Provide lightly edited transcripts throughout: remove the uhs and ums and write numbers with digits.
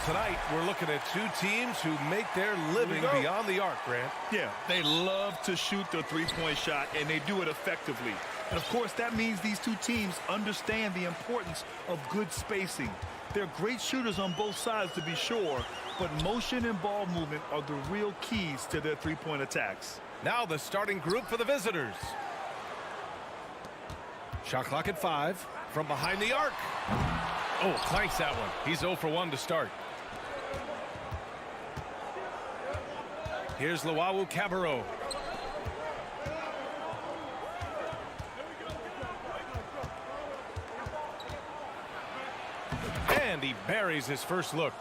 tonight we're looking at two teams who make their living beyond the arc, Grant. Yeah, they love to shoot the three-point shot, and they do it effectively. And, of course, that means these two teams understand the importance of good spacing. They're great shooters on both sides, to be sure, but motion and ball movement are the real keys to their three-point attacks. Now the starting group for the visitors. Shot clock at 5 from behind the arc. Oh, clanks that one. He's 0 for 1 to start. Here's Luau Cabarro. And he buries his first look.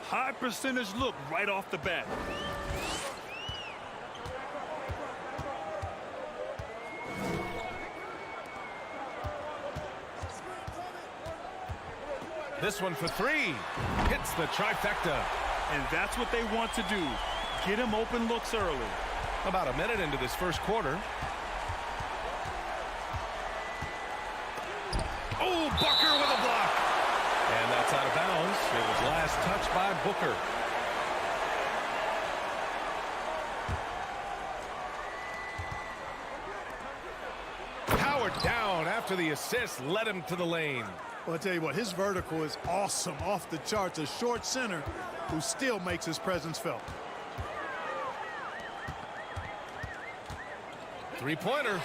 High percentage look right off the bat. This one for 3. Hits the trifecta. And that's what they want to do. Get him open looks early. About a minute into this first quarter. Oh, Booker with a block. And that's out of bounds. It was last touched by Booker. Powered down after the assist led him to the lane. Well, I'll tell you what, his vertical is awesome, off the charts. A short center who still makes his presence felt. Three-pointer.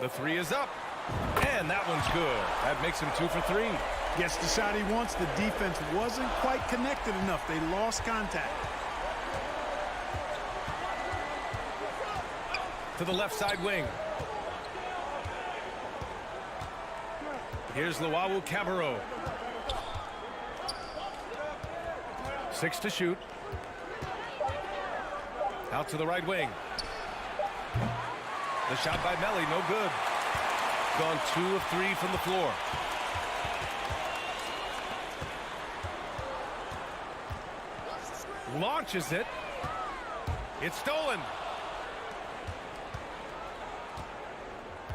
The 3 is up. And that one's good. That makes him 2 for 3. Gets the shot he wants. The defense wasn't quite connected enough. They lost contact. To the left side wing. Here's Luau Cabarro. 6 to shoot. Out to the right wing. The shot by Melly, no good. Gone 2 of 3 from the floor. Launches it. It's stolen.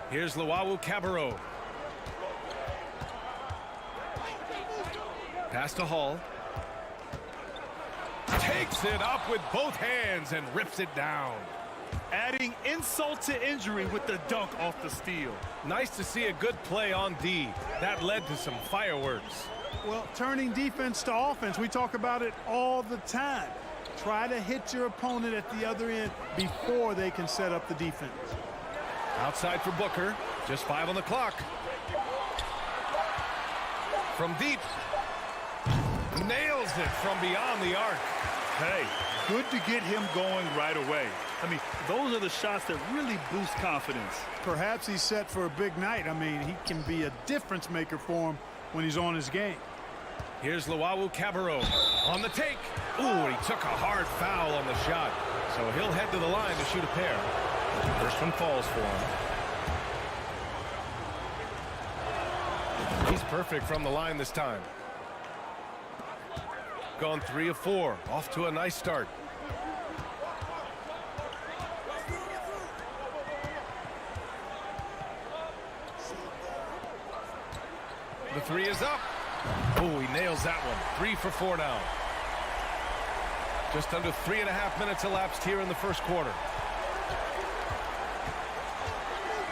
Here's Luau Cabarro. Pass to Hall. Takes it up with both hands and rips it down. Adding insult to injury with the dunk off the steal. Nice to see a good play on D. That led to some fireworks. Well, turning defense to offense, we talk about it all the time. Try to hit your opponent at the other end before they can set up the defense. Outside for Booker. Just 5 on the clock. From deep. Nails it from beyond the arc. Hey, good to get him going right away. I mean, those are the shots that really boost confidence. Perhaps he's set for a big night. I mean, he can be a difference maker for him when he's on his game. Here's Luau Cabarro on the take. Ooh, he took a hard foul on the shot. So he'll head to the line to shoot a pair. First one falls for him. He's perfect from the line this time. Gone 3 of 4. Off to a nice start. The 3 is up. Oh, he nails that one. 3 for 4 now. Just under 3.5 minutes elapsed here in the first quarter.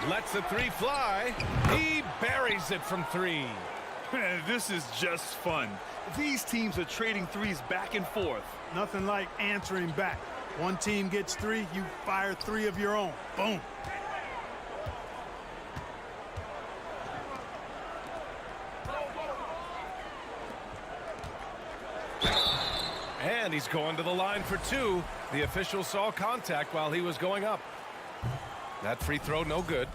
Lets the 3 fly. He buries it from 3. This is just fun. These teams are trading threes back and forth. Nothing like answering back. One team gets 3, you fire 3 of your own. Boom. And he's going to the line for 2. The official saw contact while he was going up. That free throw no good.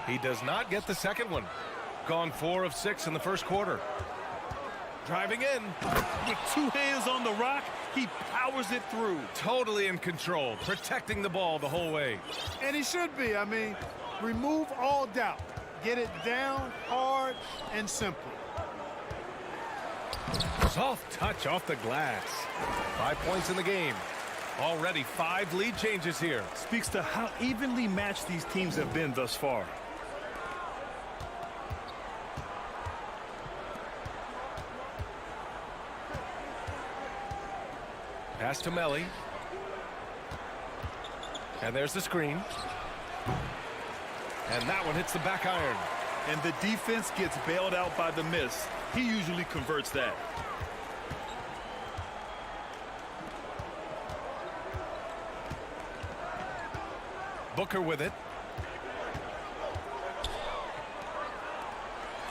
He does not get the second one. Gone 4 of 6 in the first quarter. Driving in. With 2 hands on the rock, he powers it through. Totally in control, protecting the ball the whole way. And he should be. I mean, remove all doubt. Get it down, hard, and simple. Soft touch off the glass. 5 points in the game. Already 5 lead changes here. Speaks to how evenly matched these teams have been thus far. Pass to Melli. And there's the screen. And that one hits the back iron. And the defense gets bailed out by the miss. He usually converts that. Booker with it.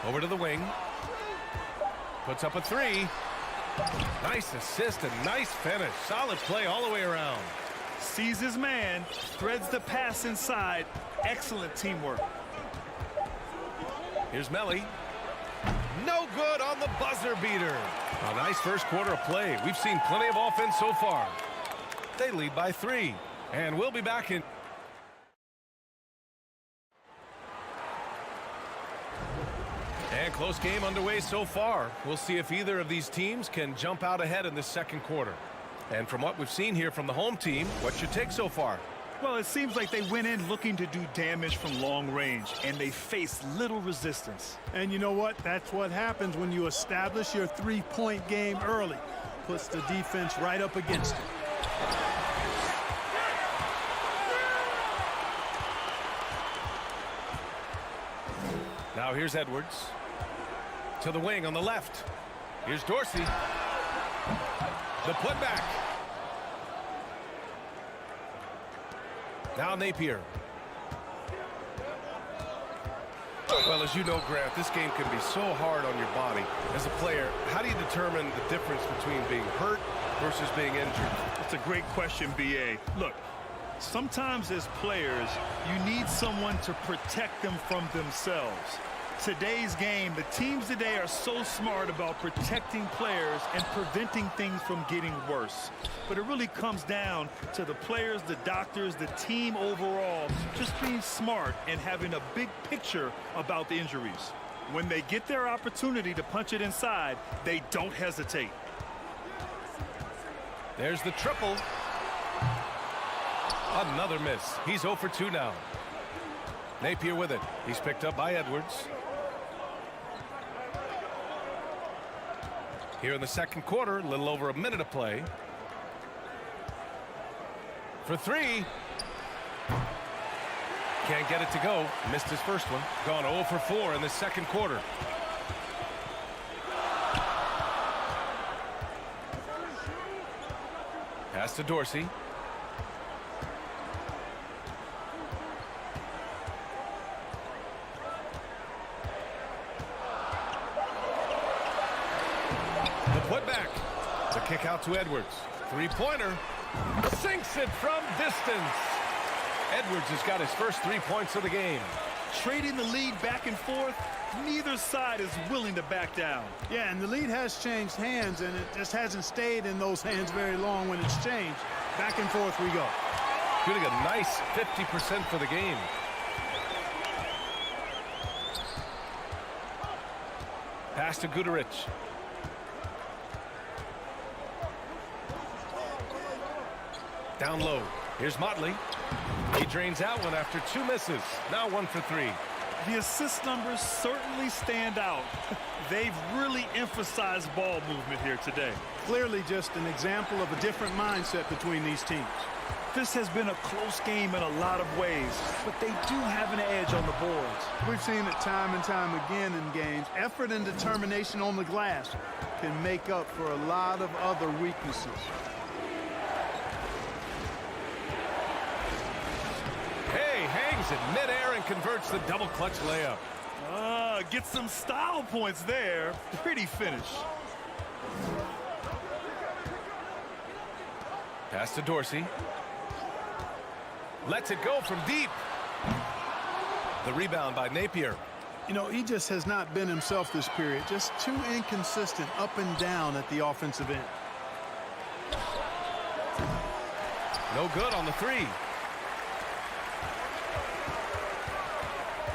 Over to the wing. Puts up a 3. Nice assist and nice finish. Solid play all the way around. Sees his man, threads the pass inside. Excellent teamwork. Here's Melli. No good on the buzzer beater. A nice first quarter of play. We've seen plenty of offense so far. They lead by 3. And we'll be back in. And close game underway so far. We'll see if either of these teams can jump out ahead in this second quarter. And from what we've seen here from the home team, what's your take so far? Well, it seems like they went in looking to do damage from long range, and they faced little resistance. And you know what? That's what happens when you establish your three-point game early. Puts the defense right up against it. Now here's Edwards. To the wing on the left. Here's Dorsey. The putback. Now Napier. Well, as you know, Grant, this game can be so hard on your body. As a player, how do you determine the difference between being hurt versus being injured? That's a great question, B.A. Look, sometimes as players, you need someone to protect them from themselves. Today's game, the teams today are so smart about protecting players and preventing things from getting worse. But it really comes down to the players, the doctors, the team overall, just being smart and having a big picture about the injuries. When they get their opportunity to punch it inside, they don't hesitate. There's the triple. Another miss. He's 0 for 2 now. Napier with it. He's picked up by Edwards. Here in the second quarter, a little over a minute of play. For 3. Can't get it to go. Missed his first one. Gone 0 for 4 in the second quarter. Pass to Dorsey. Putback. The kick out to Edwards. Three-pointer. Sinks it from distance. Edwards has got his first 3 points of the game. Trading the lead back and forth, neither side is willing to back down. Yeah, and the lead has changed hands, and it just hasn't stayed in those hands very long when it's changed. Back and forth we go. Shooting a nice 50% for the game. Pass to Guterich. Down low. Here's Motley. He drains out one after 2 misses. Now 1 for 3. The assist numbers certainly stand out. They've really emphasized ball movement here today. Clearly just an example of a different mindset between these teams. This has been a close game in a lot of ways, but they do have an edge on the boards. We've seen it time and time again in games. Effort and determination on the glass can make up for a lot of other weaknesses. Hangs in midair and converts the double clutch layup. Gets some style points there. Pretty finish. Pass to Dorsey. Lets it go from deep. The rebound by Napier. You know, he just has not been himself this period. Just too inconsistent up and down at the offensive end. No good on the 3.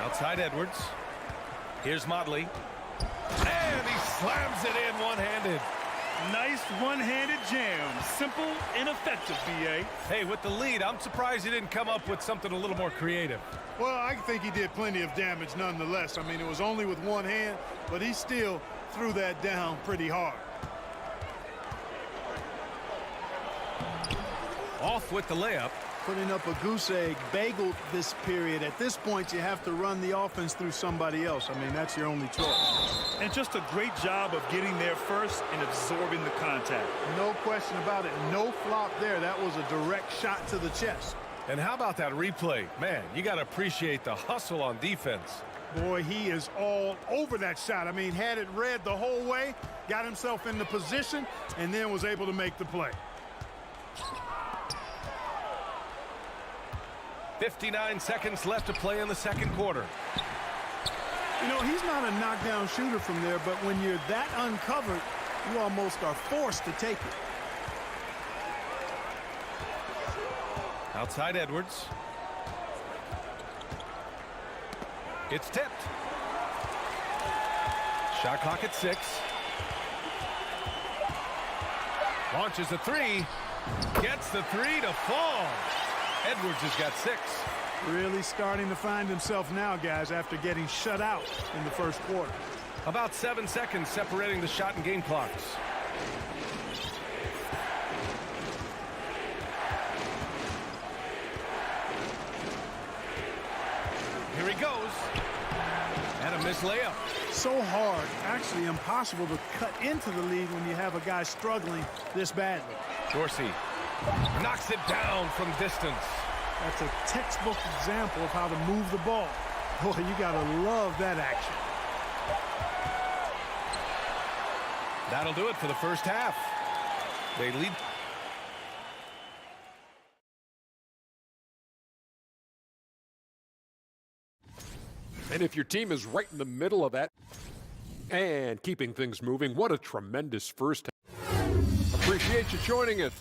Outside Edwards. Here's Motley. And he slams it in one-handed. Nice one-handed jam. Simple and effective, B.A. Hey, with the lead, I'm surprised he didn't come up with something a little more creative. Well, I think he did plenty of damage nonetheless. I mean, it was only with one hand, but he still threw that down pretty hard. Off with the layup. Putting up a goose egg bagel this period. At this point, you have to run the offense through somebody else. I mean, that's your only choice. And just a great job of getting there first and absorbing the contact. No question about it. No flop there. That was a direct shot to the chest. And how about that replay? Man, you got to appreciate the hustle on defense. Boy, he is all over that shot. I mean, had it read the whole way, got himself in the position, and then was able to make the play. 59 seconds left to play in the second quarter. You know, he's not a knockdown shooter from there, but when you're that uncovered, you almost are forced to take it. Outside Edwards. It's tipped. Shot clock at 6. Launches a 3. Gets the 3 to fall. Edwards has got 6. Really starting to find himself now, guys, after getting shut out in the first quarter. About 7 seconds separating the shot and game clocks. Here he goes. And a missed layup. So hard, actually impossible to cut into the lead when you have a guy struggling this badly. Dorsey knocks it down from distance. That's a textbook example of how to move the ball. Boy, you got to love that action. That'll do it for the first half. They lead. And if your team is right in the middle of that and keeping things moving, what a tremendous first half. Appreciate you joining us.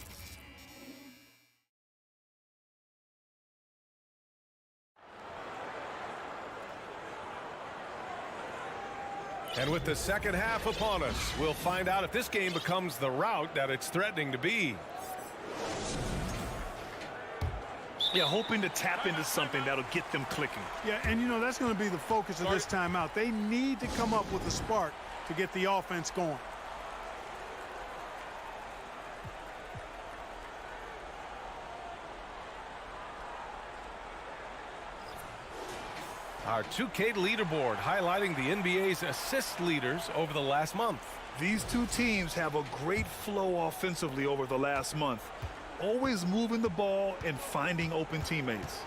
And with the second half upon us, we'll find out if this game becomes the route that it's threatening to be. Yeah, hoping to tap into something that'll get them clicking. Yeah, and you know, that's going to be the focus of this timeout. They need to come up with a spark to get the offense going. Our 2K leaderboard highlighting the NBA's assist leaders over the last month. These two teams have a great flow offensively over the last month. Always moving the ball and finding open teammates.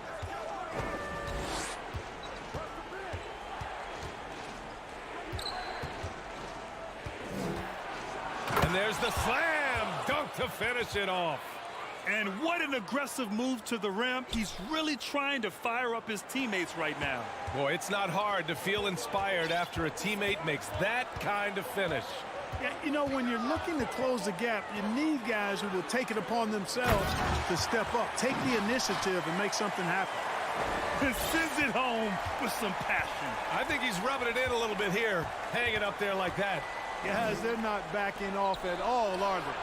And there's the slam dunk to finish it off. And what an aggressive move to the rim. He's really trying to fire up his teammates right now. Boy, it's not hard to feel inspired after a teammate makes that kind of finish. Yeah, you know, when you're looking to close the gap, you need guys who will take it upon themselves to step up, take the initiative, and make something happen. And sends it home with some passion. I think he's rubbing it in a little bit here, hanging up there like that. Guys, they're not backing off at all, are they?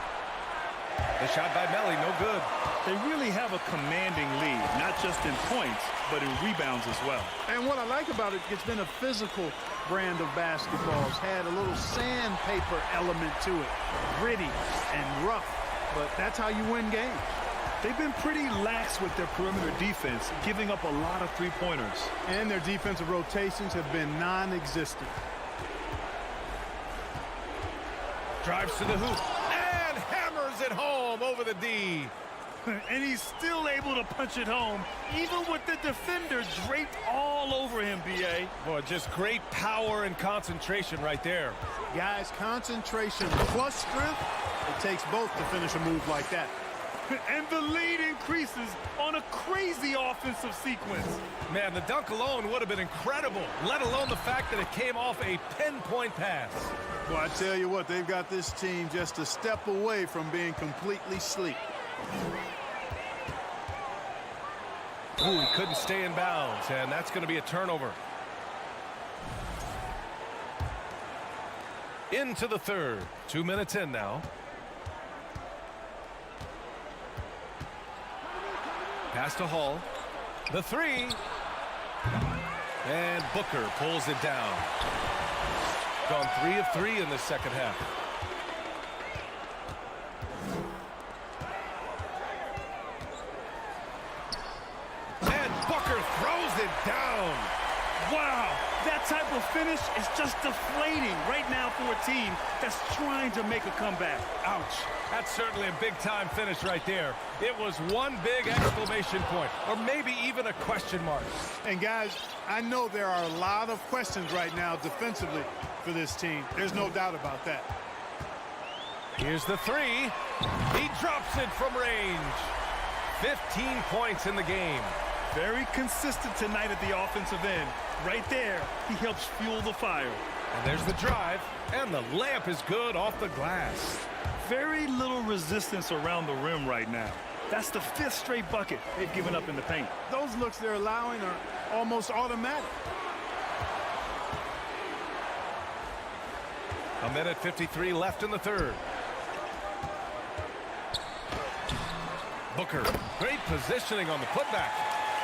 The shot by Melly, no good. They really have a commanding lead, not just in points, but in rebounds as well. And what I like about it, it's been a physical brand of basketball. It's had a little sandpaper element to it, gritty and rough, but that's how you win games. They've been pretty lax with their perimeter defense, giving up a lot of three-pointers. And their defensive rotations have been non-existent. Drives to the hoop and hammers it home over the D. And he's still able to punch it home, even with the defender draped all over him, B.A. Boy, just great power and concentration right there. Guys, concentration plus strength, it takes both to finish a move like that. And the lead increases on a crazy offensive sequence. Man, the dunk alone would have been incredible, let alone the fact that it came off a pinpoint pass. Well, I tell you what, they've got this team just a step away from being completely sleep. Ooh, he couldn't stay in bounds, and that's going to be a turnover. Into the third. 2 minutes in now. Pass to Hall. The three. And Booker pulls it down. Gone 3 of 3 in the second half. And Booker throws it down. Wow, that type of finish is just deflating right now for a team that's trying to make a comeback. Ouch. That's certainly a big-time finish right there. It was one big exclamation point, or maybe even a question mark. And guys, I know there are a lot of questions right now defensively for this team. There's no doubt about that. Here's the three. He drops it from range. 15 points in the game. Very consistent tonight at the offensive end. Right there, he helps fuel the fire. And there's the drive, and the layup is good off the glass. Very little resistance around the rim right now. That's the 5th straight bucket they've given up in the paint. Those looks they're allowing are almost automatic. A minute 53 left in the third. Booker, great positioning on the putback.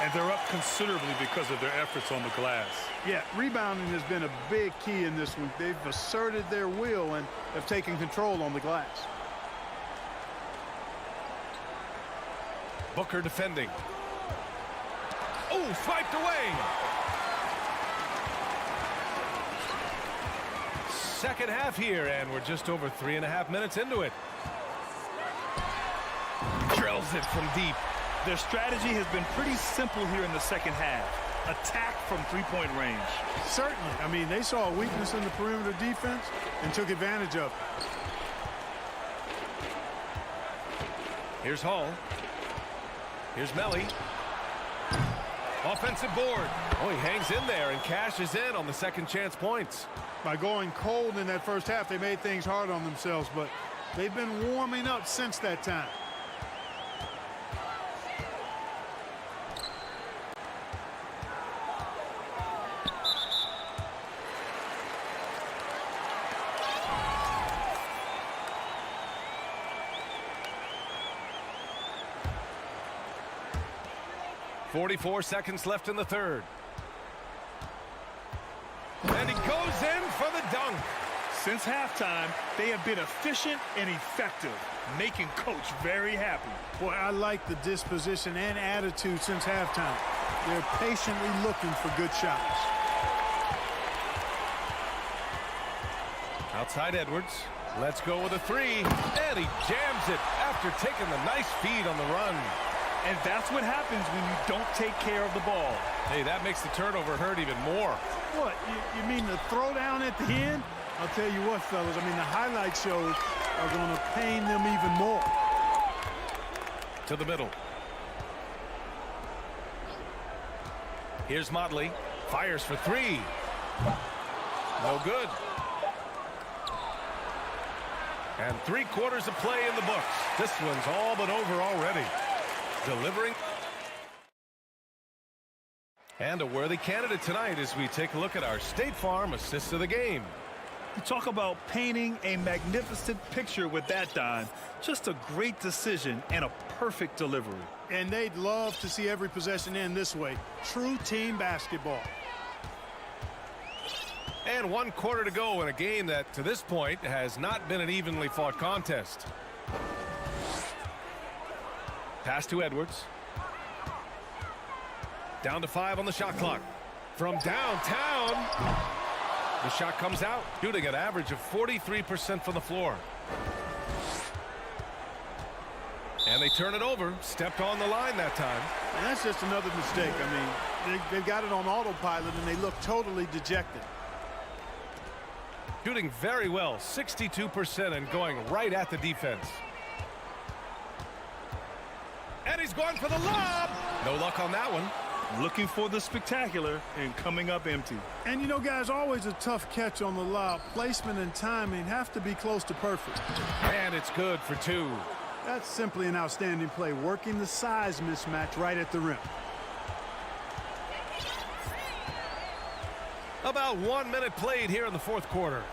And they're up considerably because of their efforts on the glass. Yeah, rebounding has been a big key in this one. They've asserted their will and have taken control on the glass. Booker defending. Oh, swiped away. Second half here, and we're just over 3.5 minutes into it. Drills it from deep. Their strategy has been pretty simple here in the second half. Attack from three-point range. Certainly. I mean, they saw a weakness in the perimeter defense and took advantage of it. Here's Hall. Here's Melly. Offensive board. Oh, he hangs in there and cashes in on the second chance points. By going cold in that first half, they made things hard on themselves, but they've been warming up since that time. .44 seconds left in the third. And he goes in for the dunk. Since halftime, they have been efficient and effective, making Coach very happy. Boy, I like the disposition and attitude since halftime. They're patiently looking for good shots. Outside Edwards. Let's go with a three. And he jams it after taking the nice feed on the run. And that's what happens when you don't take care of the ball. Hey, that makes the turnover hurt even more. What, you mean the throwdown at the end? I'll tell you what, fellas, I mean, the highlight shows are going to pain them even more. To the middle. Here's Motley. Fires for three. No good. And 3/4 of play in the books. This one's all but over already. Delivering. And a worthy candidate tonight as we take a look at our State Farm assist of the game. You talk about painting a magnificent picture with that dime. Just a great decision and a perfect delivery. And they'd love to see every possession end this way. True team basketball. And 1/4 to go in a game that, to this point, has not been an evenly fought contest. Pass to Edwards. Down to 5 on the shot clock. From downtown. The shot comes out, shooting an average of 43% from the floor. And they turn it over. Stepped on the line that time. And that's just another mistake. I mean, they've got it on autopilot, and they look totally dejected. Shooting very well, 62%, and going right at the defense. And he's going for the lob. No luck on that one. Looking for the spectacular and coming up empty. And, you know, guys, always a tough catch on the lob. Placement and timing have to be close to perfect. And it's good for two. That's simply an outstanding play, working the size mismatch right at the rim. About 1 minute played here in the fourth quarter.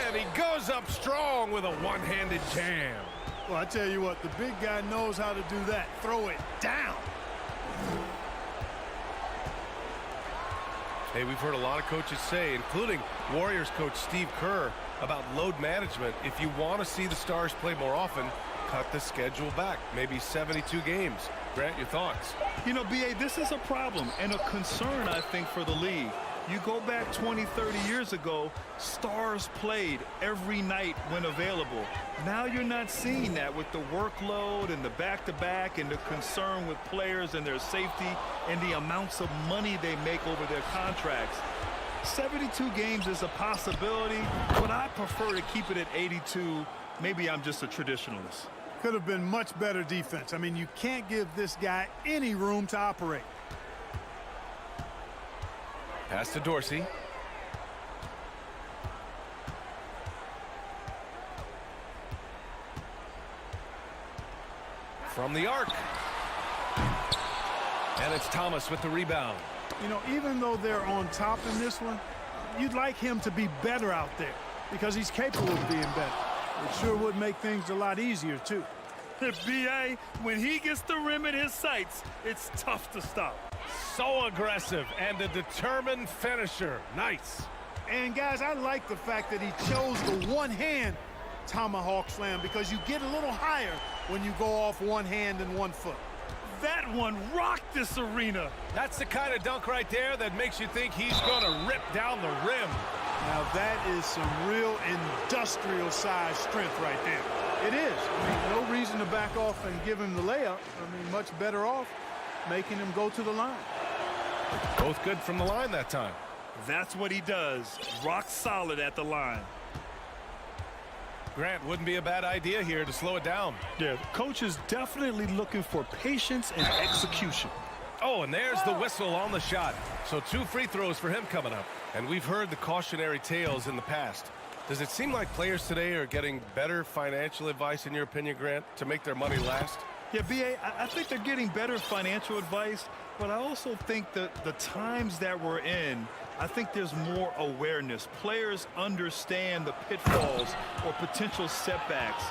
And he goes up strong with a one-handed jam. Well, I tell you what, the big guy knows how to do that. Throw it down. Hey, we've heard a lot of coaches say, including Warriors coach Steve Kerr, about load management. If you want to see the Stars play more often, cut the schedule back, maybe 72 games. Grant, your thoughts? You know, B.A., this is a problem and a concern, I think, for the league. You go back 20, 30 years ago, Stars played every night when available. Now you're not seeing that with the workload and the back-to-back and the concern with players and their safety and the amounts of money they make over their contracts. 72 games is a possibility, but I prefer to keep it at 82. Maybe I'm just a traditionalist. Could have been much better defense. I mean, you can't give this guy any room to operate. Pass to Dorsey. From the arc. And it's Thomas with the rebound. You know, even though they're on top in this one, you'd like him to be better out there because he's capable of being better. It sure would make things a lot easier, too. B.A., when he gets the rim in his sights, it's tough to stop. So aggressive and a determined finisher. Nice. And, guys, I like the fact that he chose the one-hand tomahawk slam because you get a little higher when you go off one hand and 1 foot. That one rocked this arena. That's the kind of dunk right there that makes you think he's going to rip down the rim. Now, that is some real industrial-sized strength right there. It is. I mean, no reason to back off and give him the layup. I mean, much better off making him go to the line. Both good from the line that time. That's what he does. Rock solid at the line. Grant, wouldn't be a bad idea here to slow it down. Yeah, coach is definitely looking for patience and execution. Oh, and there's the whistle on the shot. So 2 free throws for him coming up. And we've heard the cautionary tales in the past. Does it seem like players today are getting better financial advice, in your opinion, Grant, to make their money last? Yeah, B.A., I think they're getting better financial advice, but I also think that the times that we're in, I think there's more awareness. Players understand the pitfalls or potential setbacks.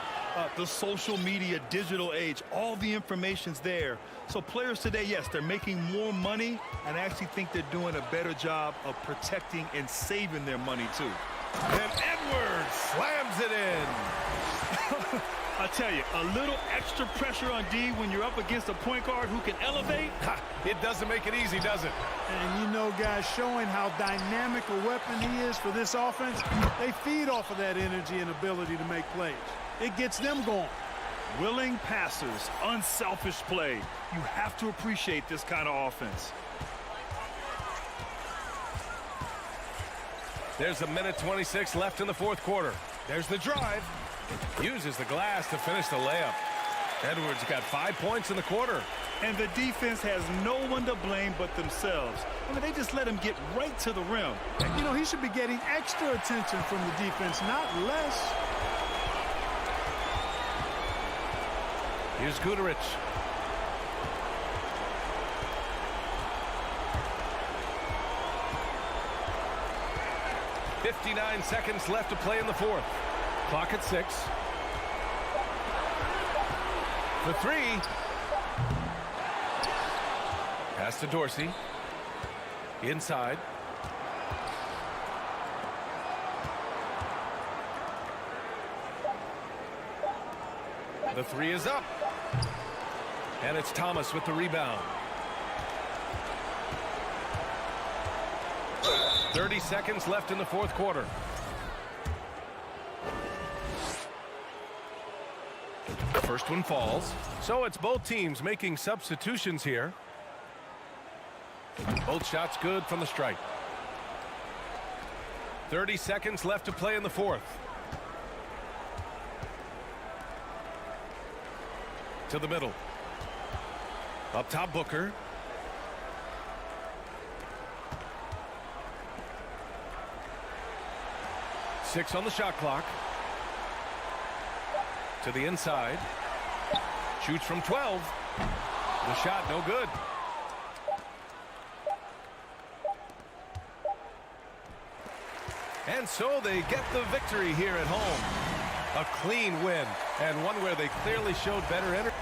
The social media, digital age, all the information's there. So players today, yes, they're making more money, and I actually think they're doing a better job of protecting and saving their money, too. And Edwards slams it in. I tell you, a little extra pressure on D when you're up against a point guard who can elevate. It doesn't make it easy, does it? And you know, guys, showing how dynamic a weapon he is for this offense, they feed off of that energy and ability to make plays. It gets them going. Willing passers, unselfish play. You have to appreciate this kind of offense. There's a minute 26 left in the 4th quarter. There's the drive. Uses the glass to finish the layup. Edwards got 5 points in the quarter. And the defense has no one to blame but themselves. I mean, they just let him get right to the rim. You know, he should be getting extra attention from the defense, not less. Here's Guterich. .59 seconds left to play in the 4th. Clock at 6. The 3. Pass to Dorsey. Inside. The 3 is up. And it's Thomas with the rebound. 30 seconds left in the 4th quarter. The first one falls. So it's both teams making substitutions here. Both shots good from the stripe. 30 seconds left to play in the 4th. To the middle. Up top, Booker. Six on the shot clock. To the inside. Shoots from 12. The shot no good. And so they get the victory here at home. A clean win, and one where they clearly showed better energy.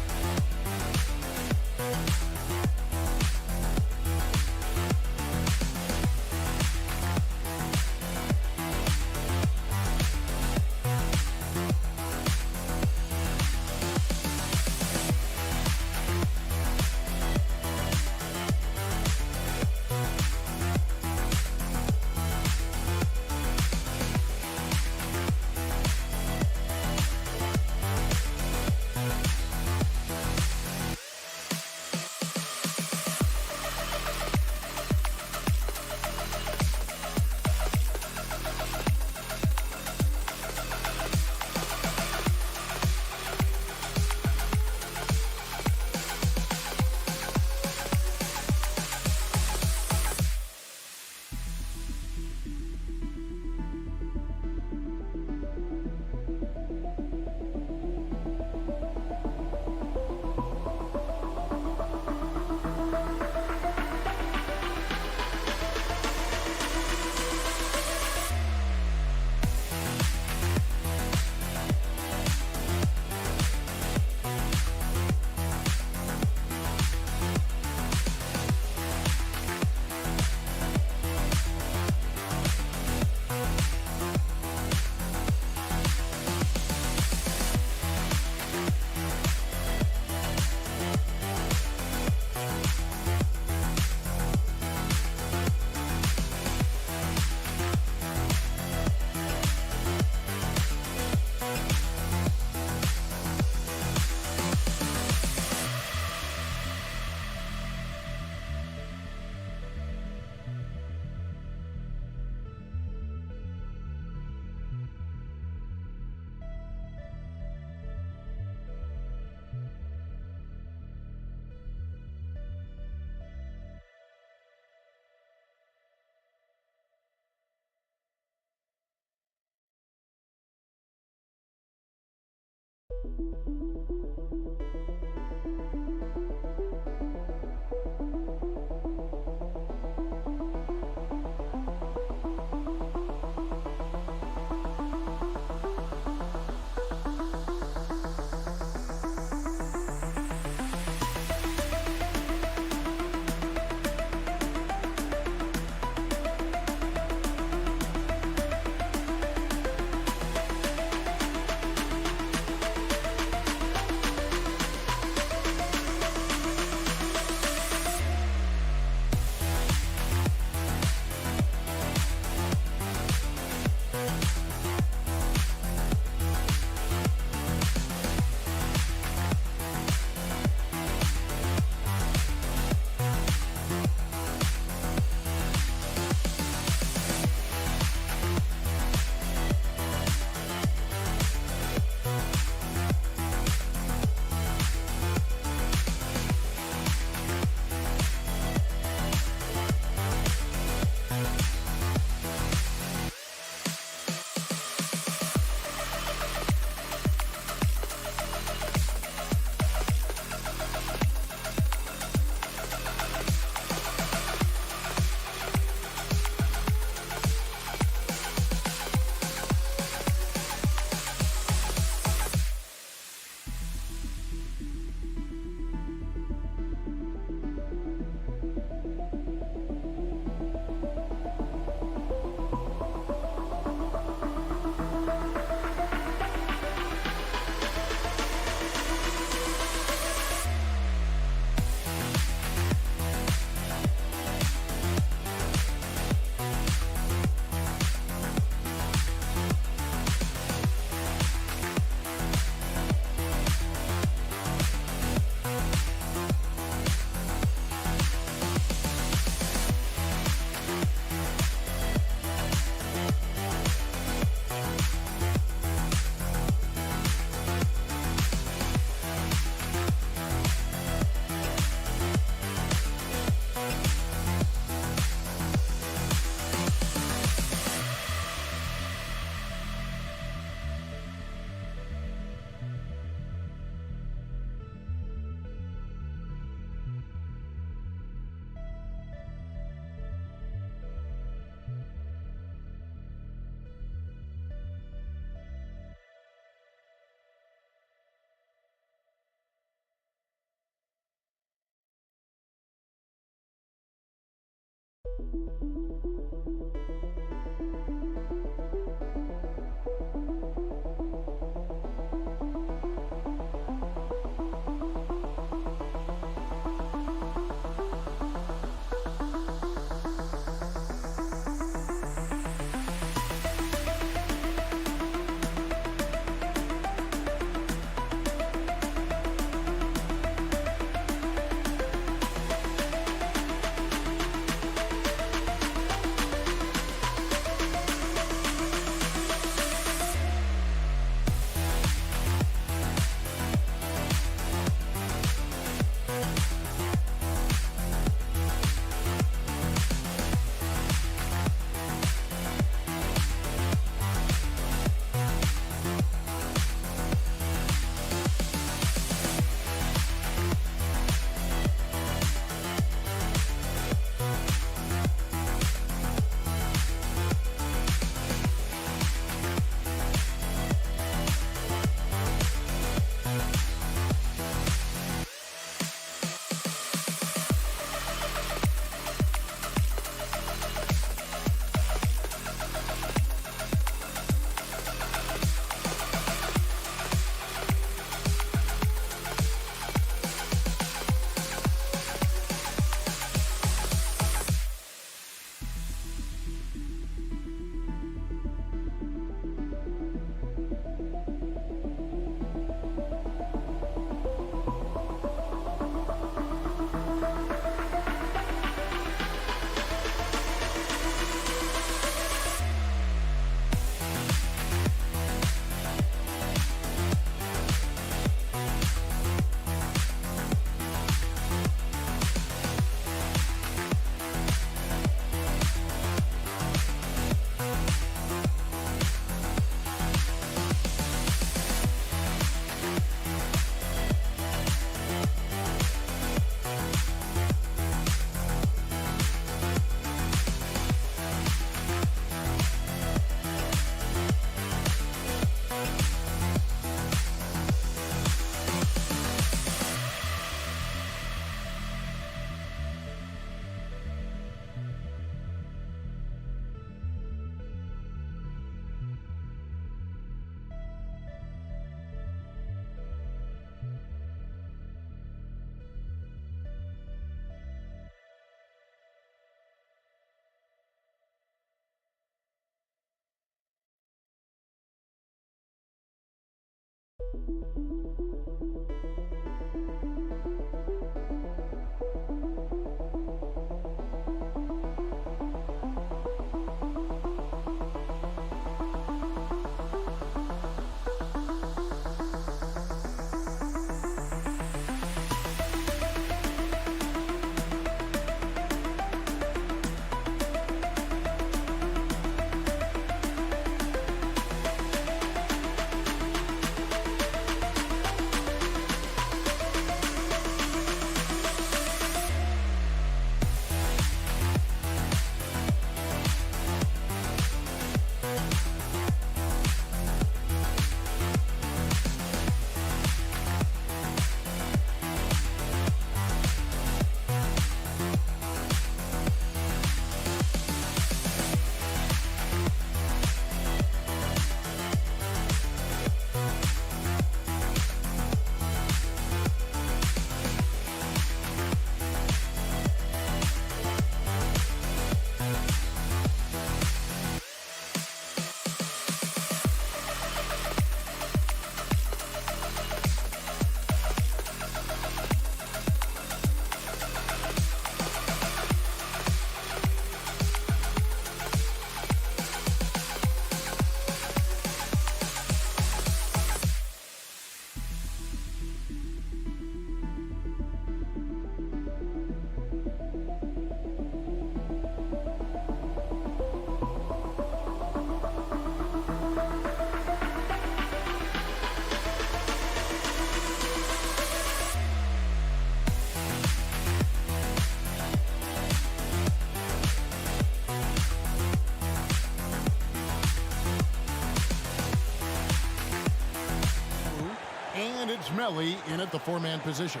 Melly in at the four-man position.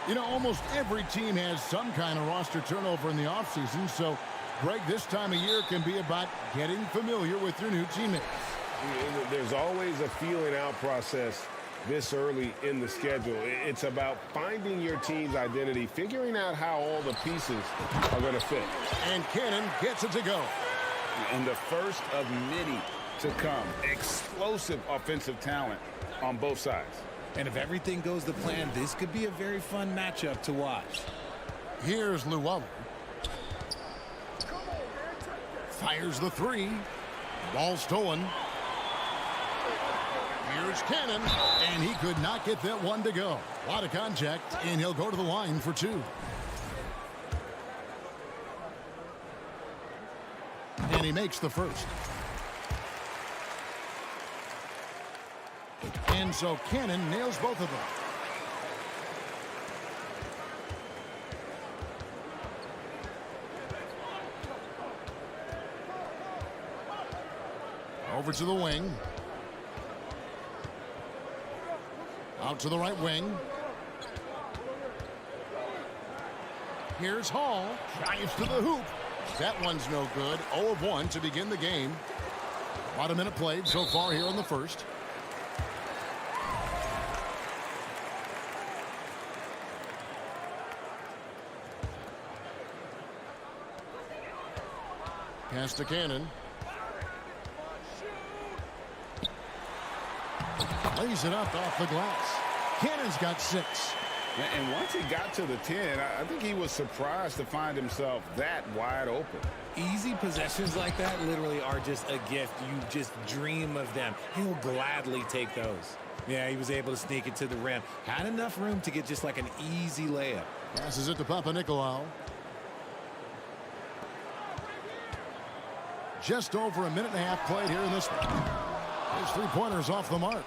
You know, almost every team has some kind of roster turnover in the offseason, so Greg, this time of year can be about getting familiar with your new teammates. There's always a feeling out process this early in the schedule. It's about finding your team's identity, figuring out how all the pieces are going to fit. And Cannon gets it to go. And the first of many to come. Explosive offensive talent on both sides. And if everything goes to plan, this could be a very fun matchup to watch. Here's Luwawu. Fires the three. Ball stolen. Here's Cannon, and he could not get that one to go. A lot of contact, and he'll go to the line for two. And he makes the first. And so Cannon nails both of them. Over to the wing. Out to the right wing. Here's Hall. Drives to the hoop. That one's no good. 0 of 1 to begin the game. About a minute played so far here in the first. Pass to Cannon. Lays it up off the glass. Cannon's got 6. And once he got to the 10, I think he was surprised to find himself that wide open. Easy possessions like that literally are just a gift. You just dream of them. He'll gladly take those. Yeah, he was able to sneak it to the rim. Had enough room to get just like an easy layup. Passes it to Papanikolaou. Just over a minute and a half played here in this one. His three-pointers off the mark.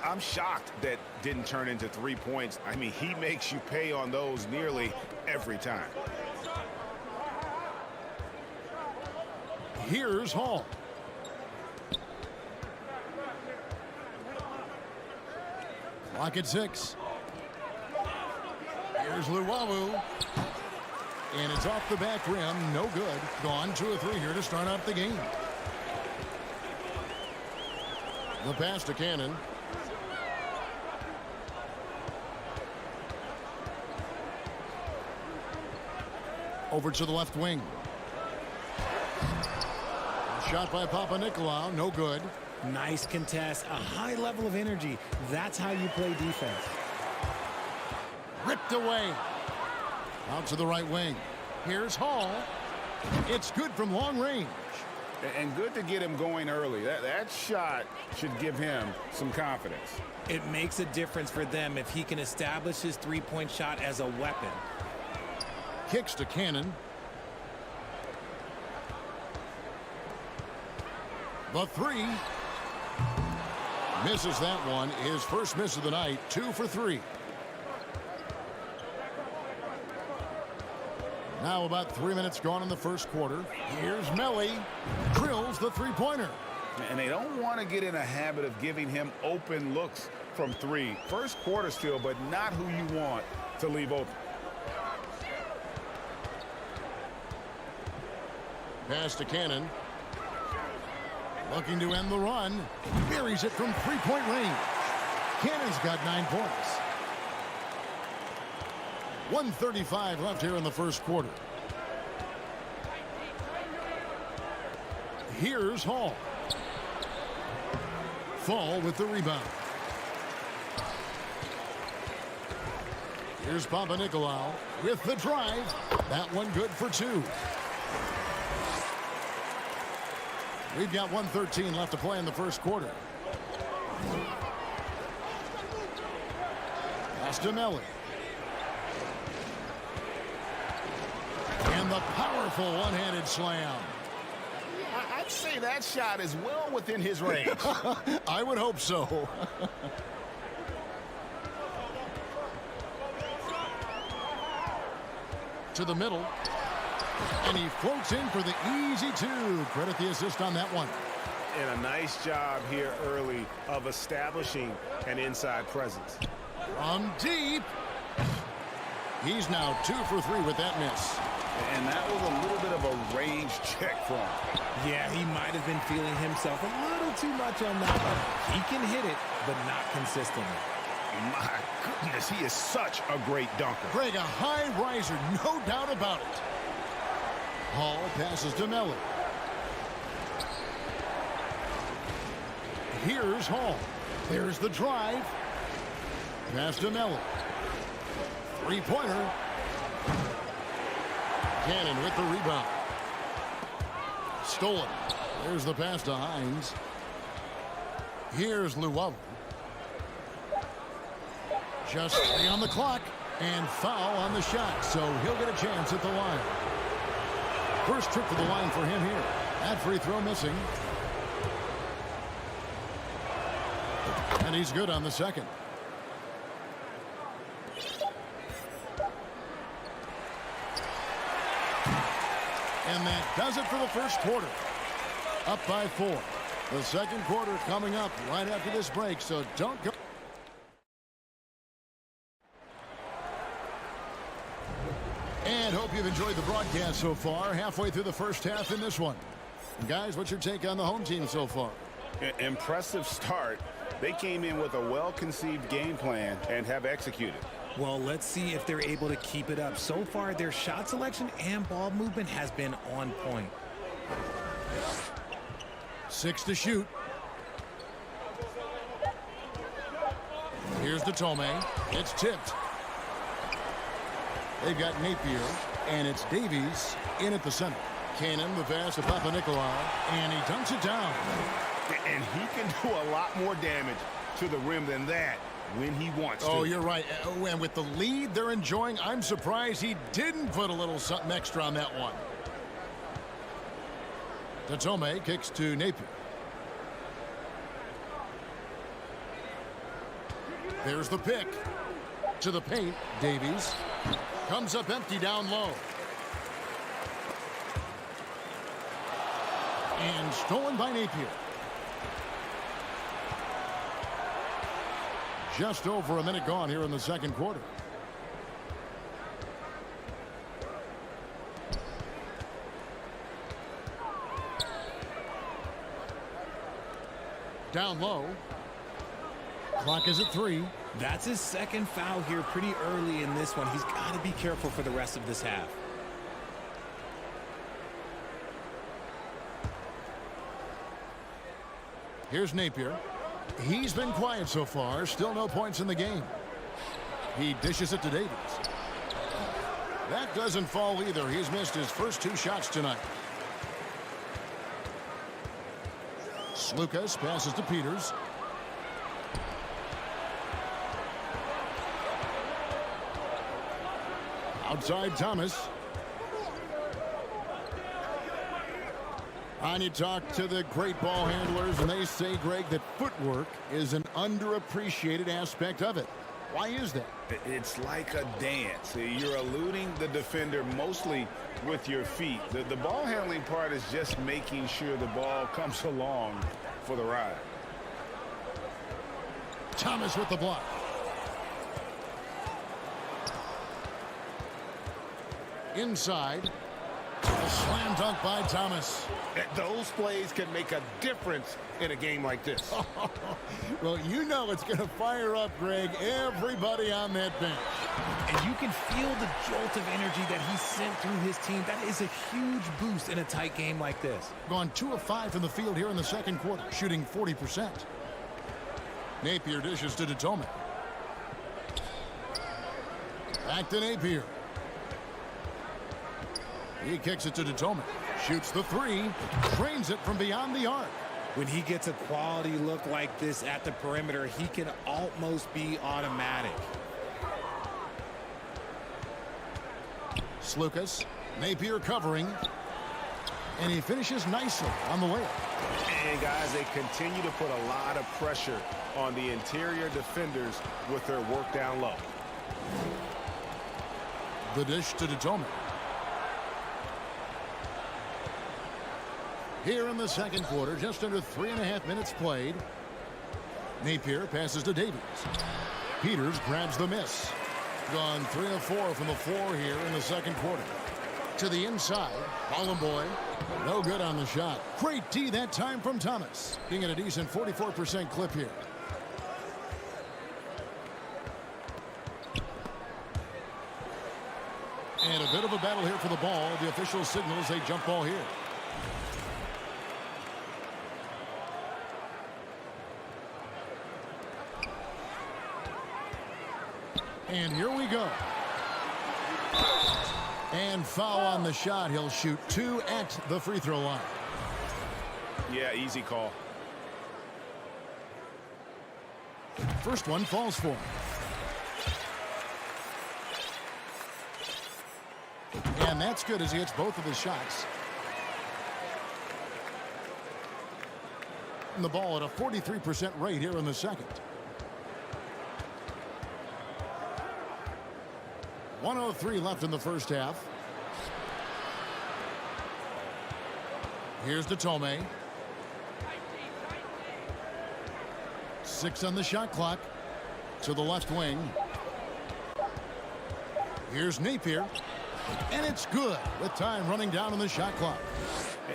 I'm shocked that didn't turn into 3 points. I mean, he makes you pay on those nearly every time. Here's Hall. Clock at 6. Here's Luwawu. And it's off the back rim. No good. Gone 2 of 3 here to start off the game. The pass to Cannon. Over to the left wing. Shot by Papanikolaou, no good. Nice contest, a high level of energy. That's how you play defense. Ripped away. Out to the right wing. Here's Hall. It's good from long range. And good to get him going early. That shot should give him some confidence. It makes a difference for them if he can establish his three-point shot as a weapon. Kicks to Cannon. The 3. Misses that one. His first miss of the night. 2 for 3. Now about 3 minutes gone in the first quarter. Here's Melly. Drills the three-pointer. And they don't want to get in a habit of giving him open looks from 3. First quarter still, but not who you want to leave open. Pass to Cannon. Looking to end the run. Buries it from three-point range. Cannon's got 9 points. 1:35 left here in the first quarter. Here's Hall. Fall with the rebound. Here's Papanikolaou with the drive. That one good for 2. We've got 1:13 left to play in the first quarter. Pass to Melly. And the powerful one-handed slam. I'd say that shot is well within his range. I would hope so. To the middle. And he floats in for the easy 2. Credit the assist on that one. And a nice job here early of establishing an inside presence. From deep. He's now 2 for 3 with that miss. And that was a little bit of a range check for him. Yeah, he might have been feeling himself a little too much on that one. He can hit it, but not consistently. My goodness, he is such a great dunker. Greg, a high riser, no doubt about it. Hall passes to Melly. Here's Hall. There's the drive. Pass to Melly. Three-pointer. Cannon with the rebound. Stolen. There's the pass to Hines. Here's Luwawu. Just 3 on the clock. And foul on the shot. So he'll get a chance at the line. First trip to the line for him here. That free throw missing. And he's good on the second. And that does it for the first quarter. Up by 4. The second quarter coming up right after this break, so don't go. And hope you've enjoyed the broadcast so far. Halfway through the first half in this one. Guys, what's your take on the home team so far? Impressive start. They came in with a well-conceived game plan and have executed. Well, let's see if they're able to keep it up. So far, their shot selection and ball movement has been on point. 6 to shoot. Here's Tome. It's tipped. They've got Napier, and it's Davies in at the center. Cannon, the pass to Papanikolaou, and he dunks it down. And he can do a lot more damage to the rim than that when he wants to. Oh, you're right. And with the lead they're enjoying, I'm surprised he didn't put a little something extra on that one. Tome kicks to Napier. There's the pick. To the paint, Davies. Comes up empty down low. And stolen by Napier. Just over a minute gone here in the second quarter. Down low. Clock is at 3. That's his second foul here pretty early in this one. He's got to be careful for the rest of this half. Here's Napier. He's been quiet so far. Still no points in the game. He dishes it to Davies. That doesn't fall either. He's missed his first 2 shots tonight. Sloukas passes to Peters. Outside Thomas. And you talk to the great ball handlers, and they say, Greg, that footwork is an underappreciated aspect of it. Why is that? It's like a dance. You're eluding the defender mostly with your feet. The ball handling part is just making sure the ball comes along for the ride. Thomas with the block. Inside. A slam dunk by Thomas. Those plays can make a difference in a game like this. Well, you know it's going to fire up, Greg, everybody on that bench. And you can feel the jolt of energy that he sent through his team. That is a huge boost in a tight game like this. Gone 2 of 5 from the field here in the second quarter, shooting 40%. Napier dishes to Tome. Back to Napier. He kicks it to Tome. Shoots the 3. Drains it from beyond the arc. When he gets a quality look like this at the perimeter, he can almost be automatic. Sloukas. Napier covering. And he finishes nicely on the layup. And guys, they continue to put a lot of pressure on the interior defenders with their work down low. The dish to Tome. Here in the second quarter, just under 3.5 minutes played. Napier passes to Davies. Peters grabs the miss. Gone 3 of 4 from the floor here in the second quarter. To the inside. Boy, no good on the shot. Great D that time from Thomas. Being at a decent 44% clip here. And a bit of a battle here for the ball. The official signals a jump ball here. And here we go. And foul on the shot. He'll shoot 2 at the free throw line. Yeah, easy call. First one falls for him. And that's good as he hits both of his shots. And the ball at a 43% rate here in the second. 1:03 left in the first half. Here's Datome. 6 on the shot clock. To the left wing. Here's Napier. And it's good with time running down on the shot clock.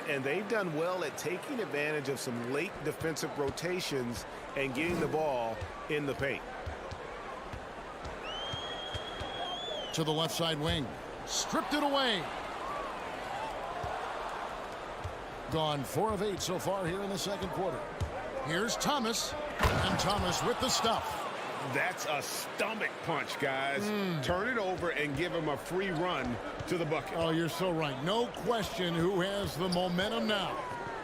And they've done well at taking advantage of some late defensive rotations and getting the ball in the paint. To the left side wing. Stripped it away. Gone 4 of 8 so far here in the second quarter. Here's Thomas. And Thomas with the stuff. That's a stomach punch, guys. Turn it over and give him a free run to the bucket. Oh, you're so right. No question who has the momentum now.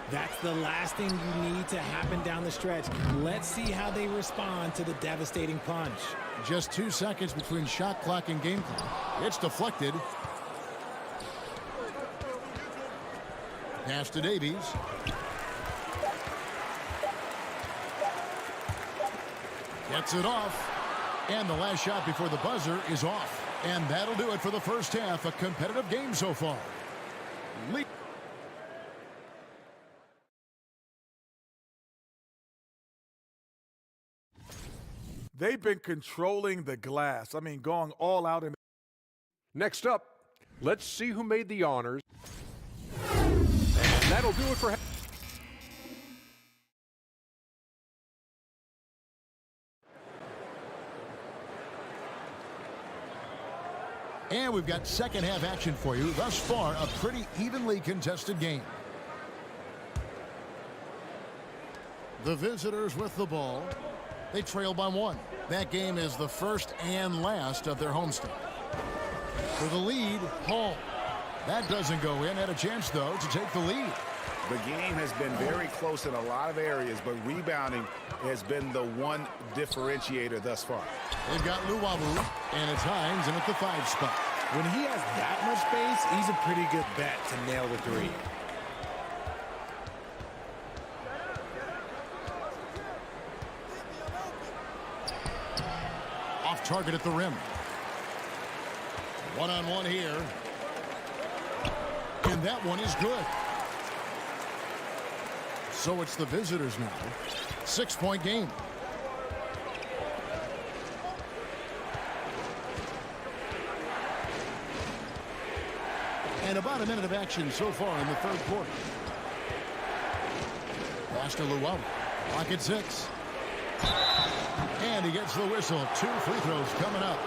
That's the last thing you need to happen down the stretch. Let's see how they respond to the devastating punch. Just 2 seconds between shot clock and game clock. It's deflected. Pass to Davies. Gets it off. And the last shot before the buzzer is off. And that'll do it for the first half. A competitive game so far. They've been controlling the glass. I mean, going all out. Next up, let's see who made the honors. And that'll do it for... And we've got second half action for you. Thus far, a pretty evenly contested game. The visitors with the ball. They trail by 1. That game is the first and last of their homestand. For the lead, Hall. That doesn't go in. Had a chance, though, to take the lead. The game has been very close in a lot of areas, but rebounding has been the one differentiator thus far. They've got Luwawu, and it's Hines in at the 5 spot. When he has that much space, he's a pretty good bet to nail the 3. Off target at the rim. One-on-one here. And that one is good. So it's the visitors now. 6-point game. And about a minute of action so far in the third quarter. Pass to Luwawu. Clock at 6. And he gets the whistle. 2 free throws coming up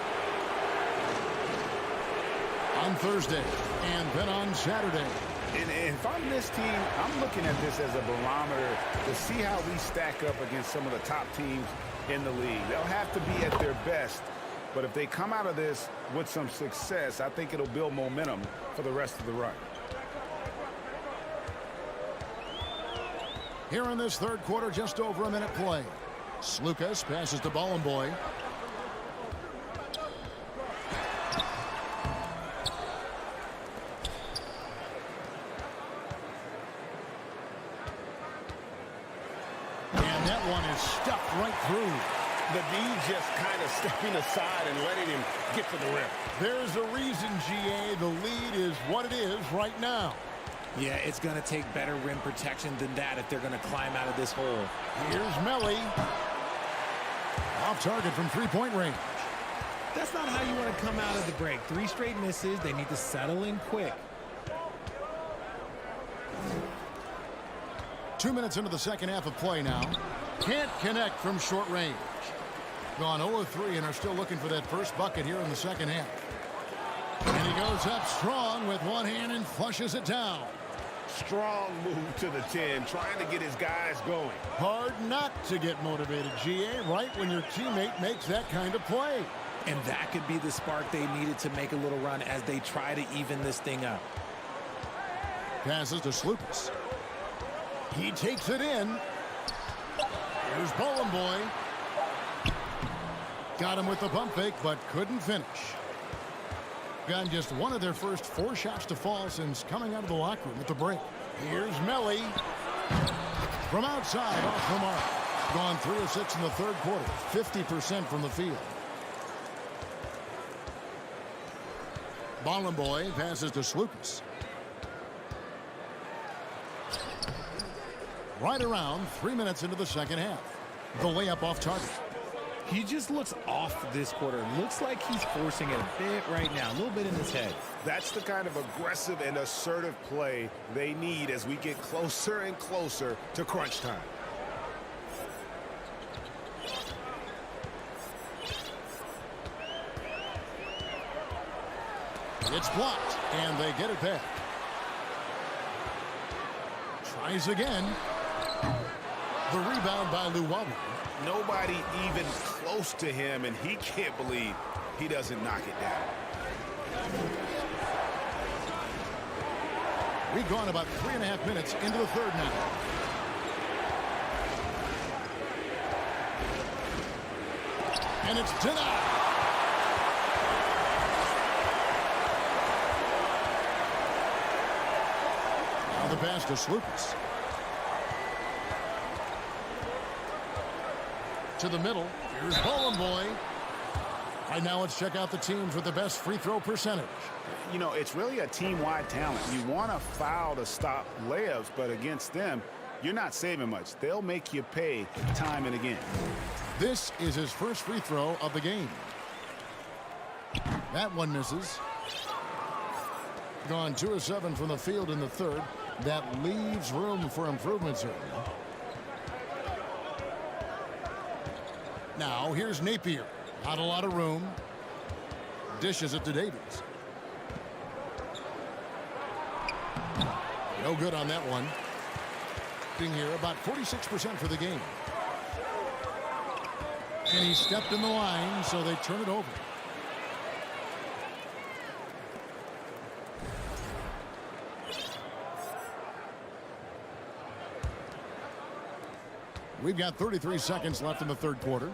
on Thursday and then on Saturday. And if I'm this team, I'm looking at this as a barometer to see how we stack up against some of the top teams in the league. They'll have to be at their best, but if they come out of this with some success, I think it'll build momentum for the rest of the run. Here in this third quarter, just over a minute play. Skijesss passes to Boy. And that one is stuffed right through. The D just kind of stepping aside and letting him get to the rim. There's a reason, GA. The lead is what it is right now. Yeah, it's going to take better rim protection than that if they're going to climb out of this hole. Here's Melly. Off target from 3-point range. That's not how you want to come out of the break. 3 straight misses. They need to settle in quick. 2 minutes into the second half of play now. Can't connect from short range. Gone 0-3 and are still looking for that first bucket here in the second half. And he goes up strong with one hand and flushes it down. Strong move to the 10, trying to get his guys going. Hard not to get motivated, GA, right when your teammate makes that kind of play. And that could be the spark they needed to make a little run as they try to even this thing up. Passes to Slukas. He takes it in. Here's Bowling Boy. Got him with the pump fake, but couldn't finish. Gotten just one of their first 4 shots to fall since coming out of the locker room at the break. Here's Melly. From outside, off the mark. Gone 3 of 6 in the third quarter. 50% from the field. Bowling Boy passes to Slukas. Right around 3 minutes into the second half. The layup off target. He just looks off this quarter. Looks like he's forcing it a bit right now. A little bit in his head. That's the kind of aggressive and assertive play they need as we get closer and closer to crunch time. It's blocked, and they get it back. Tries again. The rebound by Luwawu. Nobody even close to him, and he can't believe he doesn't knock it down. We've gone about 3.5 minutes into the third now. And it's denied. Now the pass to Slukas. To the middle. Here's Bowling Boy. Right now, let's check out the teams with the best free throw percentage. You know, it's really a team-wide talent. You want to foul to stop layups, but against them, you're not saving much. They'll make you pay time and again. This is his first free throw of the game. That one misses. Gone 2 of 7 from the field in the third. That leaves room for improvement, certainly. Now, here's Napier. Not a lot of room. Dishes it to Davies. No good on that one. Being here about 46% for the game. And he stepped in the line, so they turn it over. We've got 33 seconds left in the third quarter.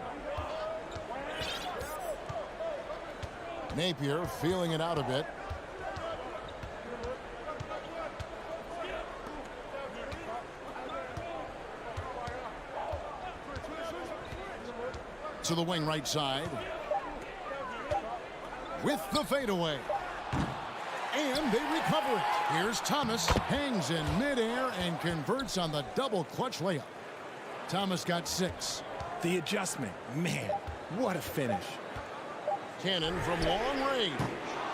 Napier feeling it out a bit. To the wing right side. With the fadeaway. And they recover it. Here's Thomas. Hangs in midair and converts on the double clutch layup. Thomas got 6. The adjustment. Man, what a finish. Cannon from long range.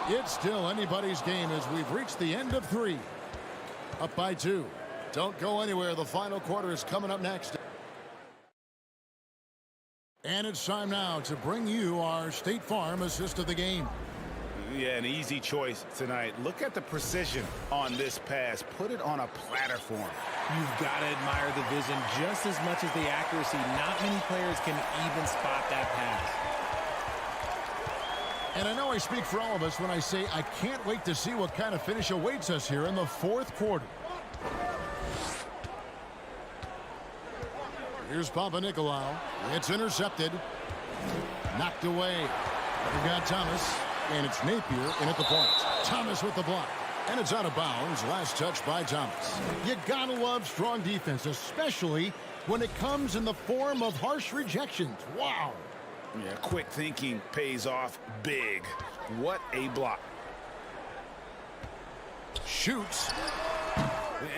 It's still anybody's game as we've reached the end of 3. Up by 2. Don't go anywhere. The final quarter is coming up next. And it's time now to bring you our State Farm assist of the game. Yeah, an easy choice tonight. Look at the precision on this pass. Put it on a platter for him. You've got to admire the vision just as much as the accuracy. Not many players can even spot that pass. And I know I speak for all of us when I say I can't wait to see what kind of finish awaits us here in the fourth quarter. Here's Papanikolaou. It's intercepted. Knocked away. We've got Thomas. And it's Napier in at the point. Thomas with the block. And it's out of bounds. Last touch by Thomas. You gotta love strong defense, especially when it comes in the form of harsh rejections. Wow. Yeah, quick thinking pays off big. What a block. Shoots.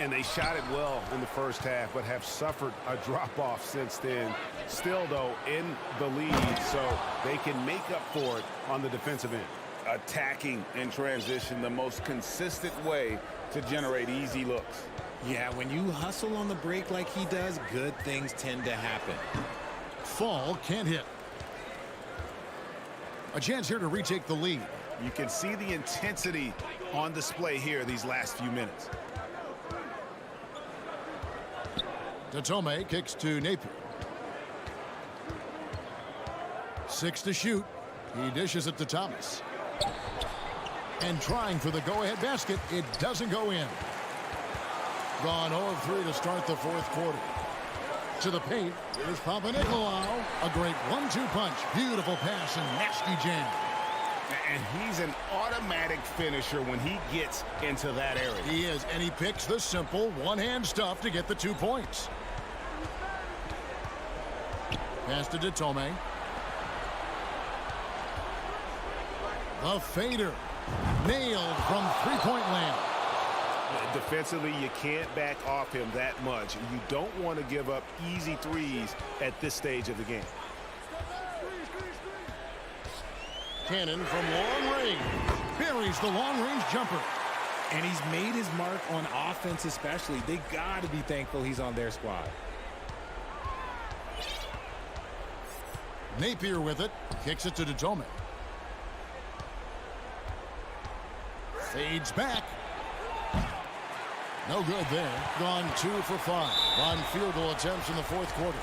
And they shot it well in the first half, but have suffered a drop-off since then. Still, though, in the lead, so they can make up for it on the defensive end. Attacking in transition, the most consistent way to generate easy looks. Yeah, when you hustle on the break like he does, good things tend to happen. Fall can't hit. A chance here to retake the lead. You can see the intensity on display here these last few minutes. Datome kicks to Napier. 6 to shoot. He dishes it to Thomas. And trying for the go-ahead basket. It doesn't go in. Gone 0 of 3 to start the fourth quarter. To the paint. Here's Papanikolaou. A great 1-2 punch. Beautiful pass and nasty jam. And he's an automatic finisher when he gets into that area. He is, and he picks the simple one-hand stuff to get the 2 points. Pass to Datome. The fader. Nailed from three-point land. Defensively, you can't back off him that much. You don't want to give up easy threes at this stage of the game. Cannon from long range. Buries the long-range jumper. And he's made his mark on offense especially. They got to be thankful he's on their squad. Napier with it. Kicks it to Datome. Fades back. No good there. Gone 2 for 5 on field goal attempts in the fourth quarter.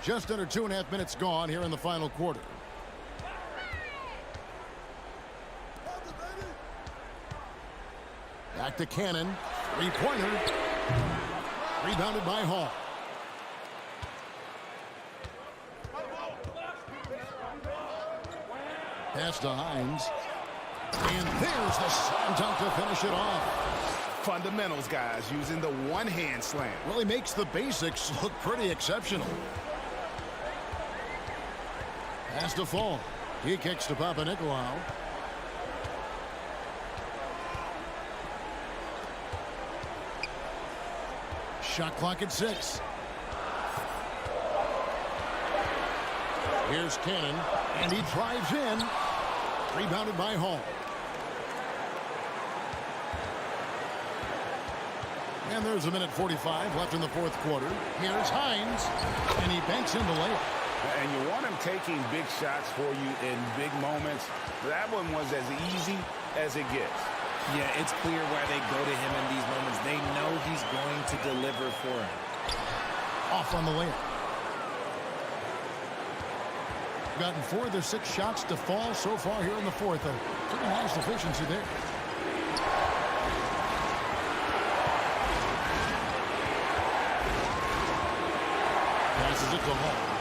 Just under 2.5 minutes gone here in the final quarter. Back to Cannon. Three-pointer. Rebounded by Hall. Pass to Hines. And there's the slam dunk to finish it off. Fundamentals, guys, using the one-hand slam. Really makes the basics look pretty exceptional. Pass to Fall. He kicks to Papanikolaou. Shot clock at 6. Here's Cannon, and he drives in. Rebounded by Hall. And there's 1:45 left in the fourth quarter. Here's Hines, and he banks in the layup. And you want him taking big shots for you in big moments. That one was as easy as it gets. Yeah, it's clear why they go to him in these moments. They know he's going to deliver for him. Off on the layup. Gotten 4 of their 6 shots to fall so far here in the fourth. A pretty nice efficiency there. Passes it to Hall.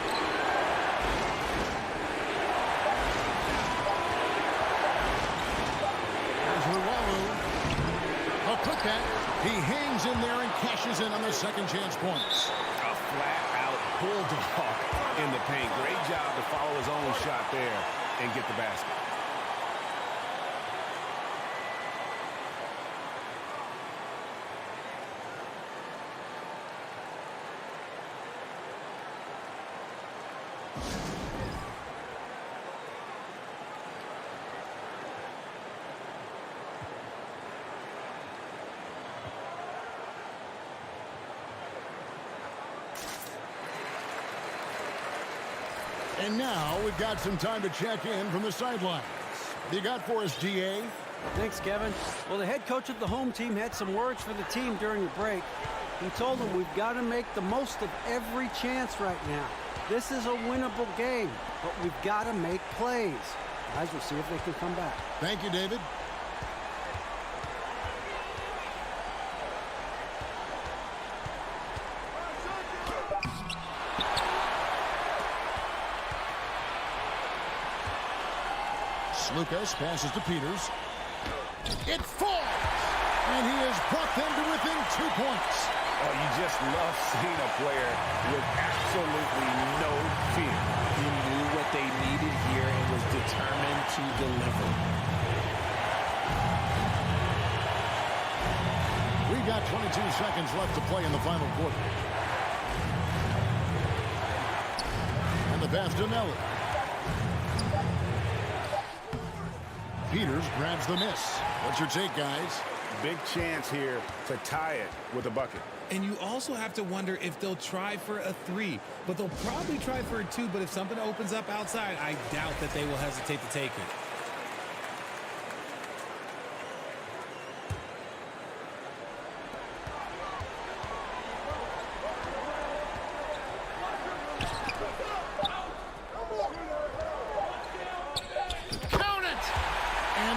He hangs in there and cashes in on the second chance points. A flat-out bulldog in the paint. Great job to follow his own shot there and get the basket. And now we've got some time to check in from the sidelines. You got for us, DA? Thanks, Kevin. Well, the head coach of the home team had some words for the team during the break. He told them we've got to make the most of every chance right now. This is a winnable game, but we've got to make plays. Guys, we'll see if they can come back. Thank you, David. Lucas passes to Peters. It falls! And he has brought them to within 2 points. Oh, you just love seeing a player with absolutely no fear. He knew what they needed here and was determined to deliver. We got 22 seconds left to play in the final quarter. pass to Nelly. Peters grabs the miss. What's your take, guys? Big chance here to tie it with a bucket. And you also have to wonder if they'll try for a 3, but they'll probably try for a 2, but if something opens up outside, I doubt that they will hesitate to take it.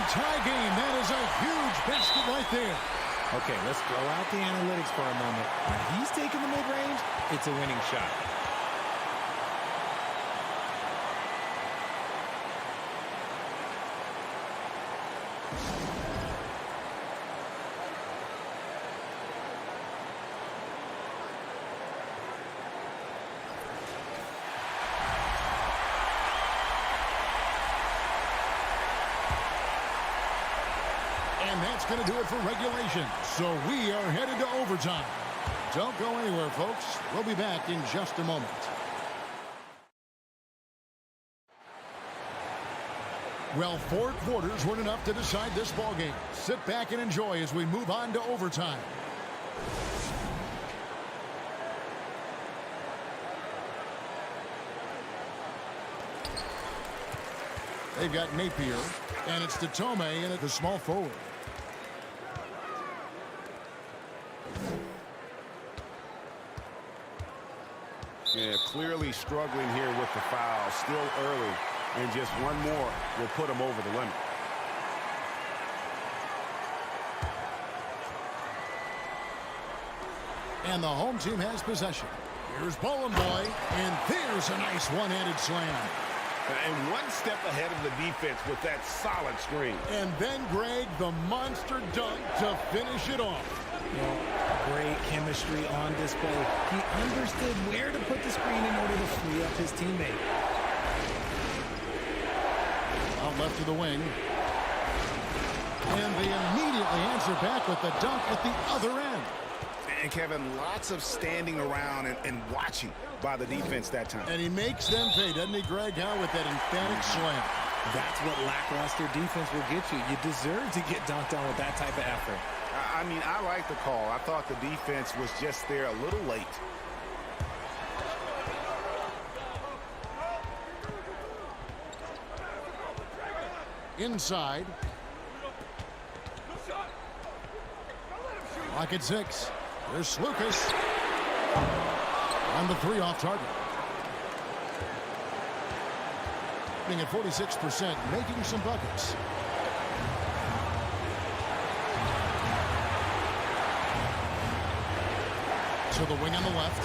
Tie game. That is a huge basket right there. Okay, let's throw out the analytics for a moment. When he's taking the mid-range, it's a winning shot. And that's going to do it for regulation. So we are headed to overtime. Don't go anywhere, folks. We'll be back in just a moment. Well, 4 quarters weren't enough to decide this ballgame. Sit back and enjoy as we move on to overtime. They've got Napier, and it's to Tome in at the small forward. Yeah, clearly struggling here with the foul. Still early, and just one more will put him over the limit. And the home team has possession. Here's Bowling Boy, and there's a nice one-handed slam. And one step ahead of the defense with that solid screen. And then, Greg, the monster dunk to finish it off. Well, great chemistry on display. He understood where to put the screen in order to free up his teammate. Out left to the wing. And they immediately answer back with the dunk at the other end. And Kevin, lots of standing around and watching by the defense that time. And he makes them pay, doesn't he, Greg? How with that emphatic slam. That's what lackluster defense will get you. You deserve to get dunked on with that type of effort. I mean, I like the call. I thought the defense was just there a little late. Inside. Lock at 6. There's Lucas. On the 3 off target. Being at 46%, making some buckets. To the wing on the left.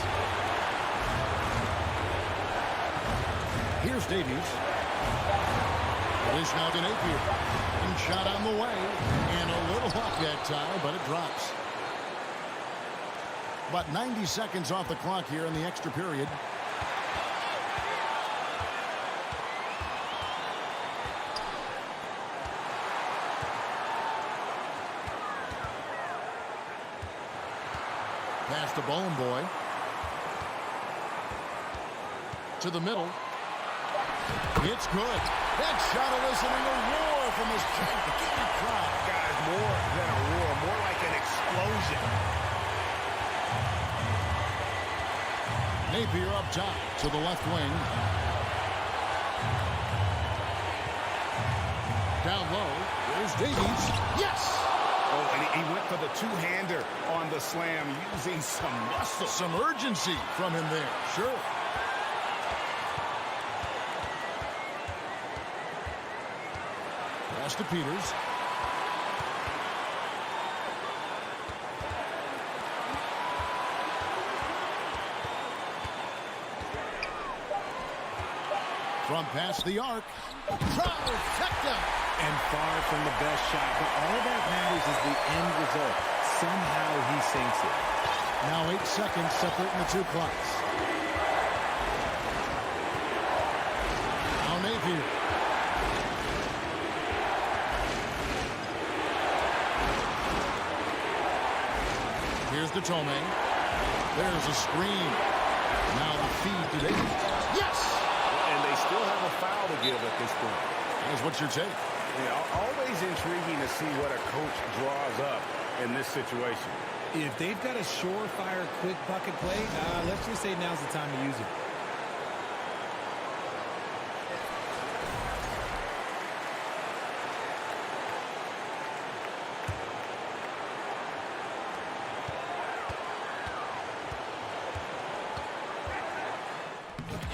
Here's Davies. It is now to Napier. And shot on the way. And a little off that time, but it drops. About 90 seconds off the clock here in the extra period. Pass to Bowling Boy. To the middle. It's good. That shot eliciting a roar from this gigantic crowd. Guys, more than a roar, more like an explosion. Napier up top to the left wing. Down low. There's Davies. Yes! Oh, and he went for the two-hander on the slam, using some muscle. Some urgency from him there. Sure. Pass to Peters. From past the arc. Trifecta. And far from the best shot, but all that matters is the end result. Somehow he sinks it. Now 8 seconds separating the 2 clocks. Now Napier. Here's the Tome. There's a screen. Now the feed to Davies. Yes! still have a foul to give at this point. Here's what's your take? Yeah, always intriguing to see what a coach draws up in this situation. If they've got a surefire quick bucket play, let's just say now's the time to use it.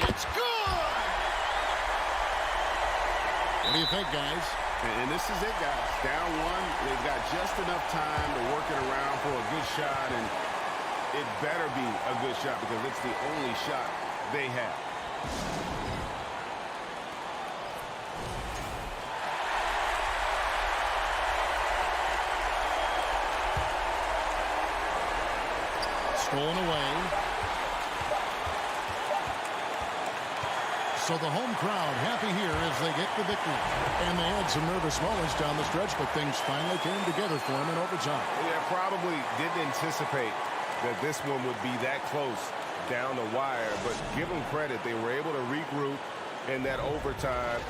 It's good! What do you think, guys? And this is it, guys. Down one, they've got just enough time to work it around for a good shot, and it better be a good shot because it's the only shot they have. Stolen away. So the home crowd happy here as they get the victory. And they had some nervous moments down the stretch, but things finally came together for them in overtime. Yeah, probably didn't anticipate that this one would be that close down the wire, but give them credit. They were able to regroup in that overtime.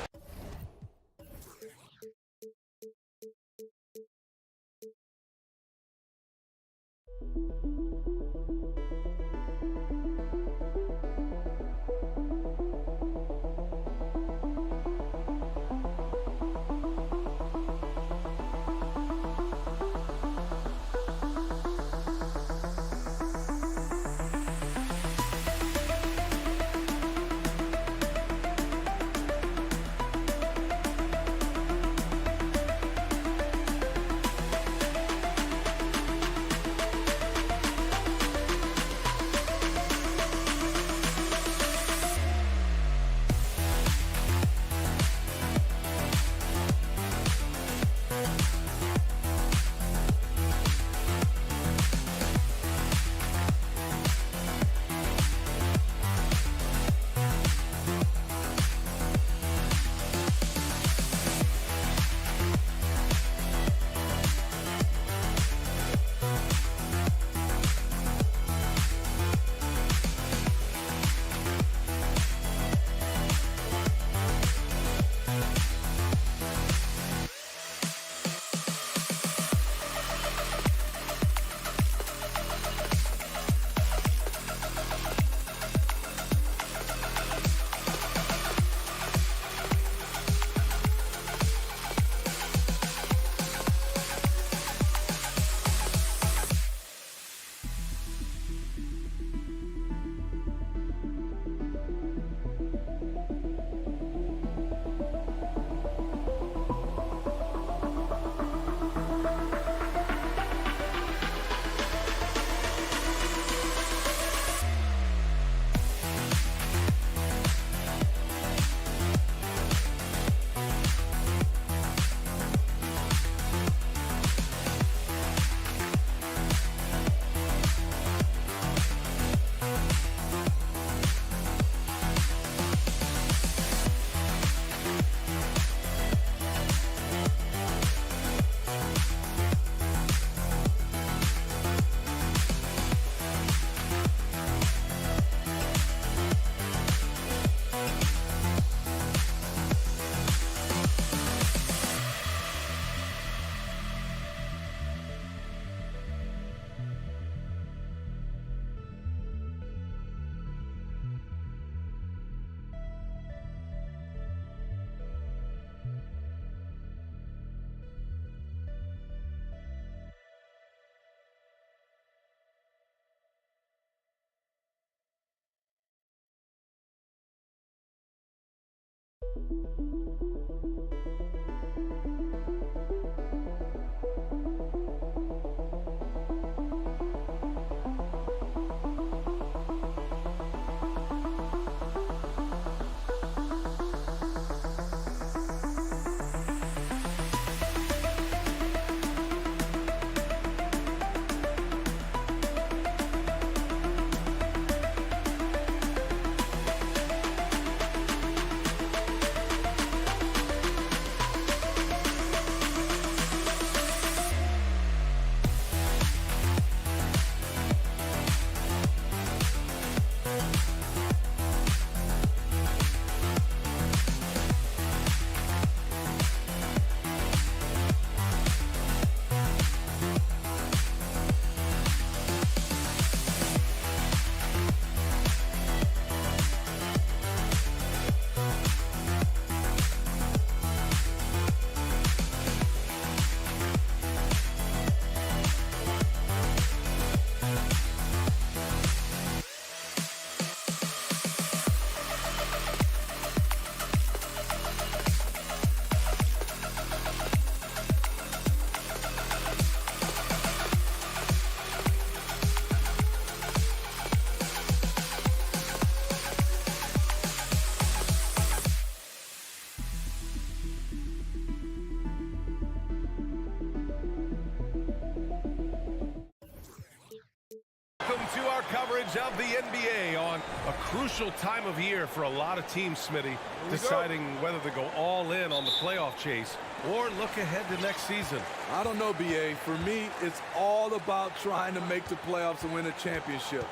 coverage of the NBA on a crucial time of year for a lot of teams, Smitty, deciding whether to go all in on the playoff chase or look ahead to next season. I don't know, BA. For me, it's all about trying to make the playoffs and win a championship.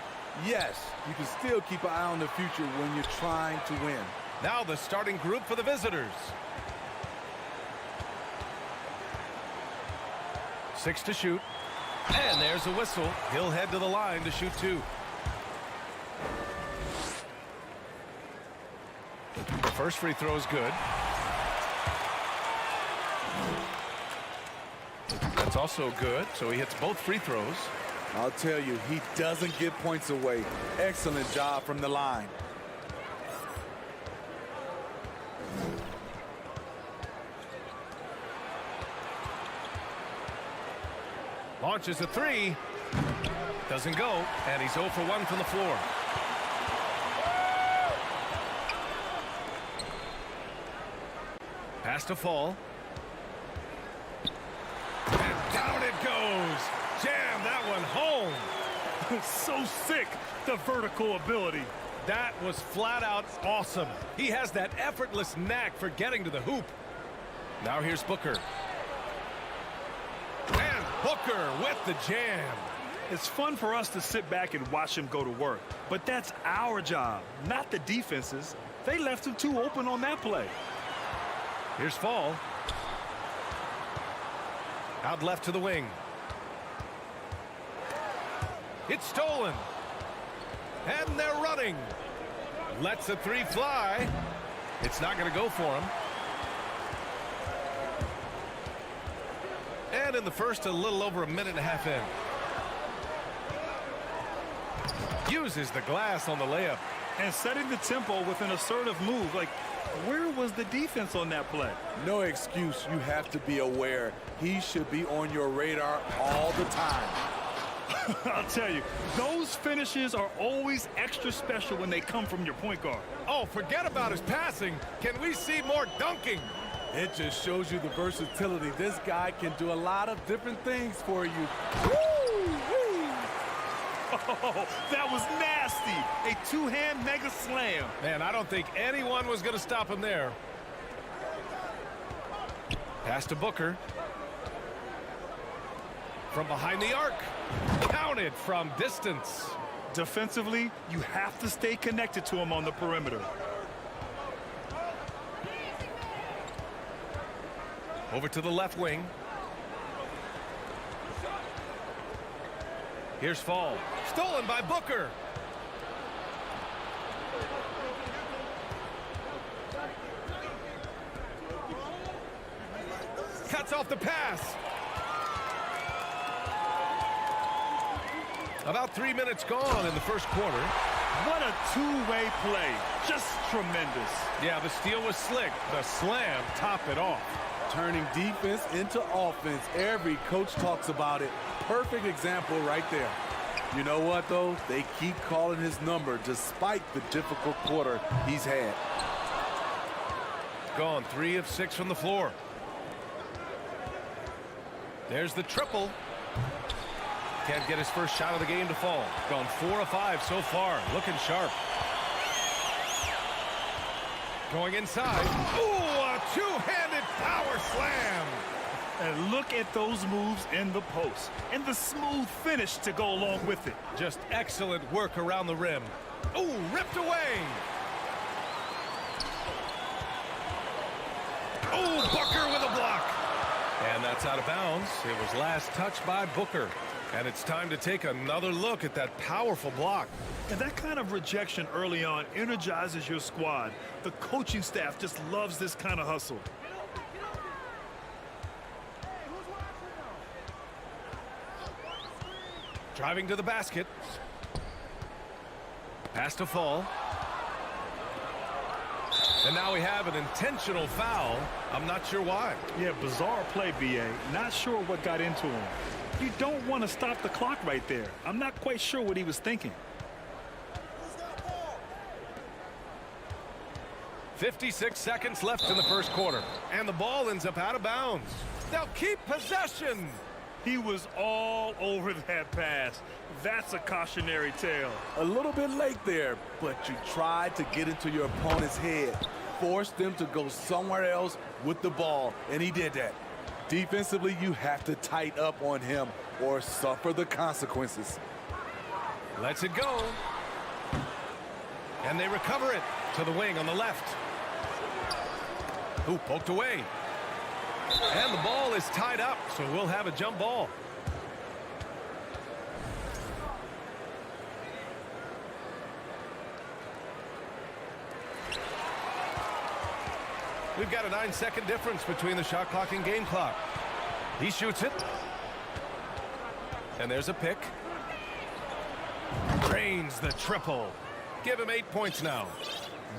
Yes, you can still keep an eye on the future when you're trying to win. Now the starting group for the visitors. 6 to shoot. And there's a whistle. He'll head to the line to shoot 2. The first free throw is good. That's also good, so he hits both free throws. I'll tell you, he doesn't give points away. Excellent job from the line. Launches a 3. Doesn't go, and he's 0 for 1 from the floor. Pass to Fall. And down it goes. Jam that one home. So sick, the vertical ability. That was flat out awesome. He has that effortless knack for getting to the hoop. Now here's Booker. And Booker with the jam. It's fun for us to sit back and watch him go to work, but that's our job, not the defense's. They left him too open on that play. Here's Fall. Out left to the wing. It's stolen. And they're running. Lets a 3 fly. It's not going to go for him. And in the first, a little over a minute and a half in. Uses the glass on the layup. And setting the tempo with an assertive move. Like, where was the defense on that play? No excuse. You have to be aware. He should be on your radar all the time. I'll tell you, those finishes are always extra special when they come from your point guard. Oh, forget about his passing. Can we see more dunking? It just shows you the versatility. This guy can do a lot of different things for you. Oh, that was nasty. A two-hand mega slam. Man, I don't think anyone was going to stop him there. Pass to Booker. From behind the arc. Counted from distance. Defensively, you have to stay connected to him on the perimeter. Over to the left wing. Here's Fall. Stolen by Booker. Cuts off the pass. About 3 minutes gone in the first quarter. What a two-way play. Just tremendous. Yeah, the steal was slick. The slam topped it off. Turning defense into offense. Every coach talks about it. Perfect example right there. You know what, though? They keep calling his number despite the difficult quarter he's had. Gone 3 of 6 from the floor. There's the triple. Can't get his first shot of the game to fall. Gone 4 of 5 so far. Looking sharp. Going inside. Ooh, a two-handed power slam. And look at those moves in the post. And the smooth finish to go along with it. Just excellent work around the rim. Ooh, ripped away. Ooh, Booker with a block. And that's out of bounds. It was last touched by Booker. And it's time to take another look at that powerful block. And that kind of rejection early on energizes your squad. The coaching staff just loves this kind of hustle. Driving to the basket. Pass to Fall. And now we have an intentional foul. I'm not sure why. Yeah, bizarre play, BA. Not sure what got into him. You don't want to stop the clock right there. I'm not quite sure what he was thinking. 56 seconds left in the first quarter. And the ball ends up out of bounds. They'll keep possession. He was all over that pass. That's a cautionary tale. A little bit late there, but you tried to get into your opponent's head. Force them to go somewhere else with the ball, and he did that. Defensively, you have to tighten up on him or suffer the consequences. Lets it go. And they recover it to the wing on the left. Ooh, poked away. And the ball is tied up, so we'll have a jump ball. We've got a 9-second difference between the shot clock and game clock. He shoots it. And there's a pick. Drains the triple. Give him 8 points now.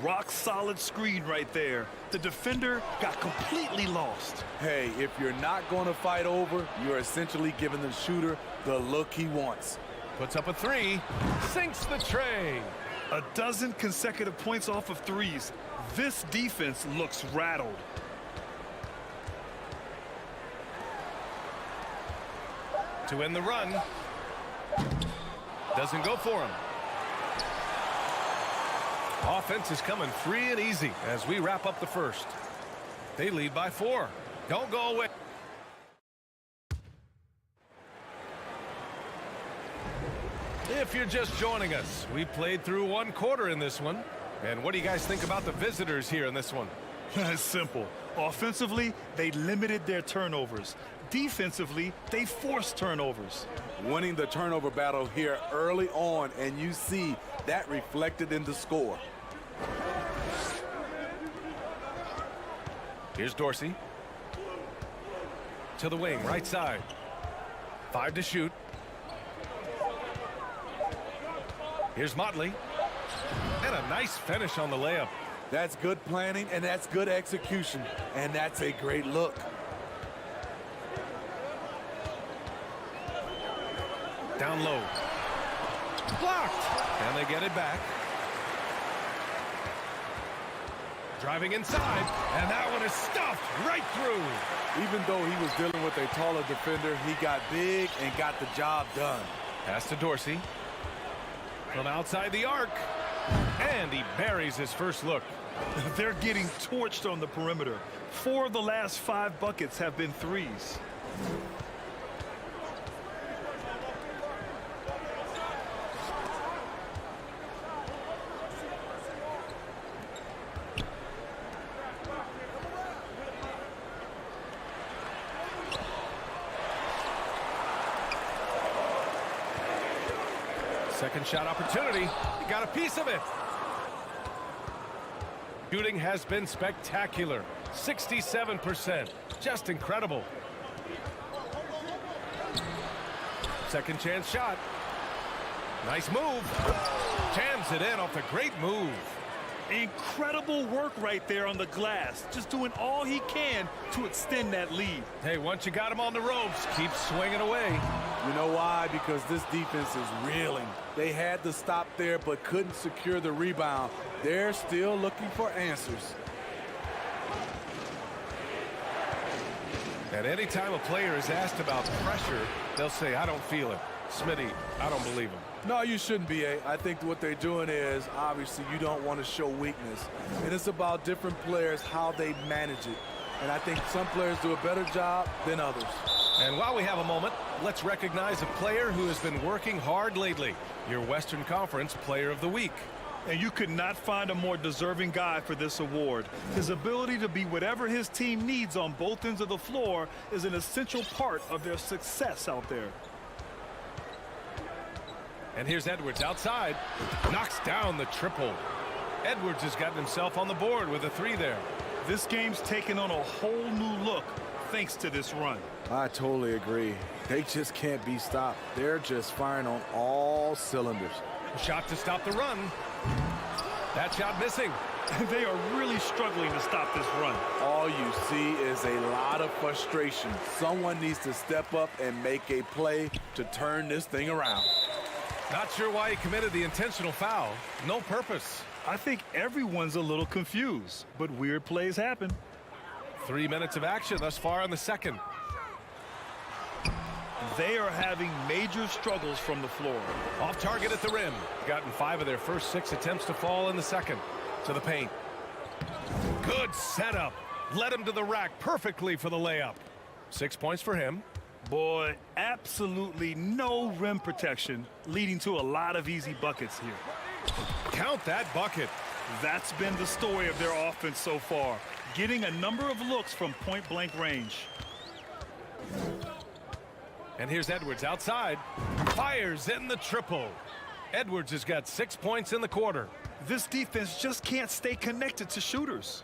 Rock solid screen right there. The defender got completely lost. Hey, if you're not going to fight over, you're essentially giving the shooter the look he wants. Puts up a 3. Sinks the tray. A dozen consecutive points off of threes. This defense looks rattled. To end the run. Doesn't go for him. Offense is coming free and easy as we wrap up the first. They lead by 4. Don't go away. If you're just joining us, we played through 1 quarter in this one. And what do you guys think about the visitors here in this one? It's simple. Offensively, they limited their turnovers. Defensively, they forced turnovers. Winning the turnover battle here early on, and you see that reflected in the score. Here's Dorsey. To the wing, right side. 5 to shoot. Here's Motley. And a nice finish on the layup. That's good planning, and that's good execution. And that's a great look. Down low. Blocked. And they get it back. Driving inside. And that one is stuffed right through. Even though he was dealing with a taller defender, he got big and got the job done. Pass to Dorsey. From outside the arc. And he buries his first look. They're getting torched on the perimeter. 4 of the last 5 buckets have been threes. Second shot opportunity. He got a piece of it. Shooting has been spectacular. 67%. Just incredible. Second chance shot. Nice move. Jams it in off a great move. Incredible work right there on the glass. Just doing all he can to extend that lead. Hey, once you got him on the ropes, keep swinging away. You know why? Because this defense is reeling. They had to stop there but couldn't secure the rebound. They're still looking for answers. And anytime a player is asked about pressure, they'll say, I don't feel it. Smitty, I don't believe him. No, you shouldn't be. I think what they're doing is, obviously, you don't want to show weakness. And it's about different players, how they manage it. And I think some players do a better job than others. And while we have a moment, let's recognize a player who has been working hard lately. Your Western Conference Player of the Week. And you could not find a more deserving guy for this award. His ability to be whatever his team needs on both ends of the floor is an essential part of their success out there. And here's Edwards outside. Knocks down the triple. Edwards has gotten himself on the board with a 3 there. This game's taken on a whole new look thanks to this run. I totally agree. They just can't be stopped. They're just firing on all cylinders. Shot to stop the run. That shot missing. They are really struggling to stop this run. All you see is a lot of frustration. Someone needs to step up and make a play to turn this thing around. Not sure why he committed the intentional foul. No purpose. I think everyone's a little confused, but weird plays happen. 3 minutes of action thus far in the second. They are having major struggles from the floor. Off target at the rim. Gotten 5 of their first 6 attempts to fall in the second. To the paint. Good setup. Led him to the rack perfectly for the layup. 6 points for him. Boy, absolutely no rim protection, leading to a lot of easy buckets here. Count that bucket. That's been the story of their offense so far, getting a number of looks from point-blank range. And here's Edwards outside. Fires in the triple. Edwards has got 6 points in the quarter. This defense just can't stay connected to shooters.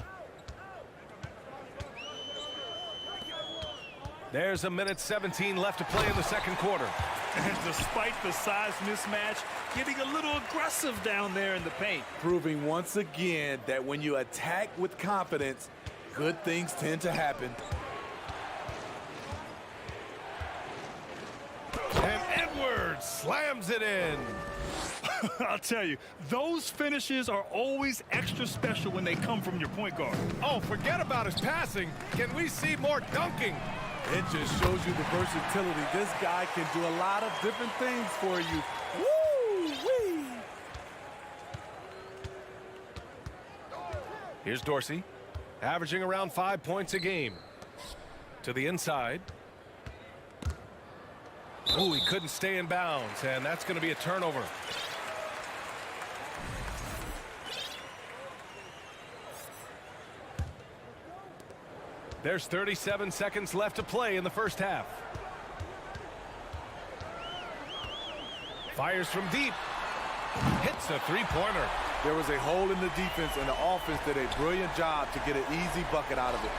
There's a minute 17 left to play in the second quarter. And despite the size mismatch, getting a little aggressive down there in the paint. Proving once again that when you attack with confidence, good things tend to happen. And Edwards slams it in. I'll tell you, those finishes are always extra special when they come from your point guard. Oh, forget about his passing. Can we see more dunking? It just shows you the versatility. This guy can do a lot of different things for you. Woo-wee! Here's Dorsey, averaging around 5 points a game. To the inside. Oh, he couldn't stay in bounds, and that's going to be a turnover. There's 37 seconds left to play in the first half. Fires from deep. Hits a three-pointer. There was a hole in the defense, and the offense did a brilliant job to get an easy bucket out of it.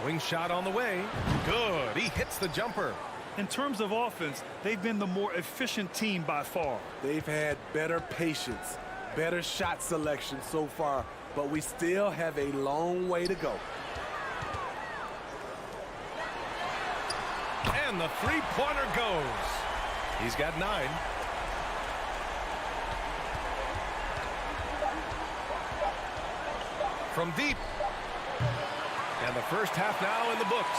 Wing shot on the way. Good. He hits the jumper. In terms of offense, they've been the more efficient team by far. They've had better patience, better shot selection so far, but we still have a long way to go. And the three-pointer goes. He's got 9. From deep. And the first half now in the books.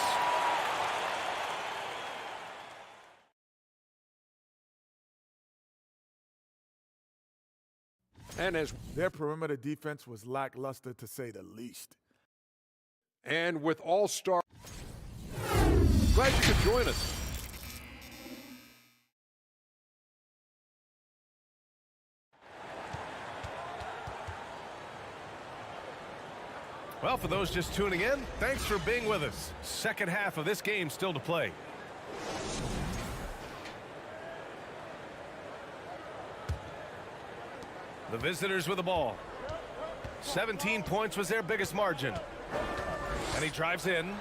And as their perimeter defense was lackluster, to say the least. And with all-star, glad you could join us. Well, for those just tuning in, thanks for being with us. Second half of this game still to play. The visitors with the ball. 17 points was their biggest margin. And he drives in.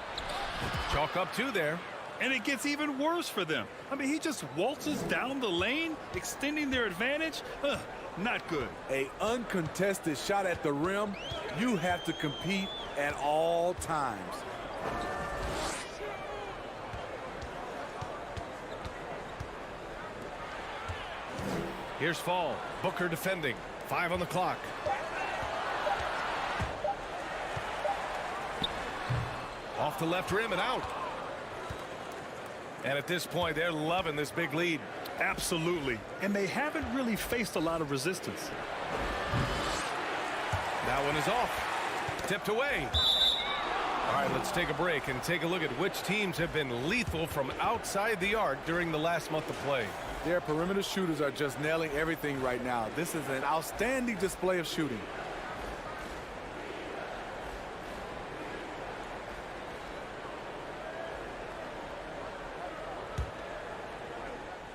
Chalk up 2 there. And it gets even worse for them. I mean, he just waltzes down the lane, extending their advantage. Not good. An uncontested shot at the rim, you have to compete at all times. Here's Fall. Booker defending. 5 on the clock. Off the left rim and out. And at this point, they're loving this big lead. Absolutely. And they haven't really faced a lot of resistance. That one is off. Tipped away. All right, let's take a break and take a look at which teams have been lethal from outside the arc during the last month of play. Their perimeter shooters are just nailing everything right now. This is an outstanding display of shooting.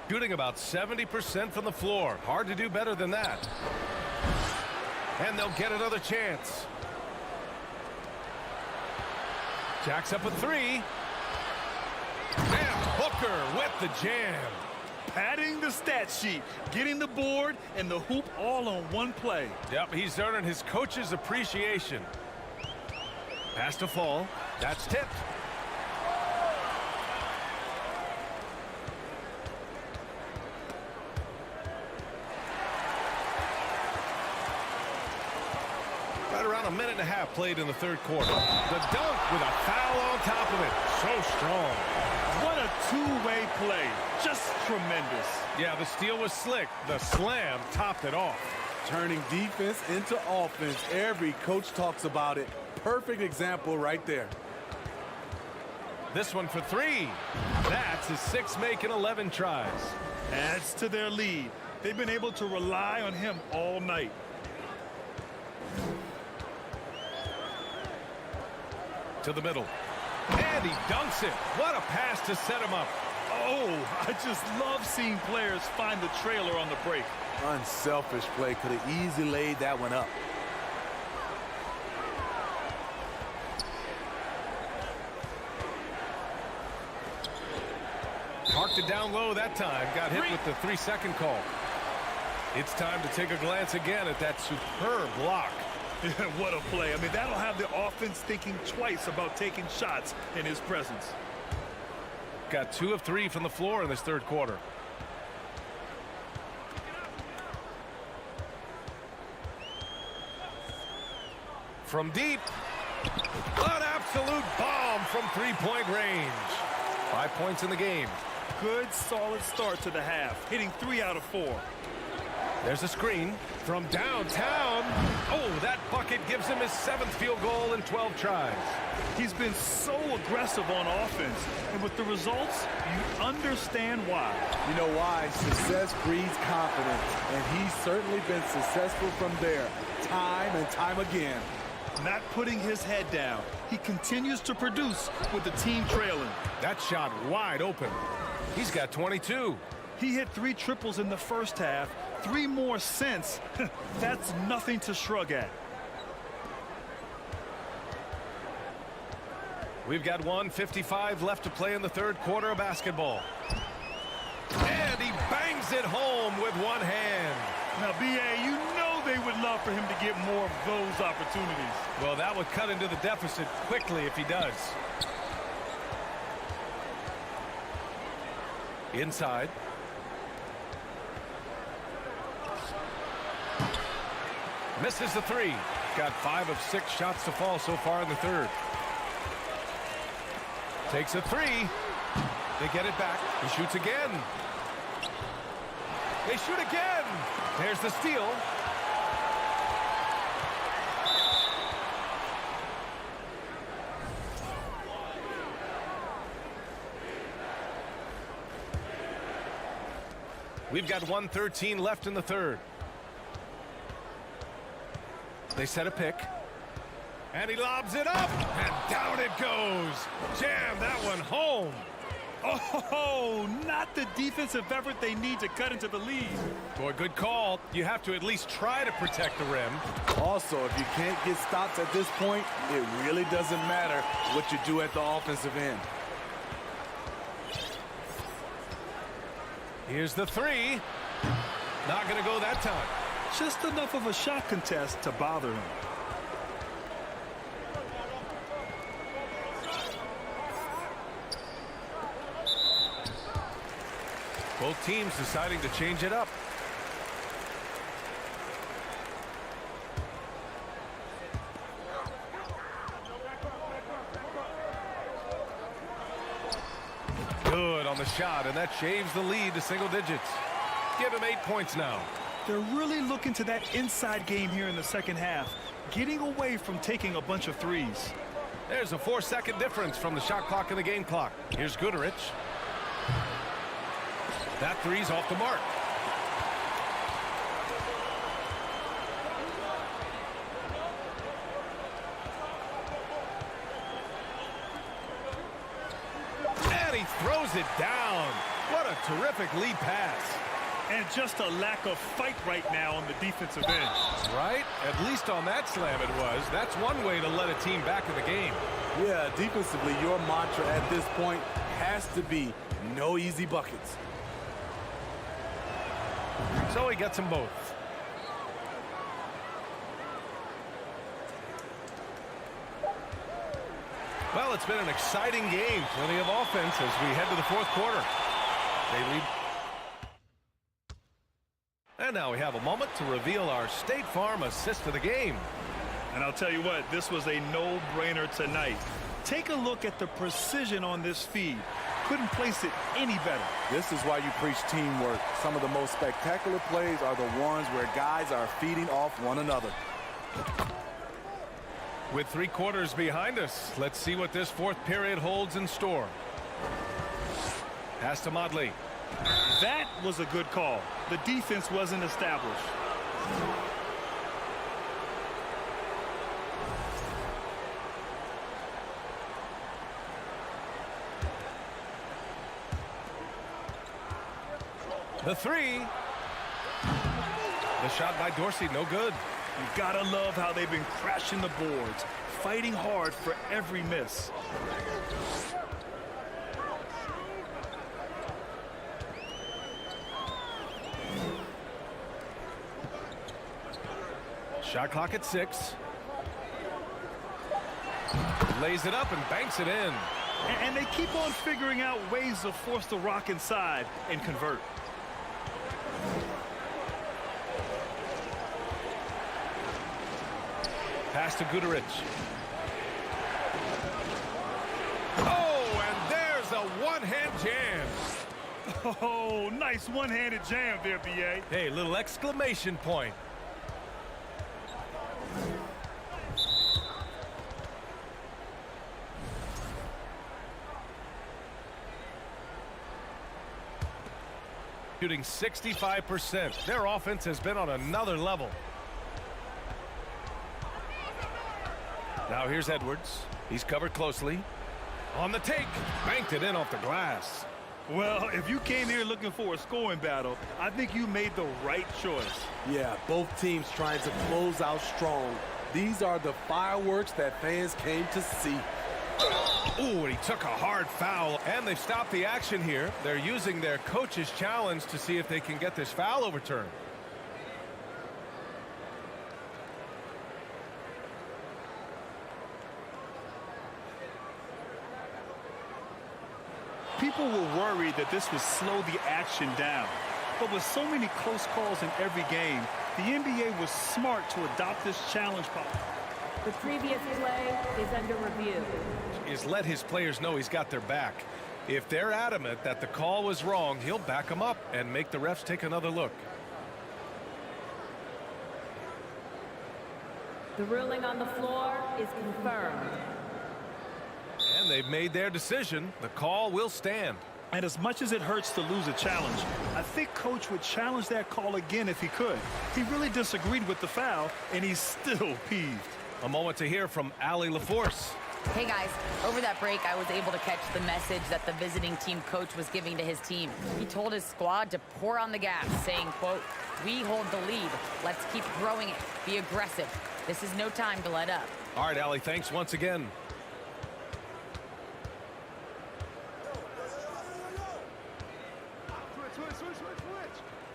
Shooting about 70% from the floor. Hard to do better than that. And they'll get another chance. Jacks up a 3. And Booker with the jam. Padding the stat sheet, getting the board and the hoop all on one play. Yep, he's earning his coach's appreciation. Pass to Fall. That's tipped. Right around a a minute and a half played in the third quarter. The dunk with a foul on top of it. So strong. What a two-way play. Just tremendous. Yeah, the steal was slick. The slam topped it off. Turning defense into offense. Every coach talks about it. Perfect example right there. This one for three. That's his 6 make in 11 tries. Adds to their lead. They've been able to rely on him all night. To the middle. And he dunks it. What a pass to set him up. Oh, I just love seeing players find the trailer on the break. Unselfish play. Could have easily laid that one up. Parked it down low that time. Got hit with the 3-second call. It's time to take a glance again at that superb block. What a play. I mean, that'll have the offense thinking twice about taking shots in his presence. Got 2 of 3 from the floor in this third quarter. From deep. An absolute bomb from 3-point range. 5 points in the game. Good, solid start to the half, hitting 3 out of 4. There's a screen from downtown. Oh, that bucket gives him his 7th field goal in 12 tries. He's been so aggressive on offense, and with the results, you understand why. You know why? Success breeds confidence, and he's certainly been successful from there, time and time again. Not putting his head down. He continues to produce with the team trailing. That shot wide open. He's got 22. He hit 3 triples in the first half, 3 more since. That's nothing to shrug at. We've got 1:55 left to play in the third quarter of basketball. And he bangs it home with one hand. Now, B.A., you know they would love for him to get more of those opportunities. Well, that would cut into the deficit quickly if he does. Inside. Misses the 3. Got 5 of 6 shots to fall so far in the third. Takes a 3. They get it back. He shoots again. They shoot again. There's the steal. We've got 1:13 left in the third. They set a pick. And he lobs it up. And down it goes. Jam that one home. Oh, not the defensive effort they need to cut into the lead. Boy, good call. You have to at least try to protect the rim. Also, if you can't get stops at this point, it really doesn't matter what you do at the offensive end. Here's the 3. Not going to go that time. Just enough of a shot contest to bother him. Both teams deciding to change it up. Good on the shot, and that shaves the lead to single digits. Give him 8 points now. They're really looking to that inside game here in the second half, getting away from taking a bunch of threes. There's a 4-second difference from the shot clock and the game clock. Here's Goodrich. That 3's off the mark. And he throws it down. What a terrific lead pass. And just a lack of fight right now on the defensive end. Right? At least on that slam it was. That's one way to let a team back in the game. Yeah, defensively, your mantra at this point has to be no easy buckets. So he gets them both. Well, it's been an exciting game. Plenty of offense as we head to the fourth quarter. They lead. And now we have a moment to reveal our State Farm assist of the game. And I'll tell you what, this was a no-brainer tonight. Take a look at the precision on this feed. Couldn't place it any better. This is why you preach teamwork. Some of the most spectacular plays are the ones where guys are feeding off one another. With 3 quarters behind us, let's see what this 4th period holds in store. Pass to Modley. That was a good call. The defense wasn't established. The 3. The shot by Dorsey, no good. You gotta love how they've been crashing the boards, fighting hard for every miss. Shot clock at 6. Lays it up and banks it in. And they keep on figuring out ways to force the rock inside and convert. Pass to Guterich. Oh, and there's a one-hand jam. Oh, nice one-handed jam there, B.A. Hey, little exclamation point. Shooting 65%. Their offense has been on another level. Now here's Edwards. He's covered closely. On the take. Banked it in off the glass. Well, if you came here looking for a scoring battle, I think you made the right choice. Yeah, both teams trying to close out strong. These are the fireworks that fans came to see. Ooh, and he took a hard foul, and they've stopped the action here. They're using their coach's challenge to see if they can get this foul overturned. People were worried that this would slow the action down. But with so many close calls in every game, the NBA was smart to adopt this challenge policy. The previous play is under review. Is let his players know he's got their back. If they're adamant that the call was wrong, he'll back them up and make the refs take another look. The ruling on the floor is confirmed. And they've made their decision. The call will stand. And as much as it hurts to lose a challenge, I think Coach would challenge that call again if he could. He really disagreed with the foul, and he's still peeved. A moment to hear from Allie LaForce. Hey guys, over that break I was able to catch the message that the visiting team coach was giving to his team. He told his squad to pour on the gas, saying, quote, "We hold the lead. Let's keep growing it. Be aggressive. This is no time to let up." All right, Allie, thanks once again.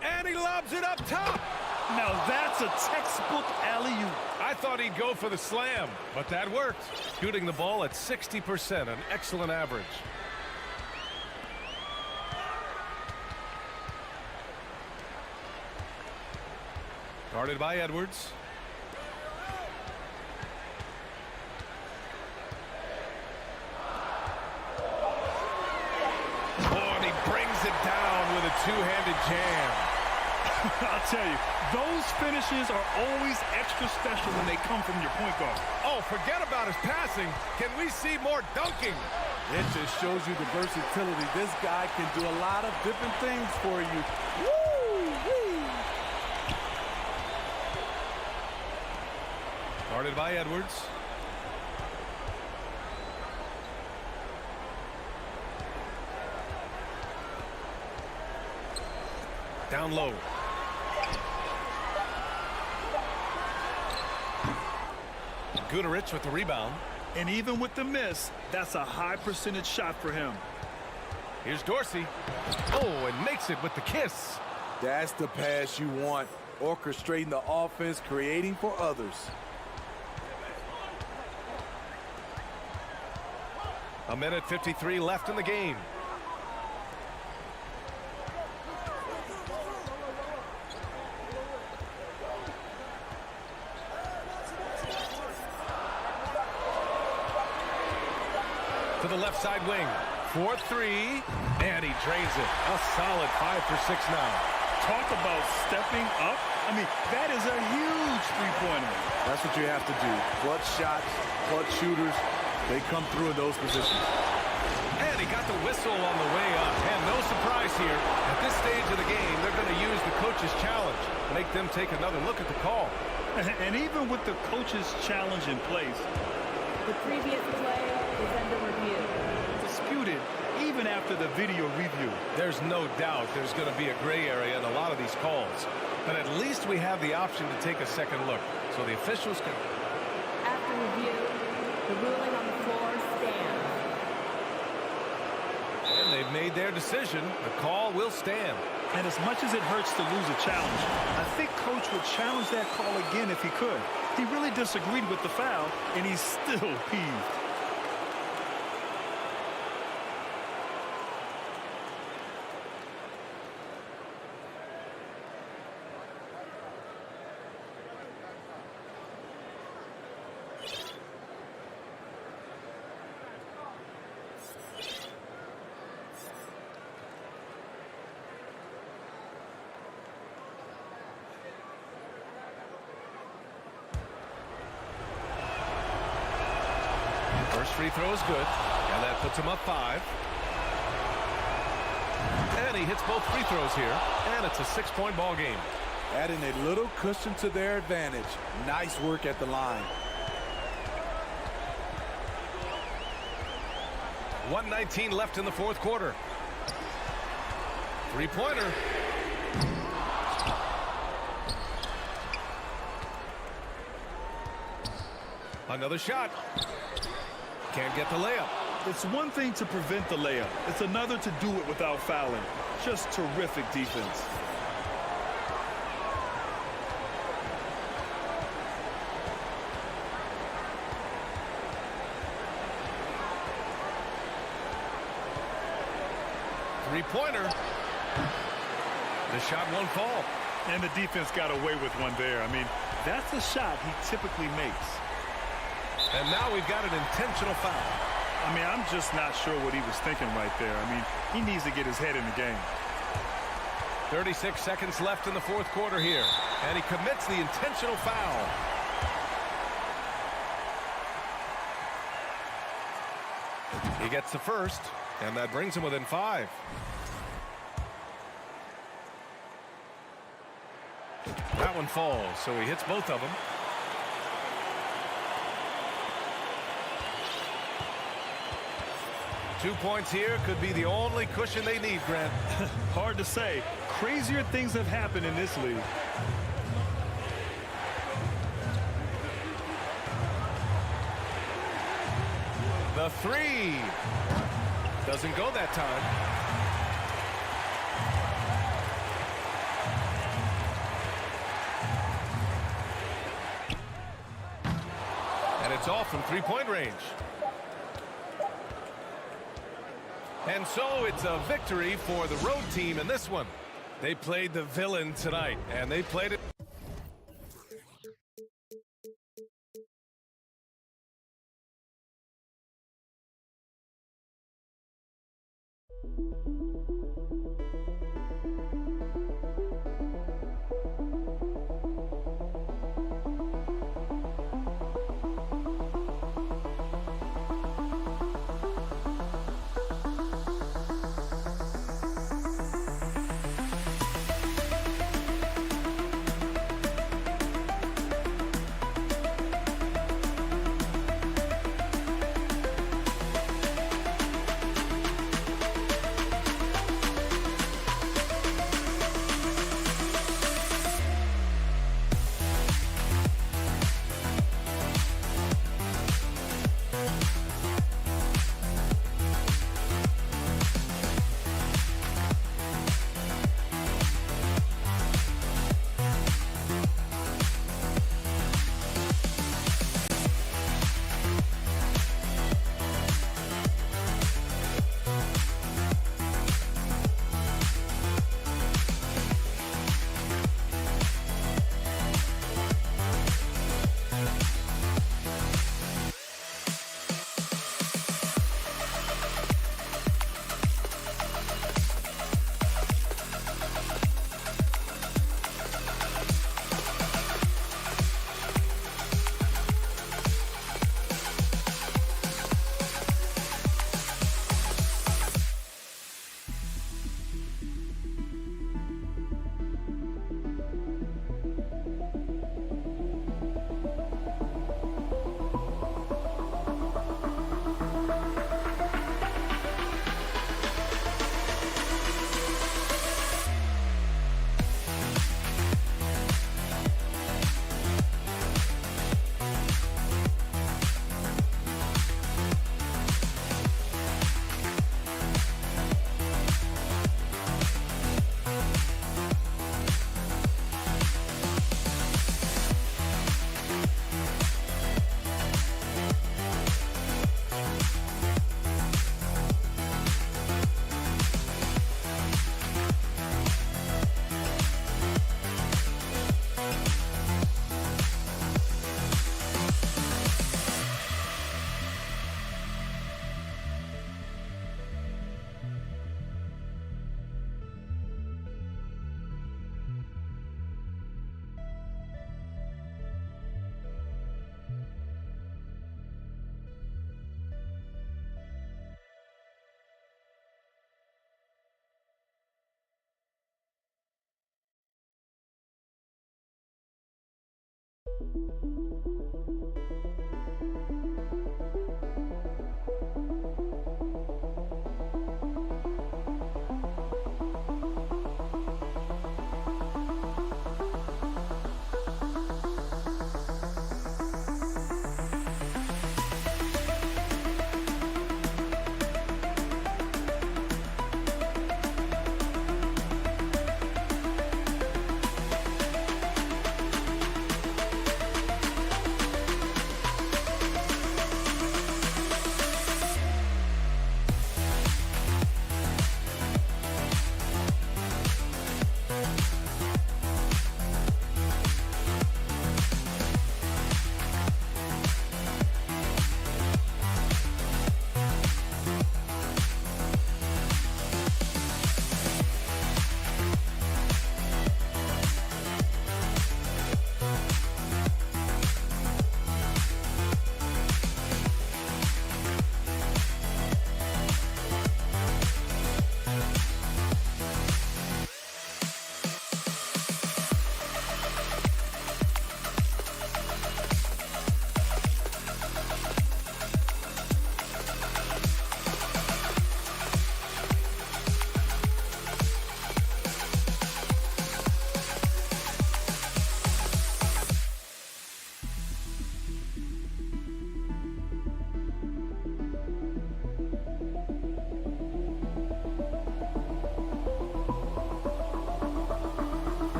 And he lobs it up top. Now that's a textbook alley-oop. I thought he'd go for the slam, but that worked. Shooting the ball at 60%, an excellent average. Guarded by Edwards. Oh, and he brings it down with a two-handed jam. I'll tell you, those finishes are always extra special when they come from your point guard. Oh, forget about his passing. Can we see more dunking? It just shows you the versatility. This guy can do a lot of different things for you. Woo-wee. Guarded by Edwards. Down low. Guterich with the rebound. And even with the miss, that's a high percentage shot for him. Here's Dorsey. Oh, and makes it with the kiss. That's the pass you want. Orchestrating the offense, creating for others. A minute 53 left in the game. to the left side wing. 4-3, and he drains it. A solid 5 for 6 now. Talk about stepping up. I mean, that is a huge three-pointer. That's what you have to do. Clutch shots, clutch shooters, they come through in those positions. And he got the whistle on the way up. And no surprise here. At this stage of the game, they're going to use the coach's challenge to make them take another look at the call. And even with the coach's challenge in place, the previous play is under review. Disputed even after the video review. There's no doubt there's going to be a gray area in a lot of these calls. But at least we have the option to take a second look. So the officials can... After review, the ruling on the floor stands. And they've made their decision. The call will stand. And as much as it hurts to lose a challenge, I think Coach would challenge that call again if he could. He really disagreed with the foul, and he's still peeved. First free throw is good, and that puts him up 5. And he hits both free throws here, and it's a 6-point ball game. Adding a little cushion to their advantage. Nice work at the line. 1:19 left in the fourth quarter. Three-pointer. Another shot. Can't get the layup. It's one thing to prevent the layup. It's another to do it without fouling. Just terrific defense. Three-pointer. The shot won't fall. And the defense got away with one there. I mean, that's a shot he typically makes. And now we've got an intentional foul. I mean, I'm just not sure what he was thinking right there. I mean, he needs to get his head in the game. 36 seconds left in the fourth quarter here. And he commits the intentional foul. He gets the first, and that brings him within 5. That one falls, so he hits both of them. Two points here could be the only cushion they need, Grant. Hard to say. Crazier things have happened in this league. The three. Doesn't go that time. And it's off from three-point range. And so it's a victory for the road team in this one. They played the villain tonight, and they played it.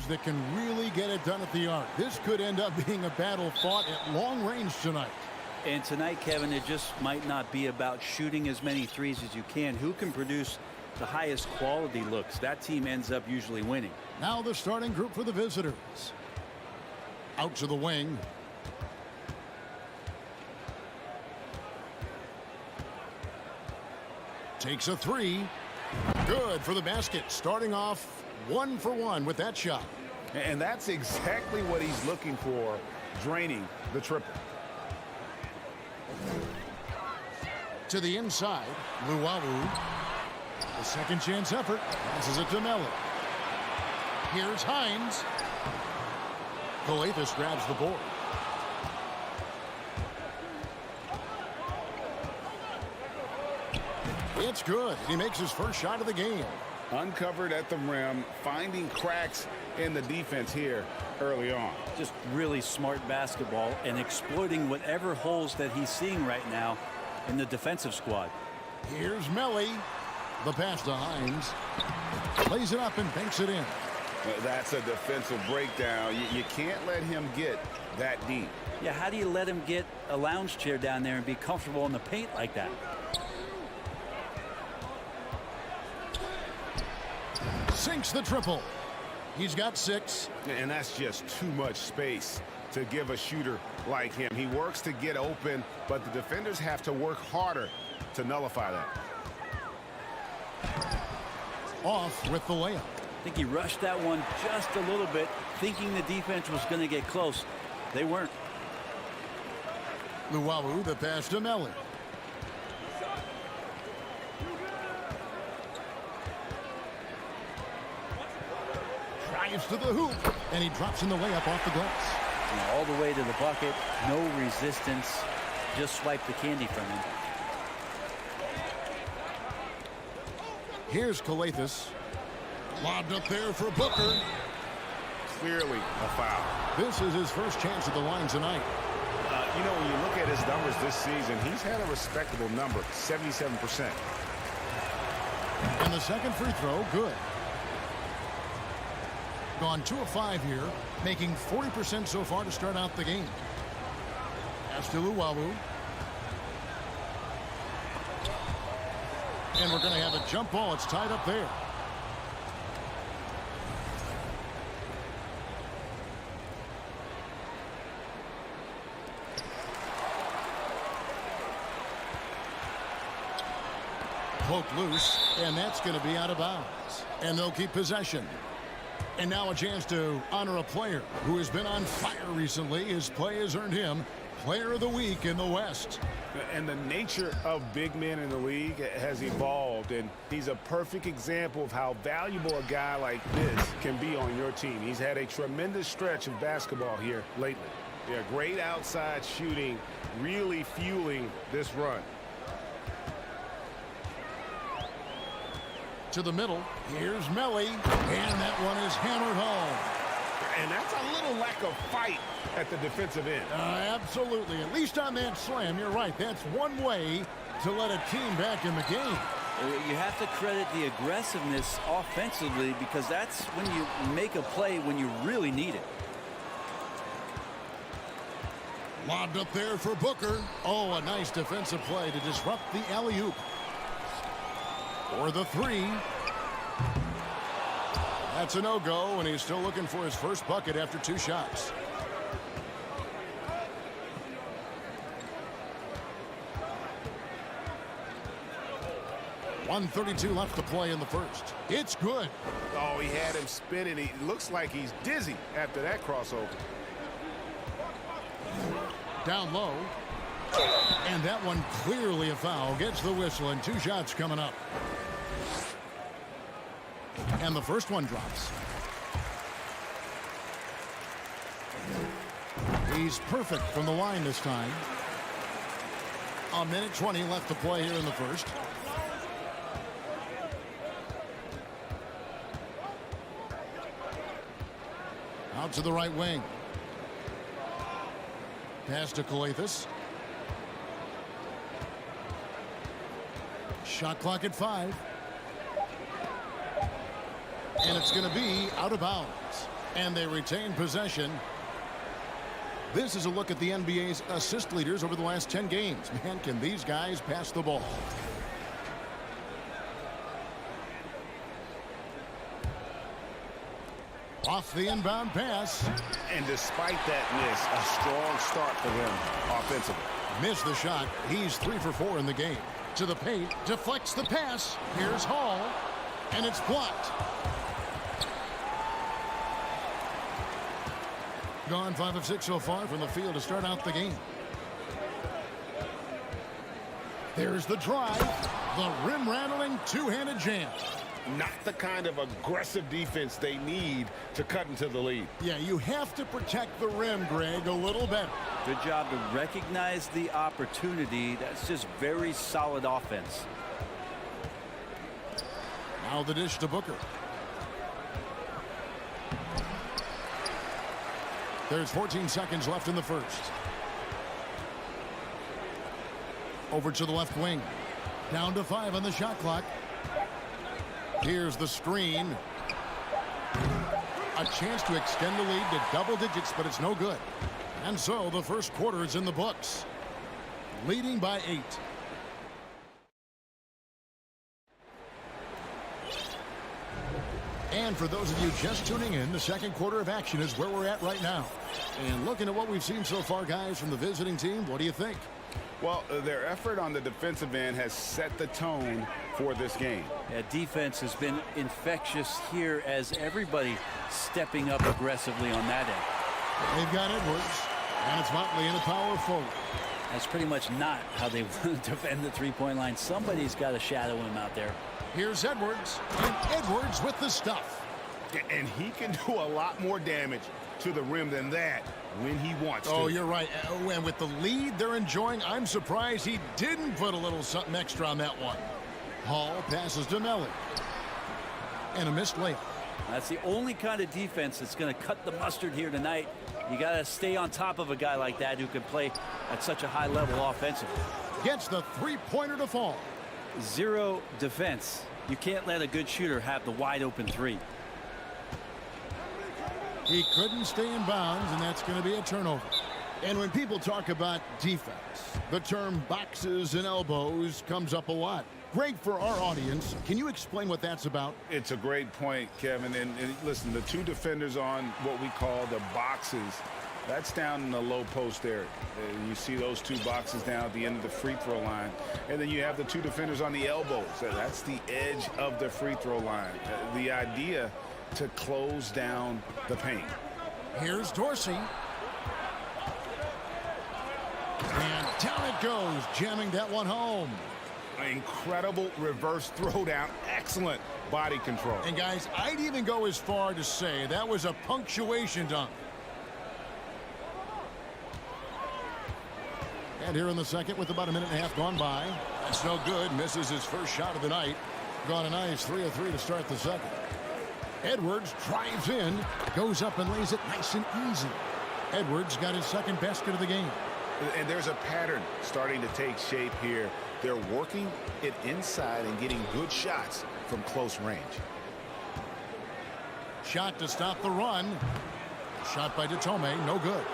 that can really get it done at the arc. This could end up being a battle fought at long range tonight. And tonight, Kevin, it just might not be about shooting as many threes as you can. Who can produce the highest quality looks? That team ends up usually winning. Now the starting group for the visitors. Out to the wing. Takes a three. Good for the basket. Starting off 1 for 1 with that shot. And that's exactly what he's looking for, draining the triple. To the inside, Luawu. The second chance effort. Passes it to Melly. Here's Hines. Skijesss grabs the board. It's good. He makes his first shot of the game. Uncovered at the rim, finding cracks in the defense here early on. Just really smart basketball and exploiting whatever holes that he's seeing right now in the defensive squad. Here's Melly. The pass to Hines. Lays it up and banks it in. That's a defensive breakdown. You can't let him get that deep. Yeah, how do you let him get a lounge chair down there and be comfortable in the paint like that? Sinks the triple. He's got 6. And that's just too much space to give a shooter like him. He works to get open, but the defenders have to work harder to nullify that. Off with the layup. I think he rushed that one just a little bit, thinking the defense was going to get close. They weren't. Luawu, the pass to Melly. Drives to the hoop, and he drops in the layup off the glass. All the way to the bucket, no resistance, just swipe the candy from him. Here's Skijesss. Lobbed up there for Booker. Clearly a foul. This is his first chance at the line tonight. You know, when you look at his numbers this season, he's had a respectable number, 77%. And the second free throw, good. Gone 2 of 5 here, making 40% so far to start out the game. Pass to Luawu. And we're going to have a jump ball. It's tied up there. Poked loose, and that's going to be out of bounds. And they'll keep possession. And now a chance to honor a player who has been on fire recently. His play has earned him Player of the Week in the West. And the nature of big men in the league has evolved, and he's a perfect example of how valuable a guy like this can be on your team. He's had a tremendous stretch of basketball here lately. Yeah, great outside shooting, really fueling this run. To the middle, here's Melly, and that one is hammered home. And that's a little lack of fight at the defensive end. Absolutely. At least on that slam, you're right. That's one way to let a team back in the game. You have to credit the aggressiveness offensively, because that's when you make a play when you really need it. Lobbed up there for Booker. Oh, a nice defensive play to disrupt the alley-oop. For the 3. That's a no-go, and he's still looking for his first bucket after 2 shots. .132 left to play in the first. It's good. Oh, he had him spinning. He looks like he's dizzy after that crossover. Down low. And that one clearly a foul. Gets the whistle, and 2 shots coming up. And the first one drops. He's perfect from the line this time. 1:20 left to play here in the first. Out to the right wing. Pass to Skijesss. Shot clock at 5. And it's going to be out of bounds. And they retain possession. This is a look at the NBA's assist leaders over the last 10 games. Man, can these guys pass the ball? Off the inbound pass. And despite that miss, a strong start for them offensively. Missed the shot. He's 3 for 4 in the game. To the paint. Deflects the pass. Here's Hall. And it's blocked. Gone 5 of 6 so far from the field to start out the game. There's the drive. The rim-rattling two-handed jam. Not the kind of aggressive defense they need to cut into the lead. Yeah, you have to protect the rim, Greg, a little better. Good job to recognize the opportunity. That's just very solid offense. Now the dish to Booker. There's 14 seconds left in the first. Over to the left wing. Down to 5 on the shot clock. Here's the screen. A chance to extend the lead to double digits, but it's no good. And so the first quarter is in the books. Leading by 8. And for those of you just tuning in, the second quarter of action is where we're at right now. And looking at what we've seen so far, guys, from the visiting team, what do you think? Well, their effort on the defensive end has set the tone for this game. Yeah, defense has been infectious here as everybody stepping up aggressively on that end. They've got Edwards, and it's Motley in a power forward. That's pretty much not how they want to defend the three-point line. Somebody's got to shadow him out there. Here's Edwards, and Edwards with the stuff. And he can do a lot more damage to the rim than that when he wants to. Oh, you're right. And with the lead they're enjoying, I'm surprised he didn't put a little something extra on that one. Hall passes to Melly. And a missed layup. That's the only kind of defense that's going to cut the mustard here tonight. You got to stay on top of a guy like that who can play at such a high level offensively. Gets the three-pointer to fall. Zero defense. You can't let a good shooter have the wide open three. He couldn't stay in bounds, and that's going to be a turnover. And when people talk about defense, the term boxes and elbows comes up a lot. Greg, for our audience, can you explain what that's about? It's a great point, Kevin. And listen, the two defenders on what we call the boxes, that's down in the low post area. You see those two boxes down at the end of the free throw line. And then you have the two defenders on the elbows. That's the edge of the free throw line. The idea to close down the paint. Here's Dorsey. And down it goes, jamming that one home. Incredible reverse throwdown. Excellent body control. And guys, I'd even go as far to say that was a punctuation dunk. And here in the second with about a minute and a half gone by. That's no good. Misses his first shot of the night. Gone a nice 3 of 3 to start the second. Edwards drives in, goes up and lays it nice and easy. Edwards got his second basket of the game. And there's a pattern starting to take shape here. They're working it inside and getting good shots from close range. Shot to stop the run. Shot by Detome, no good.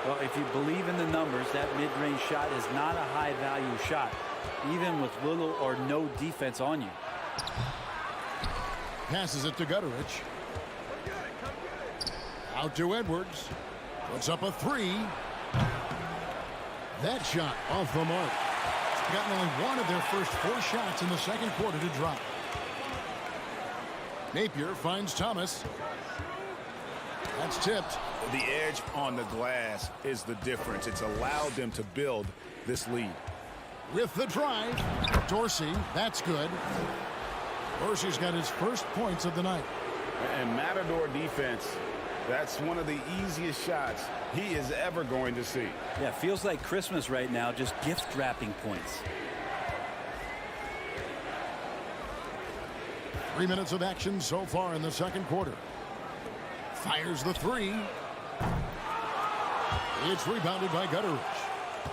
Well, if you believe in the numbers, that mid-range shot is not a high-value shot, even with little or no defense on you. Passes it to Gutterich. Out to Edwards. Puts up a 3. That shot off the mark. Gotten only one of their first 4 shots in the second quarter to drop. Napier finds Thomas. That's tipped. The edge on the glass is the difference. It's allowed them to build this lead. With the drive, Dorsey, that's good. Dorsey's got his first points of the night. And Matador defense, that's one of the easiest shots he is ever going to see. Yeah, feels like Christmas right now, just gift wrapping points. 3 minutes of action so far in the second quarter. Fires the 3. It's rebounded by Gutterich.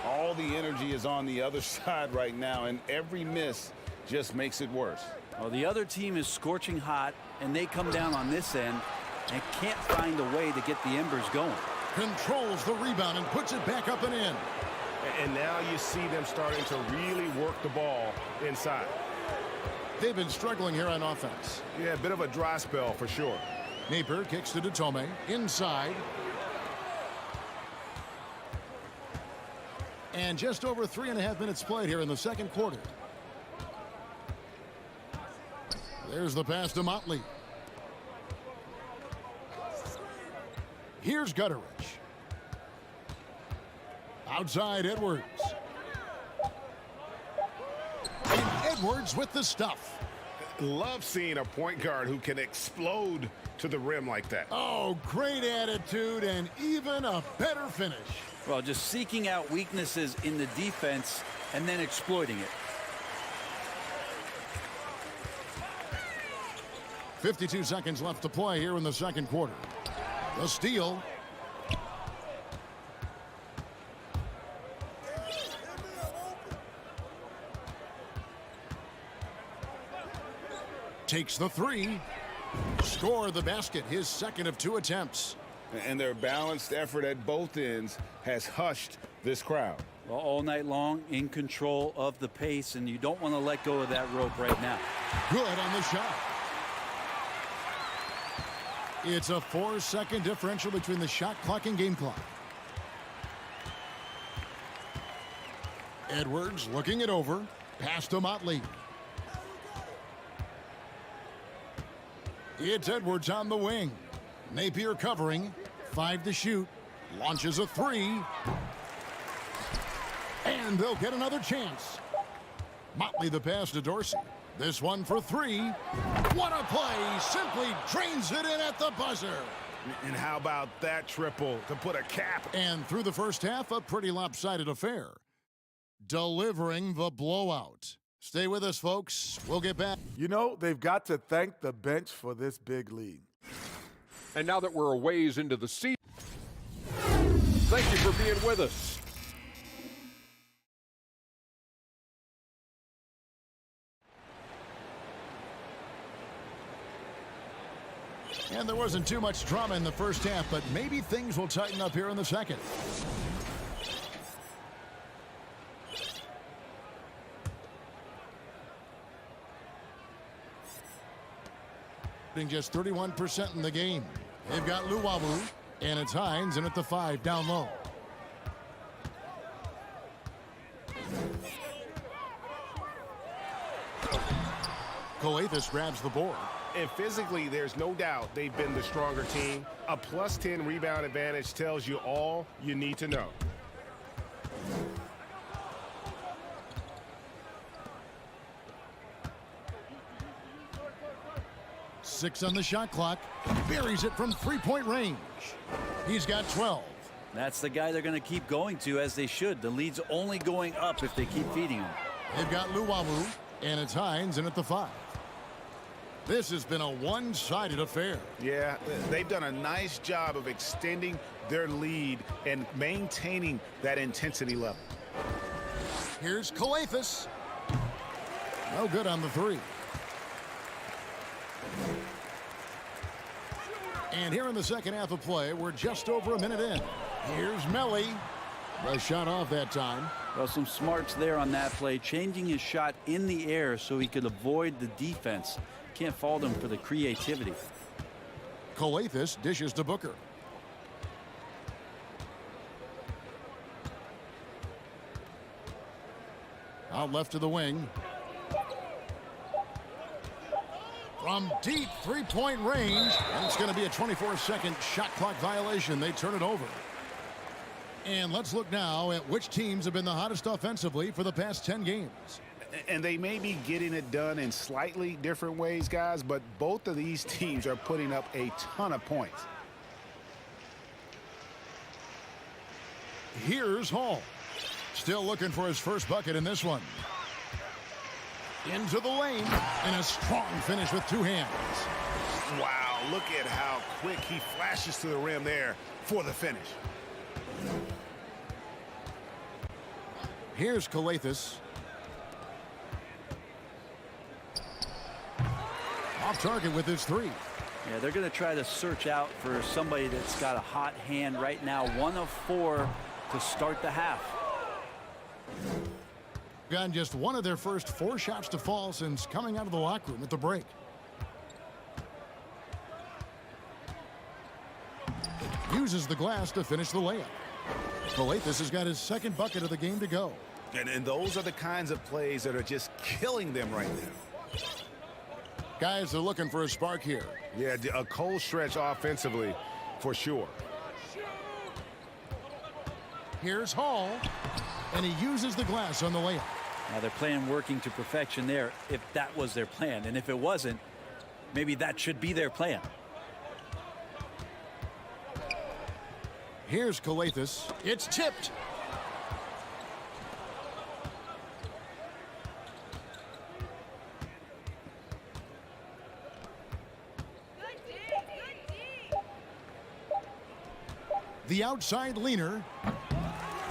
All the energy is on the other side right now, and every miss just makes it worse. Well, the other team is scorching hot, and they come down on this end and can't find a way to get the embers going. Controls the rebound and puts it back up and in. And now you see them starting to really work the ball inside. They've been struggling here on offense. Yeah, a bit of a dry spell for sure. Napier kicks to Detome. Inside. And just over 3.5 minutes played here in the second quarter. There's the pass to Motley. Here's Gutterich. Outside Edwards. Edwards with the stuff. Love seeing a point guard who can explode to the rim like that. Oh, great attitude and even a better finish. Well, just seeking out weaknesses in the defense and then exploiting it. 52 seconds left to play here in the second quarter. The steal. Takes the three. Score the basket, his second of 2 attempts. And their balanced effort at both ends has hushed this crowd. Well, all night long, in control of the pace, and you don't want to let go of that rope right now. Good on the shot. It's a 4-second differential between the shot clock and game clock. Edwards looking it over. Pass to Motley. It's Edwards on the wing. Napier covering. 5 to shoot. Launches a 3. And they'll get another chance. Motley the pass to Dorsey. This one for 3. What a play. Simply drains it in at the buzzer. And how about that triple to put a cap? And through the first half, a pretty lopsided affair. Delivering the blowout. Stay with us, folks. We'll get back. You know, they've got to thank the bench for this big lead. And now that we're a ways into the season, thank you for being with us. And there wasn't too much drama in the first half, but maybe things will tighten up here in the second. Just 31% in the game. They've got Luwawu, and it's Hines, and at the 5 down low. Skijesss grabs the board. And physically, there's no doubt they've been the stronger team. A +10 rebound advantage tells you all you need to know. Six on the shot clock. Buries it from 3-point range. He's got 12. That's the guy they're going to keep going to, as they should. The lead's only going up if they keep feeding him. They've got Luwawu, and it's Hines, and at the 5. This has been a one-sided affair. Yeah, they've done a nice job of extending their lead and maintaining that intensity level. Here's Skijesss. No good on the 3. And here in the second half of play, we're just over a minute in. Here's Melly. The shot off that time. Well, some smarts there on that play, changing his shot in the air so he could avoid the defense. Can't fault him for the creativity. Skijesss dishes to Booker. Out left to the wing. From deep 3-point range, and it's going to be a 24-second shot clock violation. They turn it over. And let's look now at which teams have been the hottest offensively for the past 10 games. And they may be getting it done in slightly different ways, guys, but both of these teams are putting up a ton of points. Here's Hall. Still looking for his first bucket in this one. Into the lane, and a strong finish with 2 hands. Wow, look at how quick he flashes to the rim there for the finish. Here's Skijesss. Off target with his 3. Yeah, they're going to try to search out for somebody that's got a hot hand right now. 1 of 4 to start the half. Gotten just one of their first 4 shots to fall since coming out of the locker room at the break. Uses the glass to finish the layup. Skijesss has got his second bucket of the game to go. And those are the kinds of plays that are just killing them right now. Guys are looking for a spark here. Yeah, a cold stretch offensively for sure. Here's Hall, and he uses the glass on the layup. Now they're playing working to perfection there if that was their plan. And if it wasn't, maybe that should be their plan. Here's Skijesss. It's tipped. The outside leaner.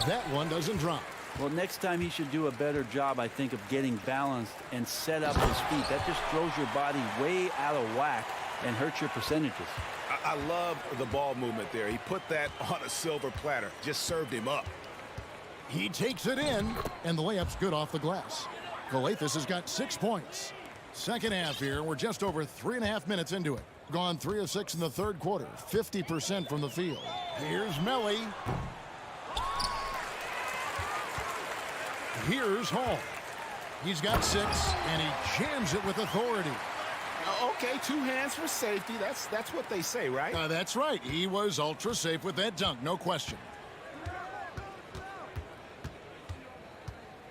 That one doesn't drop. Well, next time he should do a better job, I think, of getting balanced and set up his feet. That just throws your body way out of whack and hurts your percentages. I love the ball movement there. He put that on a silver platter. Just served him up. He takes it in, and the layup's good off the glass. Skijesss has got 6 points. Second half here. We're just over 3.5 minutes into it. Gone 3 of 6 in the third quarter. 50% from the field. Here's Melly. Here's Hall. He's got 6, and he jams it with authority. Okay, 2 hands for safety. That's what they say, right? That's right. He was ultra safe with that dunk, no question.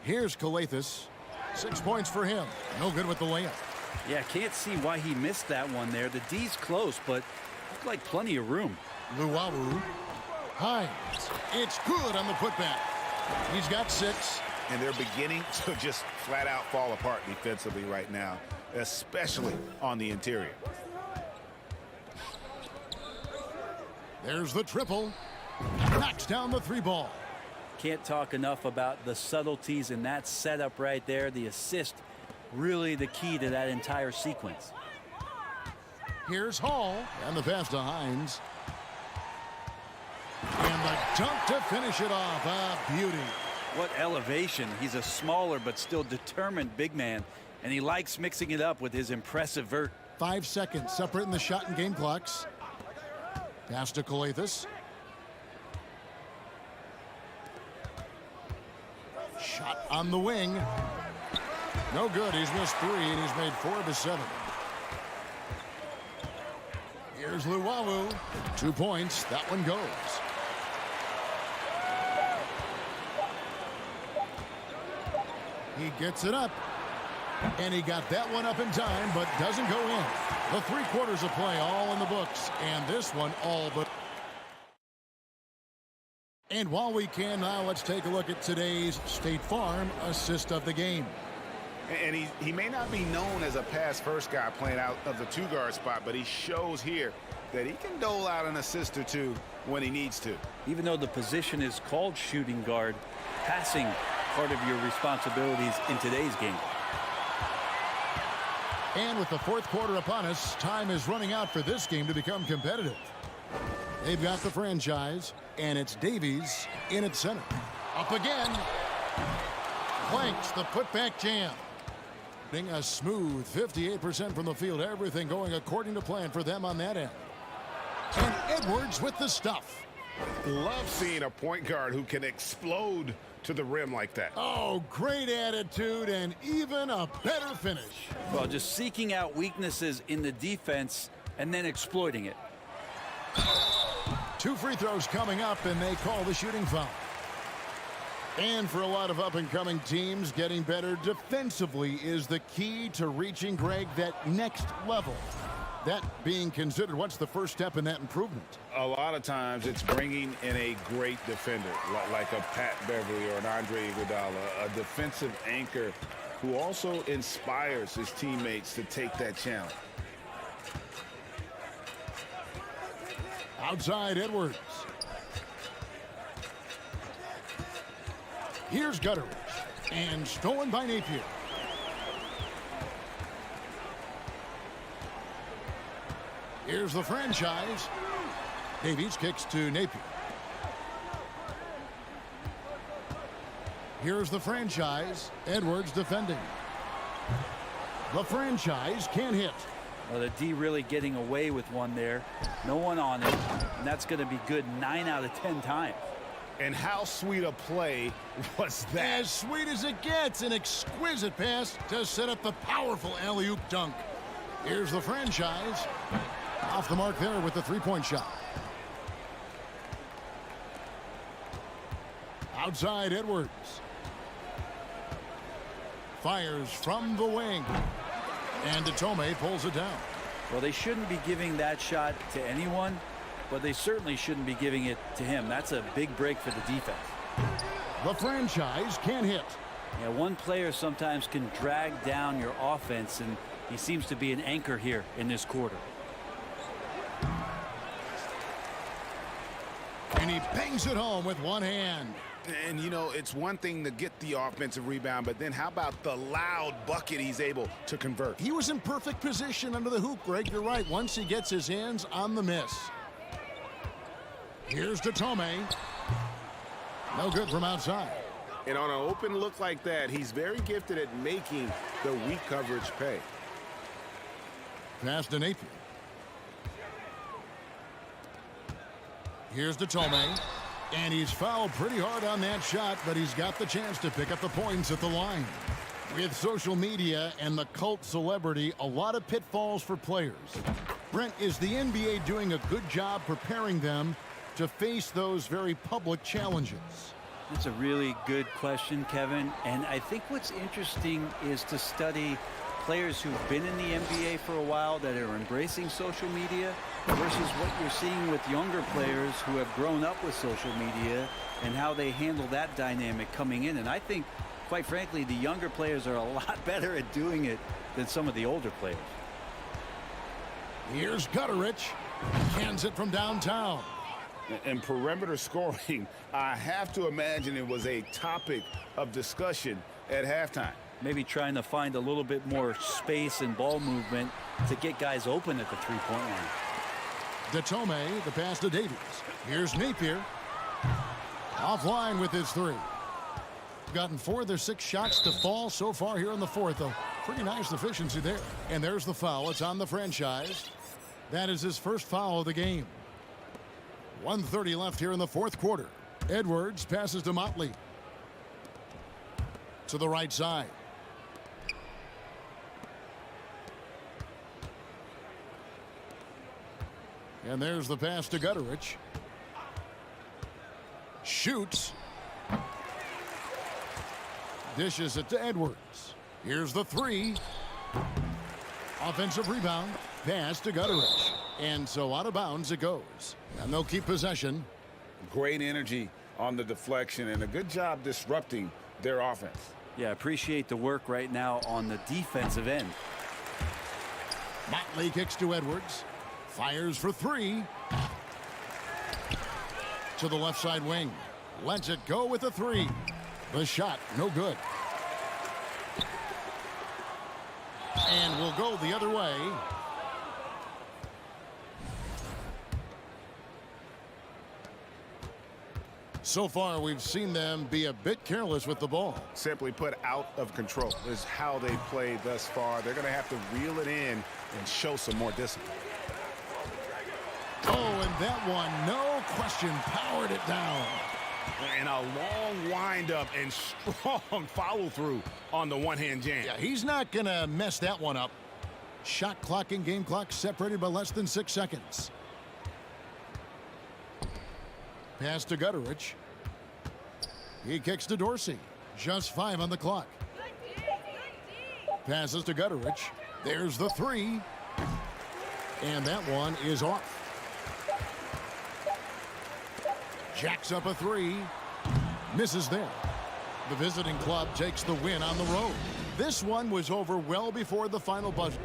Here's Skijesss. 6 points for him. No good with the layup. Yeah, can't see why he missed that one there. The D's close, but looked like plenty of room. Luwawu. Hines. It's good on the putback. He's got 6. And they're beginning to just flat out fall apart defensively right now, especially on the interior. There's the triple. Knocks down the 3 ball. Can't talk enough about the subtleties in that setup right there. The assist, really the key to that entire sequence. Here's Hall. And the pass to Hines. And the dunk to finish it off. A beauty. What elevation. He's a smaller but still determined big man, and he likes mixing it up with his impressive vert. 5 seconds separating the shot and game clocks. Pass to Skijesss. Shot on the wing. No good. He's missed 3, and he's made 4 of his 7. Here's Luwawu. 2 points. That one goes. He gets it up. And he got that one up in time, but doesn't go in. The 3 quarters of play all in the books, and this one all but. And while we can now, let's take a look at today's State Farm assist of the game. And he may not be known as a pass-first guy playing out of the 2-guard spot, but he shows here that he can dole out an assist or 2 when he needs to. Even though the position is called shooting guard, passing part of your responsibilities in today's game. And with the 4th quarter upon us, time is running out for this game to become competitive. They've got the franchise, and it's Davies in at center. Up again. Planks the putback jam. Being a smooth 58% from the field. Everything going according to plan for them on that end. And Edwards with the stuff. Love seeing a point guard who can explode to the rim like that. Oh, great attitude and even a better finish. Well, just seeking out weaknesses in the defense and then exploiting it. 2 free throws coming up, and they call the shooting foul. And for a lot of up-and-coming teams, getting better defensively is the key to reaching, Greg, that next level. That being considered, what's the first step in that improvement? A lot of times it's bringing in a great defender, like a Pat Beverly or an Andre Iguodala, a defensive anchor who also inspires his teammates to take that challenge. Outside Edwards. Here's Gutteridge. And stolen by Napier. Here's the franchise. Davies kicks to Napier. Here's the franchise. Edwards defending. The franchise can't hit. Well, the D really getting away with one there. No one on it. And that's going to be good 9 out of 10 times. And how sweet a play was that? As sweet as it gets. An exquisite pass to set up the powerful alley-oop dunk. Here's the franchise. Off the mark there with the 3-point shot. Outside Edwards. fires from the wing. And Tome pulls it down. Well, they shouldn't be giving that shot to anyone, but they certainly shouldn't be giving it to him. That's a big break for the defense. The franchise can't hit. Yeah, one player sometimes can drag down your offense, and he seems to be an anchor here in this quarter. And he bangs it home with one hand. And, you know, it's one thing to get the offensive rebound, but then how about the loud bucket he's able to convert? He was in perfect position under the hoop, Greg. You're right. Once he gets his hands on the miss. Here's Tome. No good from outside. And on an open look like that, he's very gifted at making the weak coverage pay. Pass to Napier. Here's Tome. And he's fouled pretty hard on that shot, but he's got the chance to pick up the points at the line. With social media and the cult celebrity, a lot of pitfalls for players. Brent, is the NBA doing a good job preparing them to face those very public challenges? That's a really good question, Kevin. And I think what's interesting is to study players who've been in the NBA for a while that are embracing social media versus what you're seeing with younger players who have grown up with social media and how they handle that dynamic coming in. And I think, quite frankly, the younger players are a lot better at doing it than some of the older players. Here's Gutterich. Cans it from downtown. And perimeter scoring, I have to imagine it was a topic of discussion at halftime. Maybe trying to find a little bit more space and ball movement to get guys open at the three-point line. Tome, the pass to Davies. Here's Napier. Offline with his three. Gotten 4 of their 6 shots to fall so far here in the fourth, though. Pretty nice efficiency there. And there's the foul. It's on the franchise. That is his first foul of the game. 1:30 left here in the fourth quarter. Edwards passes to Motley. To the right side. And there's the pass to Gutterich. Shoots. Dishes it to Edwards. Here's the three. Offensive rebound. Pass to Gutterich. And so out of bounds it goes. And they'll keep possession. Great energy on the deflection and a good job disrupting their offense. Yeah, appreciate the work right now on the defensive end. Motley kicks to Edwards. Fires for three. To the left side wing. Lets it go with a three. The shot, no good. And will go the other way. So far, we've seen them be a bit careless with the ball. Simply put, out of control is how they played thus far. They're going to have to reel it in and show some more discipline. Oh, and that one, no question, powered it down. And a long windup and strong follow-through on the one-hand jam. Yeah, he's not going to mess that one up. Shot clock and game clock separated by less than 6 seconds. Pass to Gutterich. He kicks to Dorsey. Just 5 on the clock. Passes to Gutterich. There's the three. And that one is off. Jacks up a three. Misses there. The visiting club takes the win on the road. This one was over well before the final buzzer.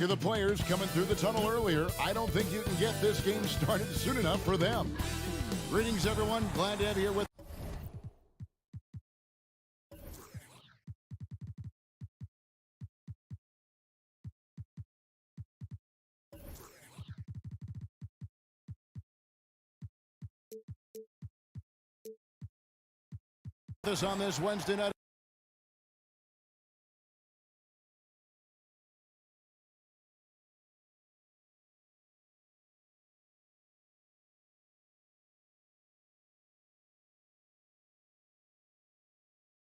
Look at the players coming through the tunnel earlier. I don't think you can get this game started soon enough for them. Greetings, everyone. Glad to have you here with us on this Wednesday night.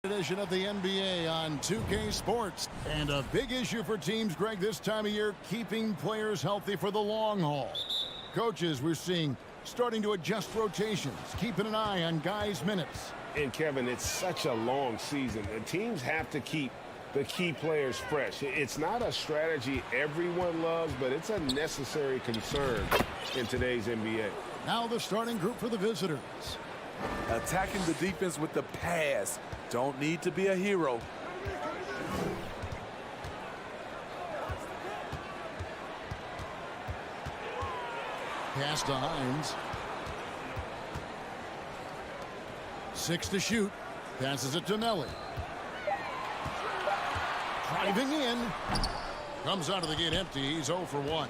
Edition of the NBA on 2K Sports. And a big issue for teams, Greg, this time of year, keeping players healthy for the long haul. Coaches, we're seeing, starting to adjust rotations, keeping an eye on guys' minutes. And, Kevin, it's such a long season. The teams have to keep the key players fresh. It's not a strategy everyone loves, but it's a necessary concern in today's NBA. Now the starting group for the visitors. Attacking the defense with the pass. Don't need to be a hero. Pass to Hines. 6 to shoot. Passes it to Nelly. Driving in. Comes out of the gate empty. He's 0 for 1.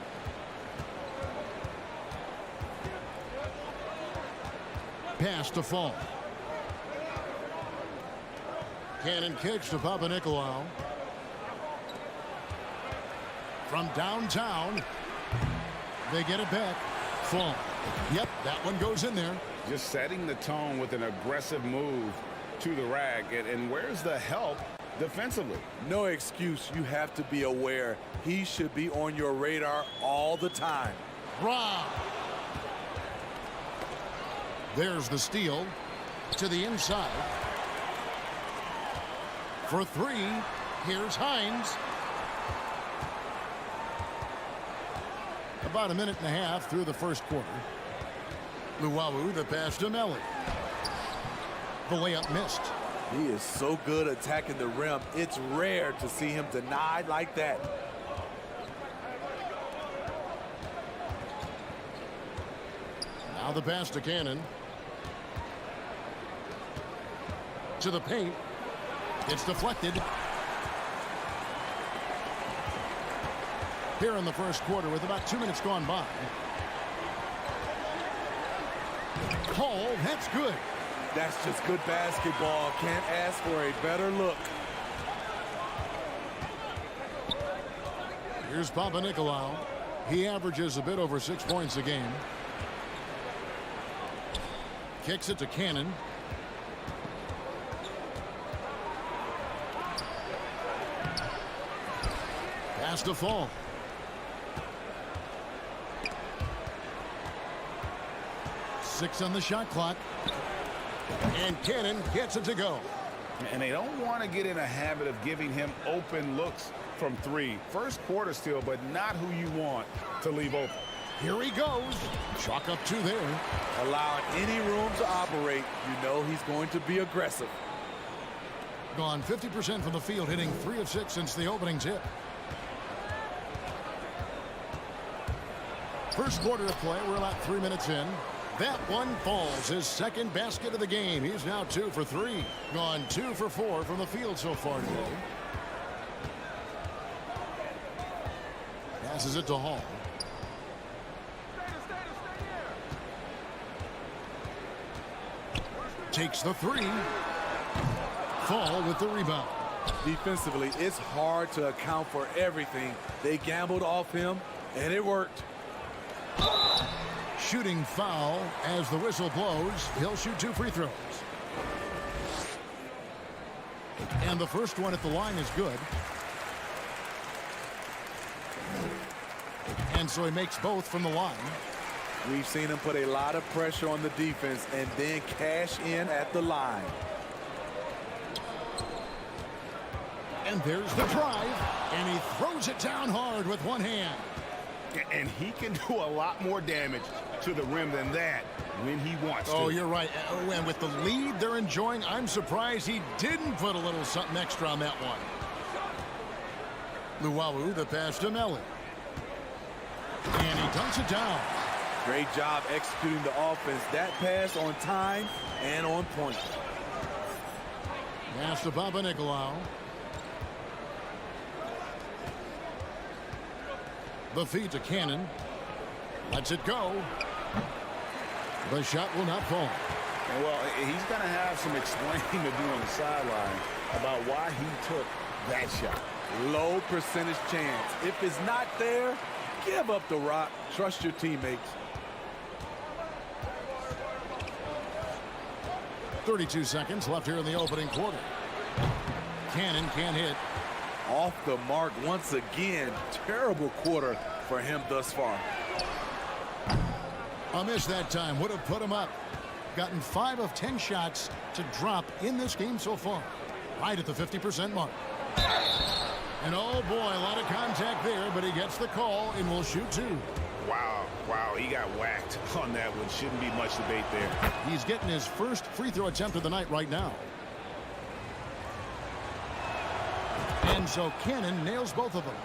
Pass to Fall. Cannon kicks to Papanikolaou. From downtown, they get it back. Fall. Yep, that one goes in there. Just setting the tone with an aggressive move to the rack. And where's the help defensively? No excuse. You have to be aware. He should be on your radar all the time. Rob. There's the steal to the inside. For 3, here's Hines. About a minute and a half through the first quarter. Luwawu, the pass to Melly. The layup missed. He is so good attacking the rim. It's rare to see him denied like that. Now the pass to Cannon. To the paint. It's deflected. Here in the first quarter with about 2 minutes gone by. Hall, that's good. That's just good basketball. Can't ask for a better look. Here's Papanikolaou. He averages a bit over 6 points a game. Kicks it to Cannon. Pass to Fall. Six on the shot clock. And Cannon gets it to go. And they don't want to get in a habit of giving him open looks from three. First quarter still, but not who you want to leave open. Here he goes. Chalk up 2 there. Allowing any room to operate, you know he's going to be aggressive. Gone 50% from the field, hitting 3 of 6 since the opening tip. First quarter of play, we're about 3 minutes in. That one falls, his second basket of the game. He's now 2 for 3. Gone 2 for 4 from the field so far today. Passes it to Hall. Takes the 3. Fall with the rebound. Defensively, it's hard to account for everything. They gambled off him, and it worked. Shooting foul as the whistle blows. He'll shoot 2 free throws. And the first one at the line is good. And so he makes both from the line. We've seen him put a lot of pressure on the defense and then cash in at the line. And there's the drive. And he throws it down hard with one hand. And he can do a lot more damage to the rim than that when he wants to. Oh, you're right. And with the lead they're enjoying, I'm surprised he didn't put a little something extra on that one. Luwawu, the pass to Melly. And he dunks it down. Great job executing the offense. That pass on time and on point. Pass to Papanikolaou. The feed to Cannon. Lets it go. The shot will not fall. Well, he's going to have some explaining to do on the sideline about why he took that shot. Low percentage chance. If it's not there, give up the rock. Trust your teammates. 32 seconds left here in the opening quarter. Cannon can't hit. Off the mark once again. Terrible quarter for him thus far. A miss that time would have put him up. Gotten 5 of 10 shots to drop in this game so far. Right at the 50% mark. And oh boy, a lot of contact there, but he gets the call and will shoot 2. Wow, he got whacked on that one. Shouldn't be much debate there. He's getting his first free throw attempt of the night right now. And so Cannon nails both of them.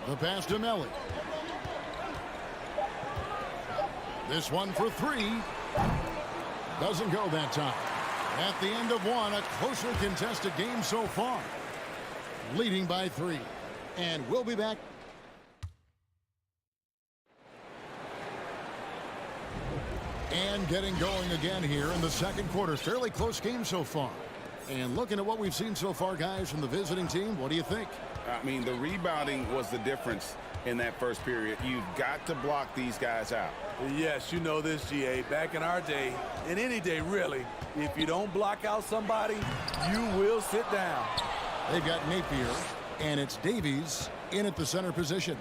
The pass to Melly. This one for 3. Doesn't go that time. At the end of one, a closely contested game so far. Leading by 3. And we'll be back. And getting going again here in the second quarter. Fairly close game so far. And looking at what we've seen so far, guys, from the visiting team, what do you think? I mean, the rebounding was the difference in that first period. You've got to block these guys out. Yes, you know this, GA. Back in our day, and any day really, if you don't block out somebody, you will sit down. They've got Napier, and it's Davies in at the center position.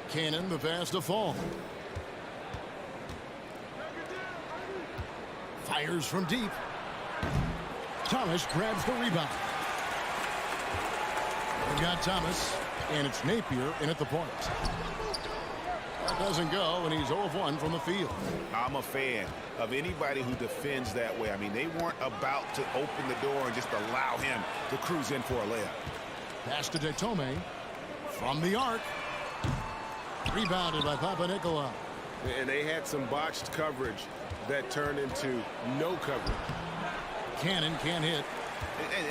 Cannon, the pass to Fall. Fires from deep. Thomas grabs the rebound. We've got Thomas, and it's Napier in at the point. That doesn't go, and he's 0 of 1 from the field. I'm a fan of anybody who defends that way. I mean, they weren't about to open the door and just allow him to cruise in for a layup. Pass to Detome from the arc. Rebounded by Papanikolaou. And they had some botched coverage that turned into no coverage. Cannon can't hit.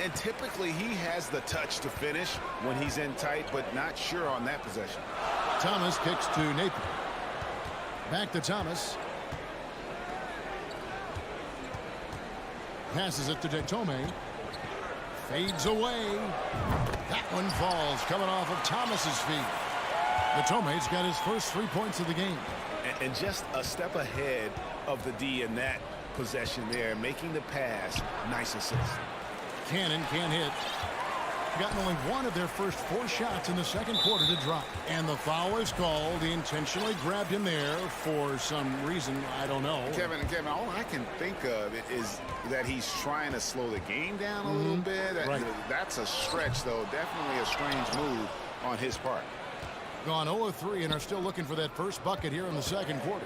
And typically he has the touch to finish when he's in tight, but not sure on that possession. Thomas kicks to Napier. Back to Thomas. Passes it to Detome. Fades away. That one falls, coming off of Thomas's feet. Detome's got his first 3 points of the game. And just a step ahead of the D in that possession there, making the pass. Nice assist. Cannon can't hit. Gotten only one of their first 4 shots in the second quarter to drop. And the foul is called. He intentionally grabbed him there for some reason. I don't know. Kevin, all I can think of is that he's trying to slow the game down a little bit. Right. That's a stretch, though. Definitely a strange move on his part. Gone 0 of 3 and are still looking for that first bucket here in the second quarter.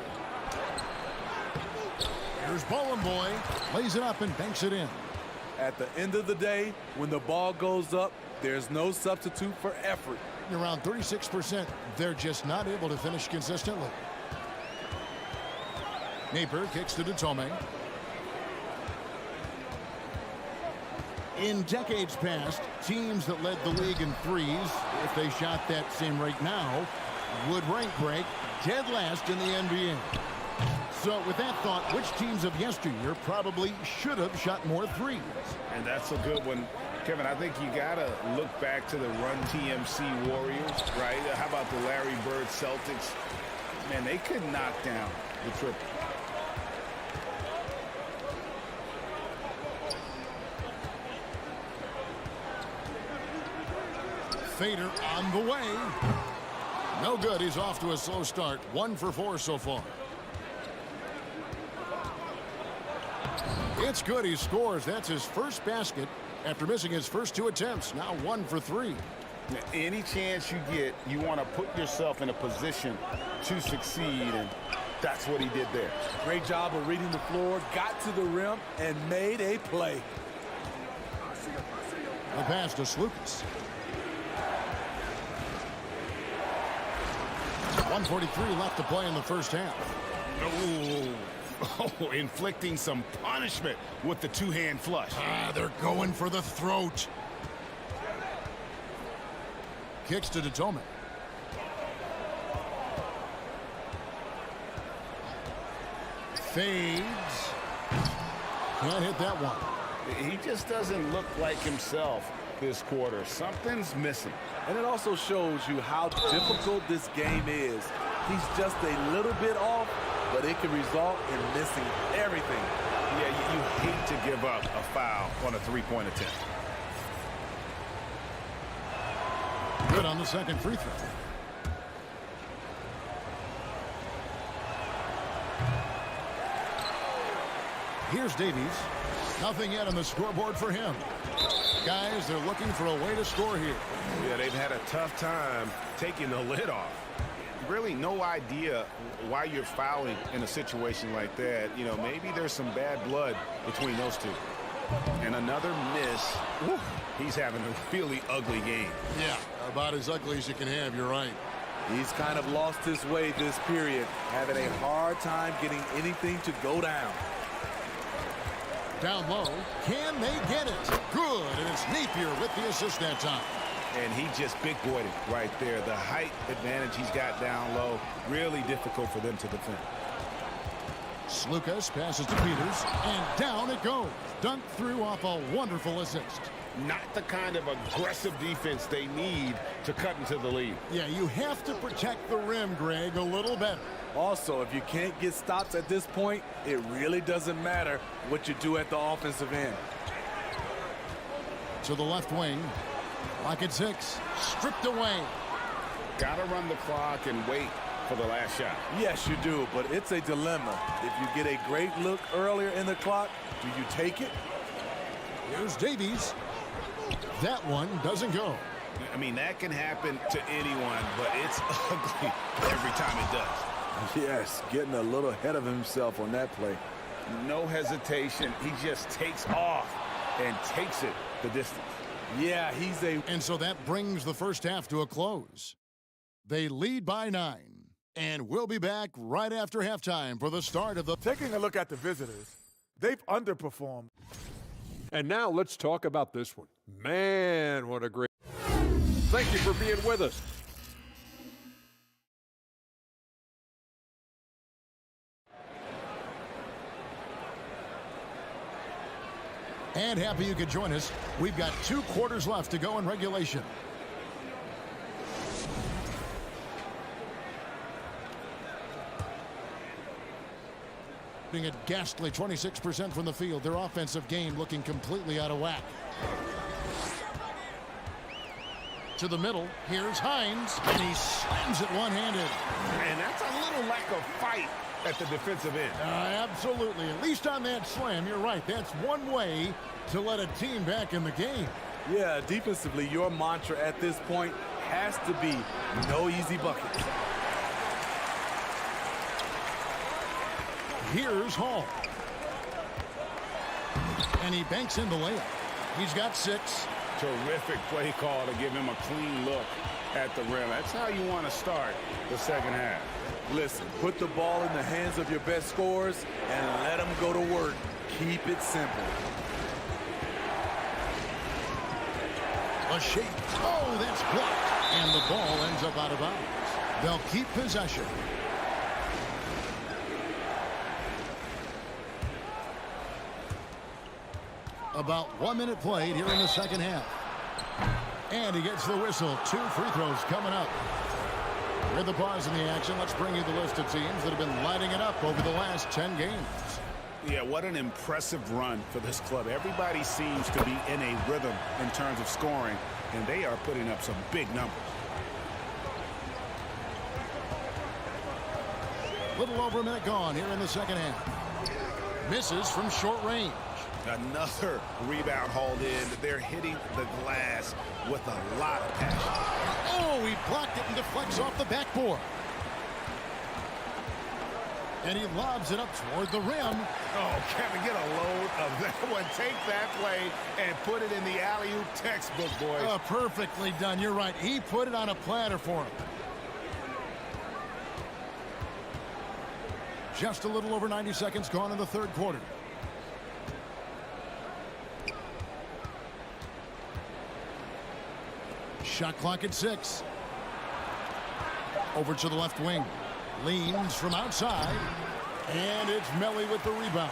Here's Bowling Boy. Lays it up and banks it in. At the end of the day, when the ball goes up, there's no substitute for effort. Around 36%. They're just not able to finish consistently. Napier kicks to Detome. In decades past, teams that led the league in threes, if they shot that same rate now, would rank break dead last in the NBA. So with that thought, which teams of yesteryear probably should have shot more threes? And that's a good one. Kevin, I think you got to look back to the Run TMC Warriors, right? How about the Larry Bird Celtics? Man, they could knock down the triple. Fader on the way. No good. He's off to a slow start. 1 for 4 so far. It's good. He scores. That's his first basket after missing his first 2 attempts. Now 1 for 3. Any chance you get, you want to put yourself in a position to succeed, and that's what he did there. Great job of reading the floor, got to the rim, and made a play. The pass to Skijesss. 1:43 left to play in the first half. Oh, inflicting some punishment with the 2-hand flush. They're going for the throat. Kicks to Detome. Fades. Can't hit that one. He just doesn't look like himself this quarter. Something's missing. And it also shows you how difficult this game is. He's just a little bit off, but it can result in missing everything. Yeah, you hate to give up a foul on a 3-point attempt. Good on the second free throw. Here's Davies. Nothing yet on the scoreboard for him. Guys, they're looking for a way to score here. Yeah, they've had a tough time taking the lid off. Really no idea why you're fouling in a situation like that. You know, maybe there's some bad blood between those two. And another miss. Woo, he's having a really ugly game. Yeah, about as ugly as you can have, you're right. He's kind of lost his way this period, having a hard time getting anything to go down. Down low, can they get it? Good, and it's Napier with the assist that time. And he just big-boyed it right there. The height advantage he's got down low, really difficult for them to defend. Skijesss passes to Peters, and down it goes. Dunked through off a wonderful assist. Not the kind of aggressive defense they need to cut into the lead. Yeah, you have to protect the rim, Greg, a little better. Also, if you can't get stops at this point, it really doesn't matter what you do at the offensive end. To the left wing. Lock at 6. Stripped away. Got to run the clock and wait for the last shot. Yes, you do, but it's a dilemma. If you get a great look earlier in the clock, do you take it? Here's Davies. That one doesn't go. I mean, that can happen to anyone, but it's ugly every time it does. Yes, getting a little ahead of himself on that play. No hesitation. He just takes off and takes it the distance. Yeah, And so that brings the first half to a close. They lead by 9. And we'll be back right after halftime for the start of the... Taking a look at the visitors, they've underperformed. And now let's talk about this one. Man, what a great... Thank you for being with us. And happy you could join us. We've got 2 quarters left to go in regulation. A ghastly 26% from the field. Their offensive game looking completely out of whack. To the middle. Here's Hines. And he slams it one-handed. And that's a little lack of fight at the defensive end. Absolutely. At least on that slam, you're right. That's one way to let a team back in the game. Yeah, defensively, your mantra at this point has to be no easy buckets. Here's Hall. And he banks in the layup. He's got 6. Terrific play call to give him a clean look at the rim. That's how you want to start the second half. Listen, put the ball in the hands of your best scorers and let them go to work. Keep it simple. A shake. Oh, that's blocked. And the ball ends up out of bounds. They'll keep possession. About 1 minute played here in the second half. And he gets the whistle. 2 free throws coming up. With the pause in the action, let's bring you the list of teams that have been lighting it up over the last 10 games. Yeah, what an impressive run for this club. Everybody seems to be in a rhythm in terms of scoring, and they are putting up some big numbers. Little over a minute gone here in the second half. Misses from short range. Another rebound hauled in. They're hitting the glass with a lot of passion. Oh, he blocked it and deflects off the backboard. And he lobs it up toward the rim. Oh, Kevin, get a load of that one. Take that play and put it in the alley-oop textbook, boys. Oh, perfectly done. You're right. He put it on a platter for him. Just a little over 90 seconds gone in the third quarter. Shot clock at 6. Over to the left wing. Leans from outside. And it's Melly with the rebound.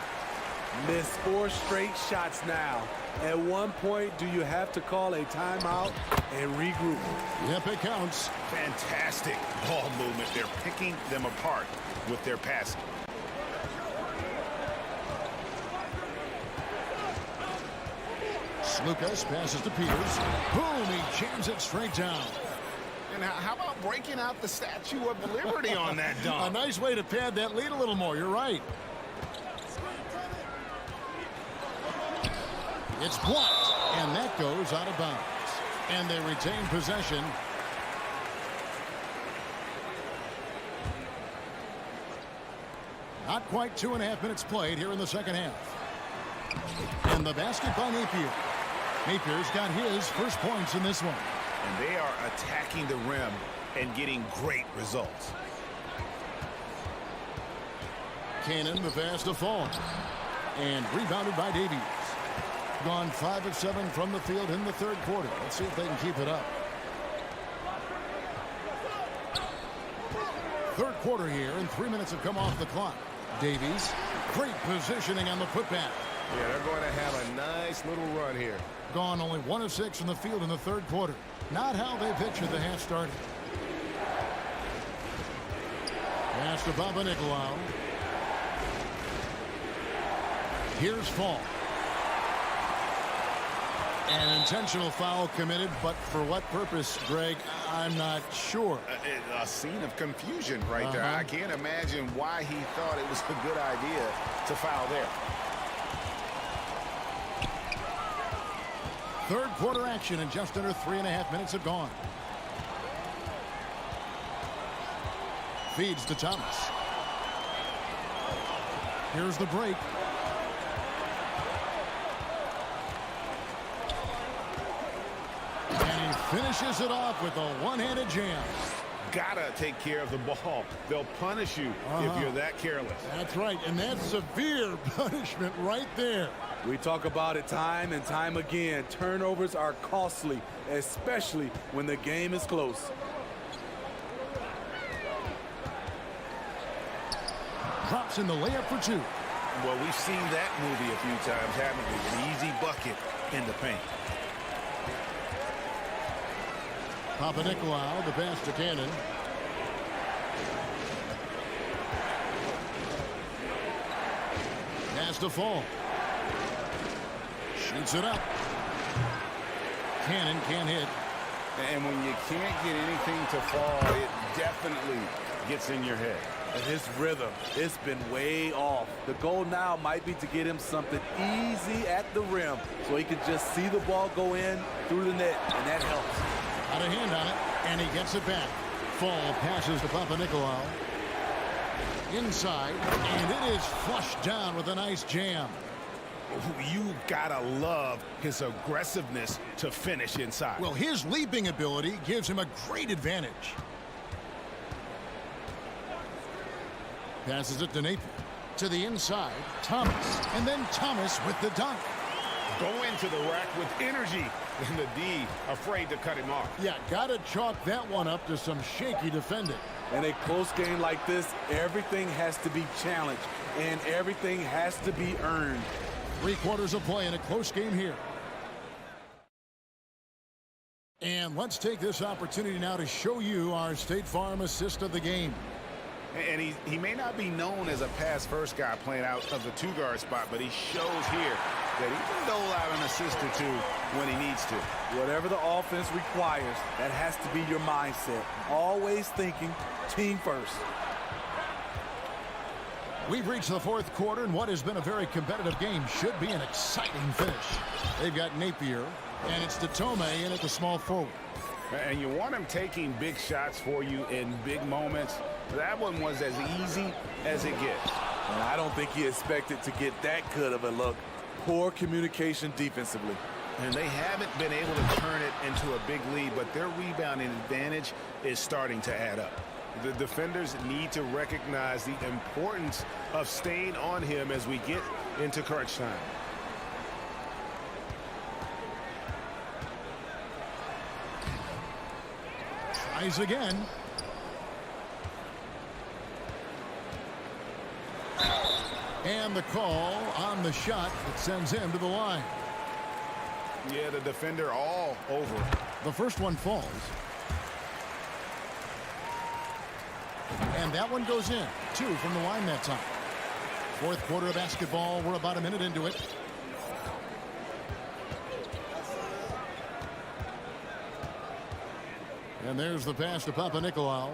Missed 4 straight shots now. At one point, do you have to call a timeout and regroup? Yep, it counts. Fantastic ball movement. They're picking them apart with their passing. Lucas passes to Peters. Boom, he jams it straight down. And how about breaking out the Statue of Liberty on that dunk? A nice way to pad that lead a little more. You're right. It's blocked, and that goes out of bounds. And they retain possession. Not quite 2.5 minutes played here in the second half. And the basket by Napier. Napier's got his first points in this one. And they are attacking the rim and getting great results. Cannon, the pass to Fall. And rebounded by Davies. Gone 5 of 7 from the field in the third quarter. Let's see if they can keep it up. Third quarter here, and 3 minutes have come off the clock. Davies, great positioning on the putback. Yeah, they're going to have a nice little run here. Gone only 1 of 6 from the field in the third quarter. Not how they pictured the half started. Pass to Papanikolaou. Here's Fall. An intentional foul committed, but for what purpose, Greg, I'm not sure. A scene of confusion right there. I can't imagine why he thought it was a good idea to foul there. Third quarter action, and just under 3.5 minutes have gone. Feeds to Thomas. Here's the break. And he finishes it off with a one-handed jam. Gotta take care of the ball. They'll punish you if you're that careless. That's right, and that's severe punishment right there. We talk about it time and time again. Turnovers are costly, especially when the game is close. Drops in the layup for two. Well, we've seen that movie a few times, haven't we? An easy bucket in the paint. Papanikolaou, the pass to Cannon. Has to fall. Shoots it up. Cannon can't hit. And when you can't get anything to fall, it definitely gets in your head. And his rhythm, it's been way off. The goal now might be to get him something easy at the rim so he can just see the ball go in through the net, and that helps. Got a hand on it, and he gets it back. Fall passes to Papanikolaou. Inside, and it is flushed down with a nice jam. You gotta love his aggressiveness to finish inside. Well, his leaping ability gives him a great advantage. Passes it to Napier. To the inside, Thomas. And then Thomas with the dunk. Go into the rack with energy. And the D afraid to cut him off. Yeah, gotta chalk that one up to some shaky defending. In a close game like this, everything has to be challenged, and everything has to be earned. 3 quarters of play in a close game here. And let's take this opportunity now to show you our State Farm assist of the game. And he may not be known as a pass-first guy playing out of the two-guard spot, but he shows here that he can dole out an assist or two when he needs to. Whatever the offense requires, that has to be your mindset. Always thinking team first. We've reached the 4th quarter, and what has been a very competitive game should be an exciting finish. They've got Napier, and it's Tome in at the small forward. And you want him taking big shots for you in big moments. That one was as easy as it gets. And I don't think he expected to get that good of a look. Poor communication defensively. And they haven't been able to turn it into a big lead, but their rebounding advantage is starting to add up. The defenders need to recognize the importance of staying on him as we get into crunch time. Tries again. And the call on the shot that sends him to the line. Yeah, the defender all over. The first one falls. And that one goes in. 2 from the line that time. 4th quarter of basketball. We're about a minute into it. And there's the pass to Papanikolaou.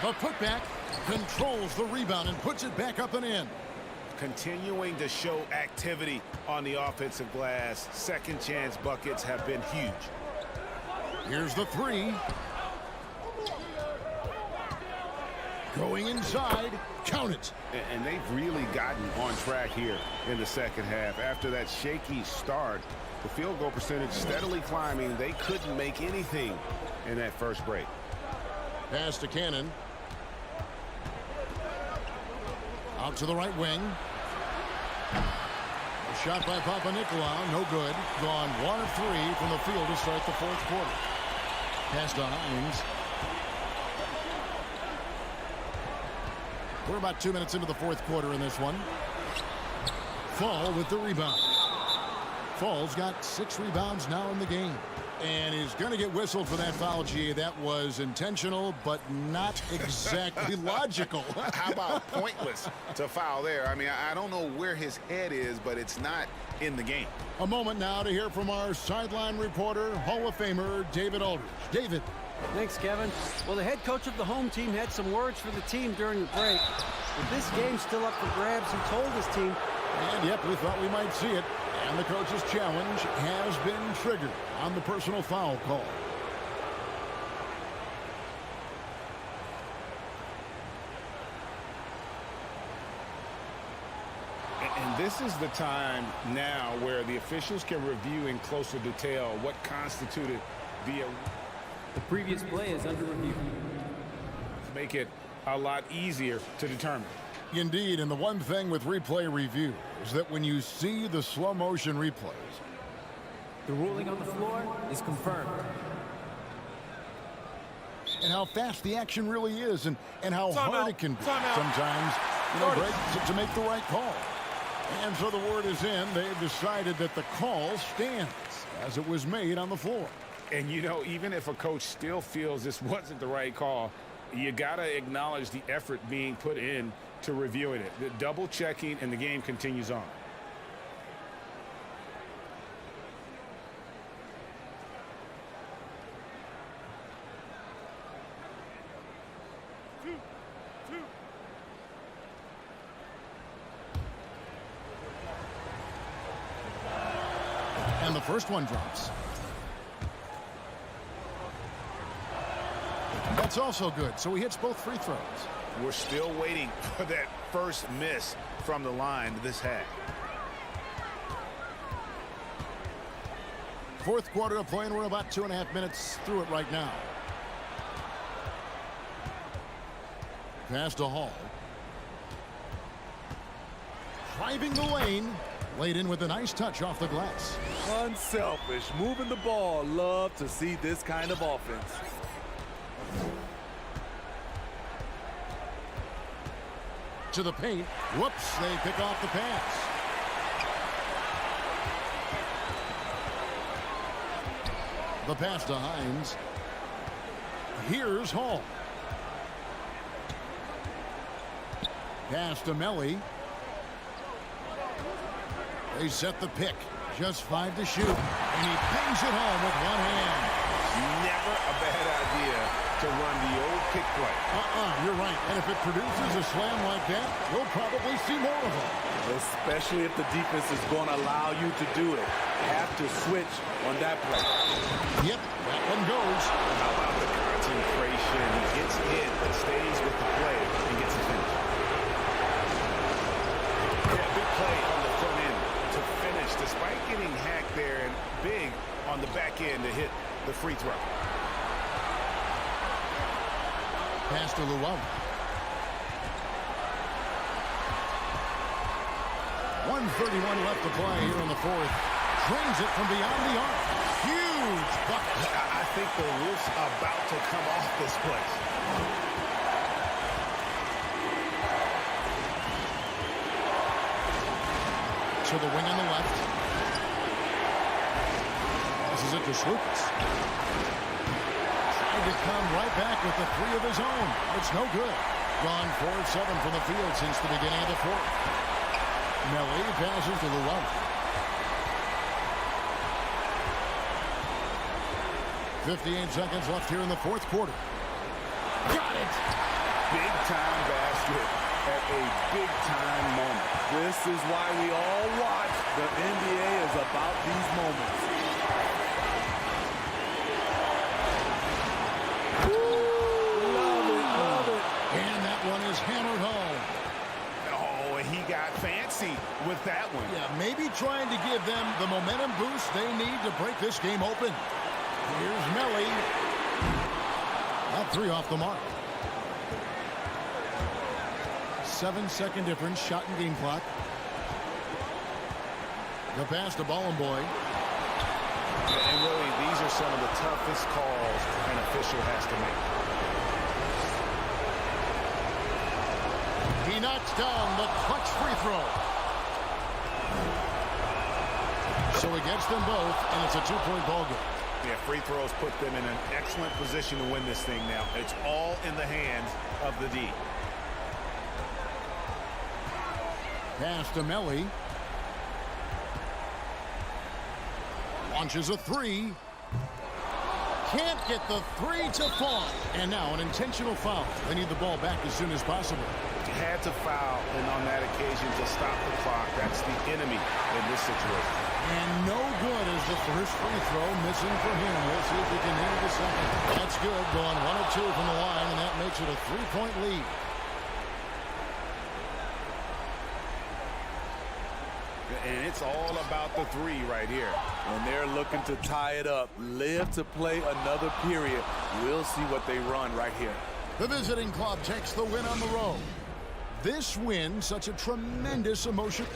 The putback controls the rebound and puts it back up and in. Continuing to show activity on the offensive glass. Second chance buckets have been huge. Here's the 3. Going inside. Count it. And they've really gotten on track here in the second half. After that shaky start, the field goal percentage steadily climbing. They couldn't make anything in that first break. Pass to Cannon. Out to the right wing. A shot by Papanikolaou, no good. Gone 1 of 3 from the field to start the 4th quarter. Pass to Hines. We're about 2 minutes into the 4th quarter in this one. Fall with the rebound. Fall's got 6 rebounds now in the game. And he's going to get whistled for that foul, G. That was intentional, but not exactly logical. How about pointless to foul there? I mean, I don't know where his head is, but it's not in the game. A moment now to hear from our sideline reporter, Hall of Famer David Aldridge. David. Thanks, Kevin. Well, the head coach of the home team had some words for the team during the break. With this game still up for grabs, he told his team And yep, we thought we might see it. And the coach's challenge has been triggered on the personal foul call. And this is the time now where the officials can review in closer detail what constituted the previous play is under review. To make it a lot easier to determine. Indeed, and the one thing with replay review is that when you see the slow motion replays, the ruling on the floor is confirmed. And how fast the action really is, and how hard it can be sometimes, Greg, to make the right call. And so the word is in. They've decided that the call stands as it was made on the floor. And, even if a coach still feels this wasn't the right call, you got to acknowledge the effort being put in to reviewing it. The double checking, and the game continues on. And the first one drops. That's also good. So he hits both free throws. We're still waiting for that first miss from the line this half. Fourth quarter of play, and we're about 2.5 minutes through it right now. Pass to Hall. Driving the lane. Laid in with a nice touch off the glass. Unselfish, moving the ball. Love to see this kind of offense. To the paint. Whoops, they pick off the pass. The pass to Hines. Here's Hall. Pass to Melly. They set the pick. Just 5 to shoot. And he bangs it home with one hand. Never a bad idea to run the old pick play. You're right. And if it produces a slam like that, we'll probably see more of them. Especially if the defense is going to allow you to do it. Have to switch on that play. Yep, that one goes. How about the concentration? He gets hit, but stays with the play and gets a finish. Yeah, big play on the front end to finish, despite getting hacked there, and big on the back end to hit the free throw. Pass to Llewellyn. 1:31 left to play here in the fourth. Drains it from beyond the arc. Huge bucket. I think the roof's about to come off this place. To the wing on the left. Passes it to Slukas. Trying to come right back with the 3 of his own. It's no good. Gone 4 of 7 from the field since the beginning of the fourth. Melly passes to Llewellyn. 58 seconds left here in the fourth quarter. Got it! Big time basket at a big time moment. This is why we all watch. The NBA is about these moments. Woo! Love it. And that one is hammered home. Oh, and he got fancy with that one. Yeah, maybe trying to give them the momentum boost they need to break this game open. Here's Melly. That 3 off the mark. 7-second difference, shot and game clock. The pass to Bollenboy. And really, these are some of the toughest calls an official has to make. He knocks down the clutch free throw. So he gets them both, and it's a 2-point ball game. Yeah, free throws put them in an excellent position to win this thing now. It's all in the hands of the D. Pass to Melly. Launches a 3. Can't get the 3 to fall. And now an intentional foul. They need the ball back as soon as possible. Had to foul, and on that occasion to stop the clock. That's enemy in this situation. And no good is the first free throw missing for him. We'll see if he can hit the second. That's good, going 1 of 2 from the line, and that makes it a 3-point lead. And it's all about the three right here. And they're looking to tie it up. Live to play another period. We'll see what they run right here. The visiting club takes the win on the road. This win, such a tremendous emotion.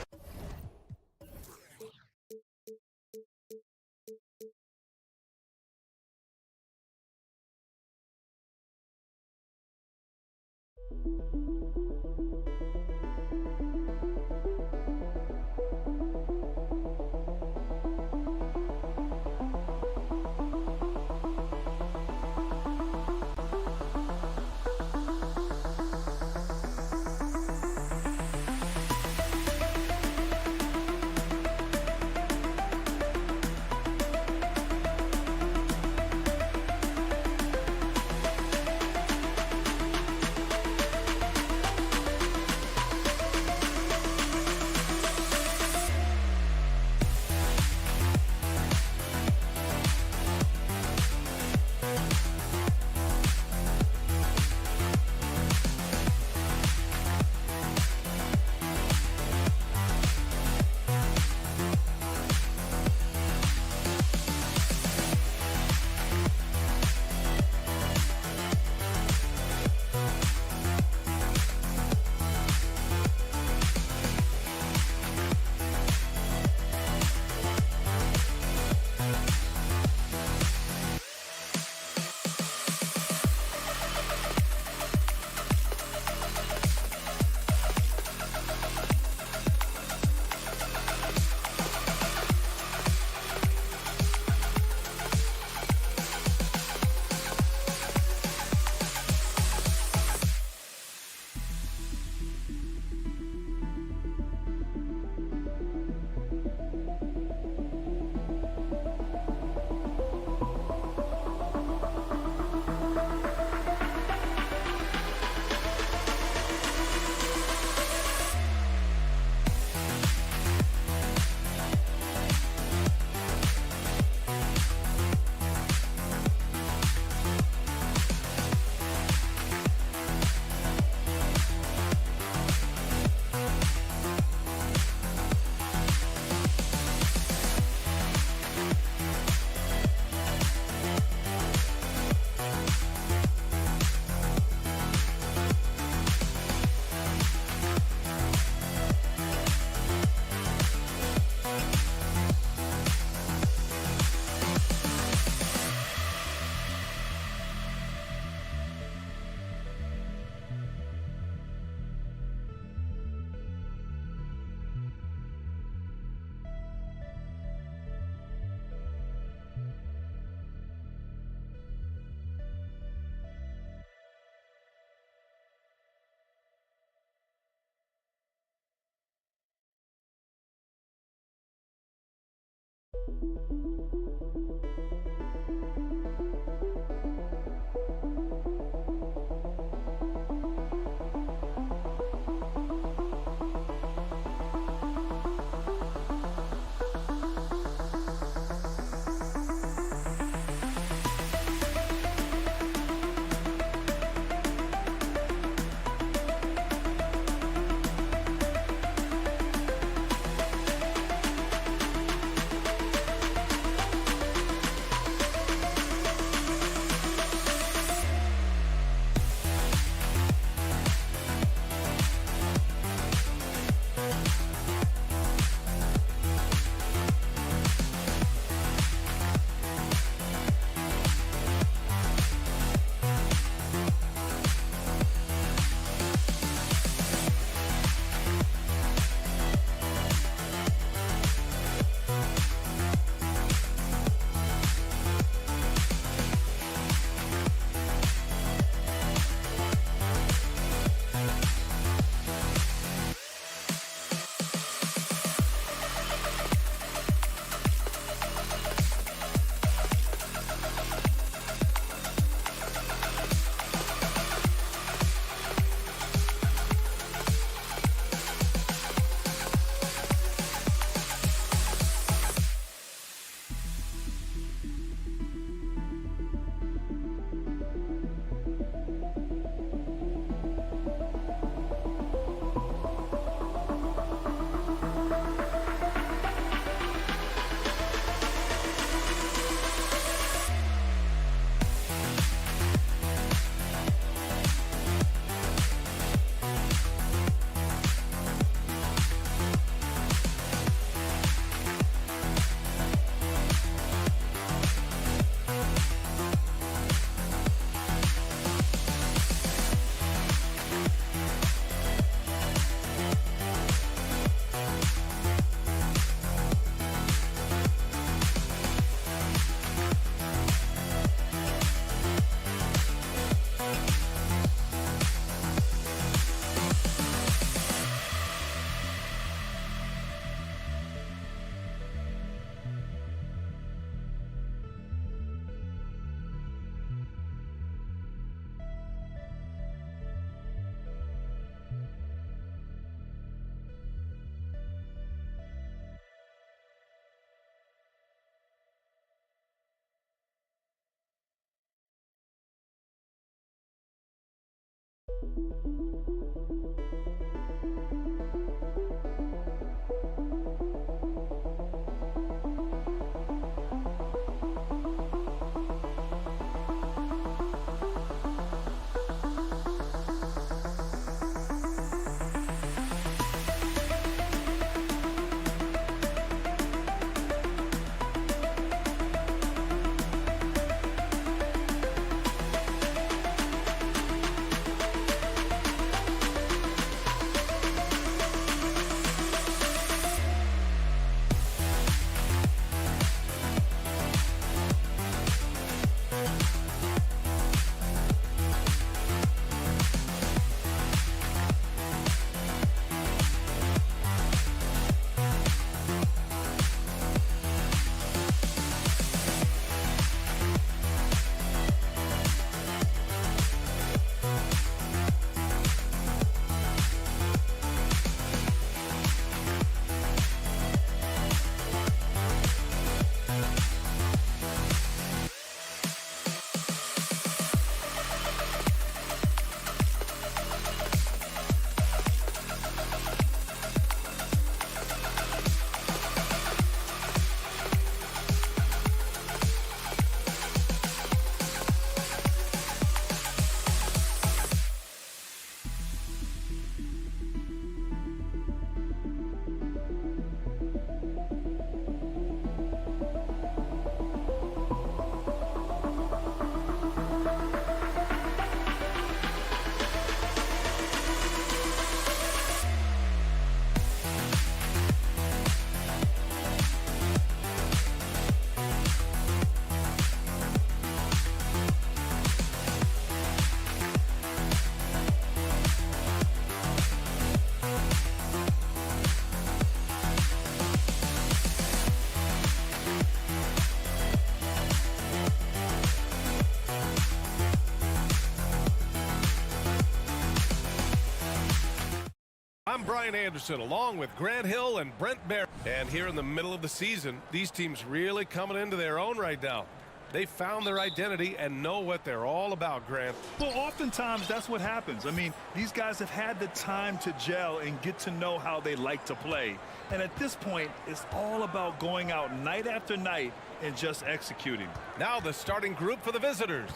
I'm Brian Anderson, along with Grant Hill and Brent Barry. And here in the middle of the season, these teams really coming into their own right now. They found their identity and know what they're all about, Grant. Well, oftentimes that's what happens. I mean, these guys have had the time to gel and get to know how they like to play. And at this point, it's all about going out night after night and just executing. Now the starting group for the visitors.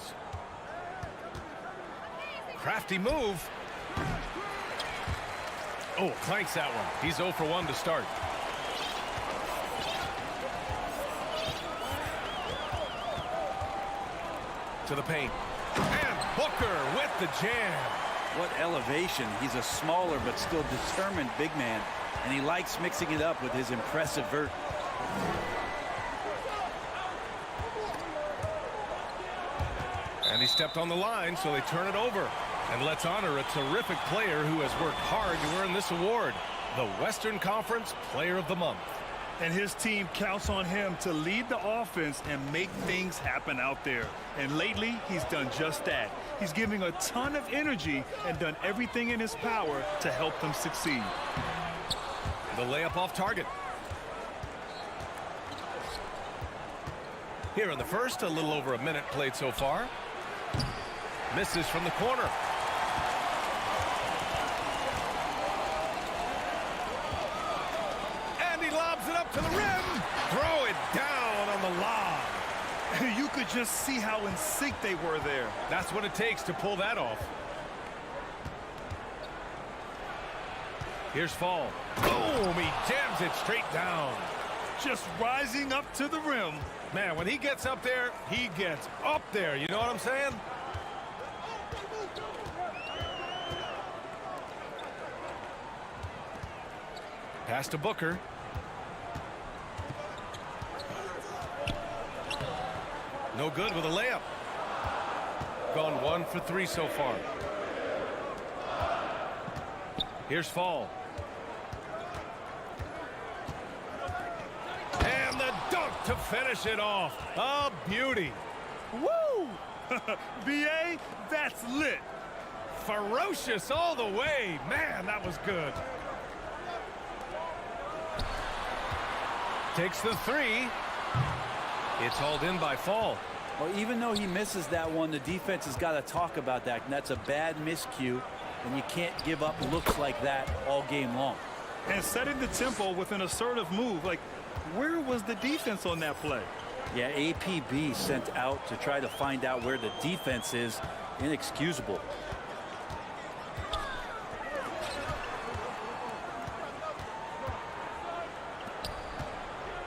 Crafty move. Oh, clanks that one. He's 0 for 1 to start. To the paint. And Booker with the jam. What elevation. He's a smaller but still determined big man, and he likes mixing it up with his impressive vert. And he stepped on the line, so they turn it over. And let's honor a terrific player who has worked hard to earn this award, the Western Conference Player of the Month. And his team counts on him to lead the offense and make things happen out there. And lately, he's done just that. He's giving a ton of energy and done everything in his power to help them succeed. The layup off target. Here in the first, a little over a minute played so far. Misses from the corner. To the rim, throw it down on the lob. You could just see how in sync they were there. That's what it takes to pull that off. Here's Fall. Boom, he jams it straight down. Just rising up to the rim. Man, when he gets up there, he gets up there. You know what I'm saying? Pass to Booker. No good with a layup. Gone 1 for 3 so far. Here's Fall. And the dunk to finish it off. A beauty. Woo! BA, that's lit. Ferocious all the way. Man, that was good. Takes the 3. It's hauled in by Fall. Well, even though he misses that one, the defense has got to talk about that, and that's a bad miscue. and you can't give up looks like that all game long. And setting the tempo with an assertive move. Like, where was the defense on that play? Yeah, APB sent out to try to find out where the defense is. Inexcusable.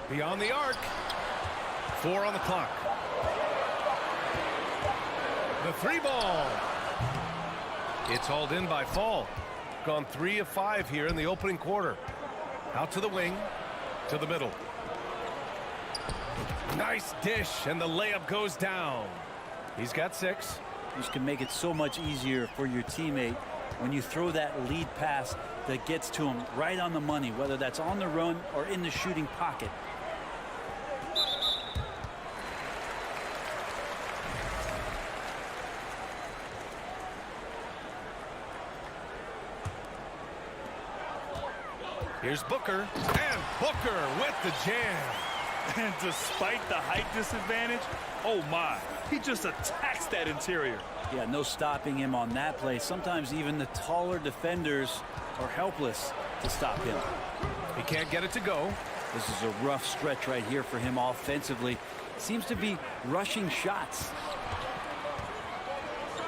Beyond the arc. 4 on the clock. The 3 ball. It's hauled in by Fall. Gone 3 of 5 here in the opening quarter. Out to the wing, to the middle. Nice dish, and the layup goes down. He's got 6. This can make it so much easier for your teammate when you throw that lead pass that gets to him right on the money, whether that's on the run or in the shooting pocket. Here's Booker, and Booker with the jam. And despite the height disadvantage, oh my, he just attacks that interior. Yeah, no stopping him on that play. Sometimes even the taller defenders are helpless to stop him. He can't get it to go. This is a rough stretch right here for him offensively. Seems to be rushing shots.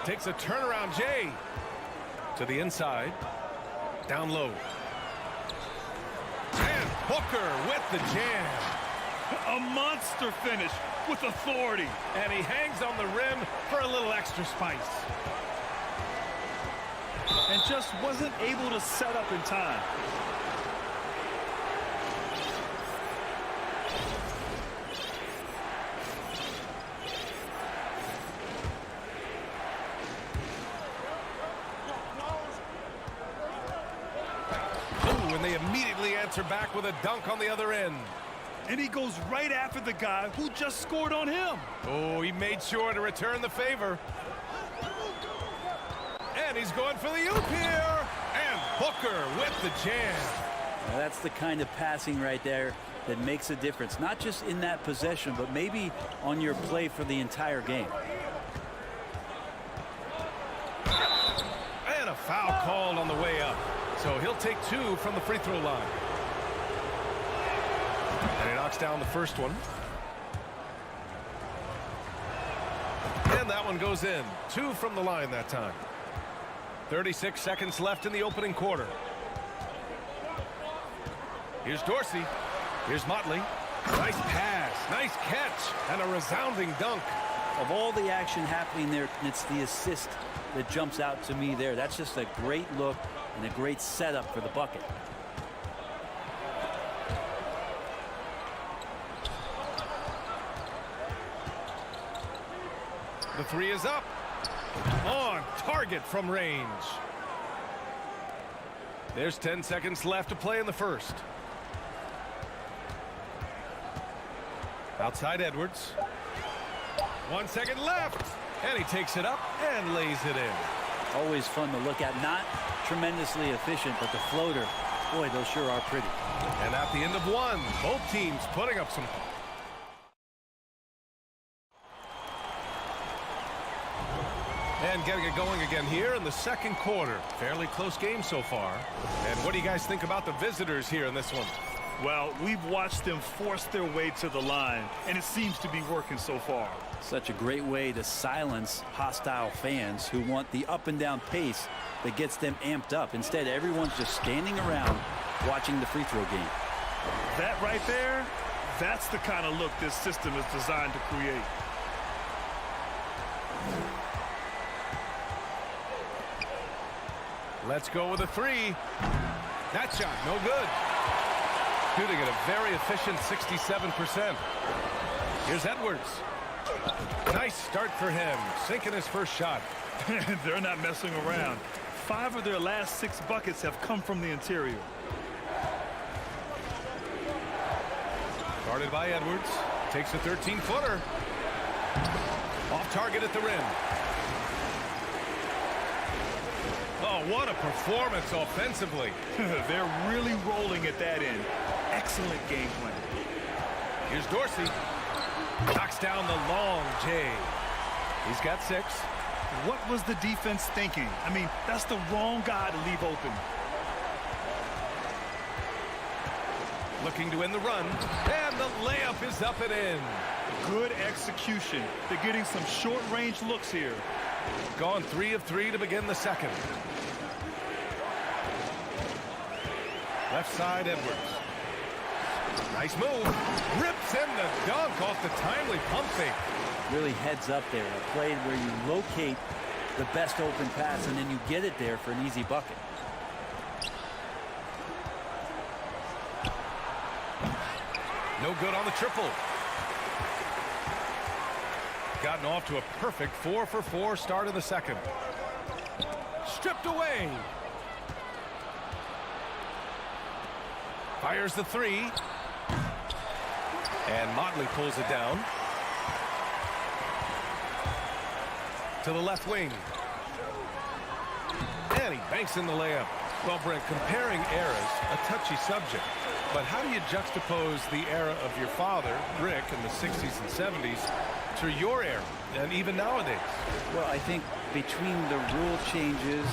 Takes a turnaround, Jay. To the inside. Down low. And Booker with the jam. A monster finish with authority. And he hangs on the rim for a little extra spice. And just wasn't able to set up in time. Ooh, and they immediately answer back with a dunk on the other end. And he goes right after the guy who just scored on him. Oh, he made sure to return the favor. And he's going for the oop here. And Booker with the jam. Now that's the kind of passing right there that makes a difference. Not just in that possession, but maybe on your play for the entire game. And a foul called on the way up. So he'll take 2 from the free throw line. And he knocks down the first one. And that one goes in. 2 from the line that time. 36 seconds left in the opening quarter. Here's Dorsey. Here's Motley. Nice pass. Nice catch. And a resounding dunk. Of all the action happening there, it's the assist that jumps out to me there. That's just a great look and a great setup for the bucket. The 3 is up. On target from range. There's 10 seconds left to play in the first. Outside Edwards. 1 second left. And he takes it up and lays it in. Always fun to look at. Not tremendously efficient, but the floater, boy, those sure are pretty. And at the end of 1, both teams putting up some. And getting it going again here in the second quarter. Fairly close game so far. And what do you guys think about the visitors here in this one? Well, we've watched them force their way to the line, and it seems to be working so far. Such a great way to silence hostile fans who want the up and down pace that gets them amped up. Instead, everyone's just standing around watching the free throw game. That right there, that's the kind of look this system is designed to create. Let's go with a 3. That shot, no good. Shooting at a very efficient 67%. Here's Edwards. Nice start for him. Sinking his first shot. They're not messing around. 5 of their last 6 buckets have come from the interior. Guarded by Edwards. Takes a 13-footer. Off target at the rim. Oh, what a performance offensively. They're really rolling at that end. Excellent game plan. Here's Dorsey. Knocks down the long J. He's got 6. What was the defense thinking? I mean, that's the wrong guy to leave open. Looking to win the run, and the layup is up and in. Good execution. They're getting some short-range looks here. Gone 3 of 3 to begin the second. Left side, Edwards. Nice move. Rips in the dunk off the timely pump fake. Really heads up there. A play where you locate the best open pass, and then you get it there for an easy bucket. No good on the triple. Gotten off to a perfect 4 for 4 start in the second. Stripped away. Fires the 3. And Motley pulls it down. To the left wing. And he banks in the layup. Well, Brent, comparing eras, a touchy subject. But how do you juxtapose the era of your father, Rick, in the 60s and 70s, to your era, and even nowadays? Well, I think between the rule changes,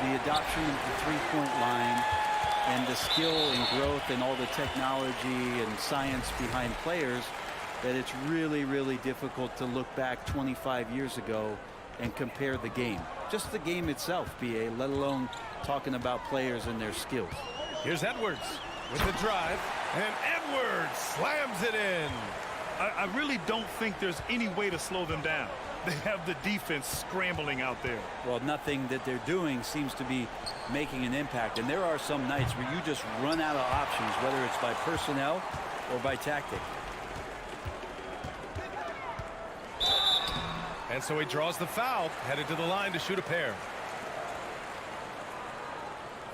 the adoption of the three-point line, and the skill and growth and all the technology and science behind players, that it's really, really difficult to look back 25 years ago and compare the game. Just the game itself, B.A., let alone talking about players and their skills. Here's Edwards with the drive, and Edwards slams it in. I really don't think there's any way to slow them down. They have the defense scrambling out there. Well, nothing that they're doing seems to be making an impact. And there are some nights where you just run out of options, whether it's by personnel or by tactic. And so he draws the foul, headed to the line to shoot a pair.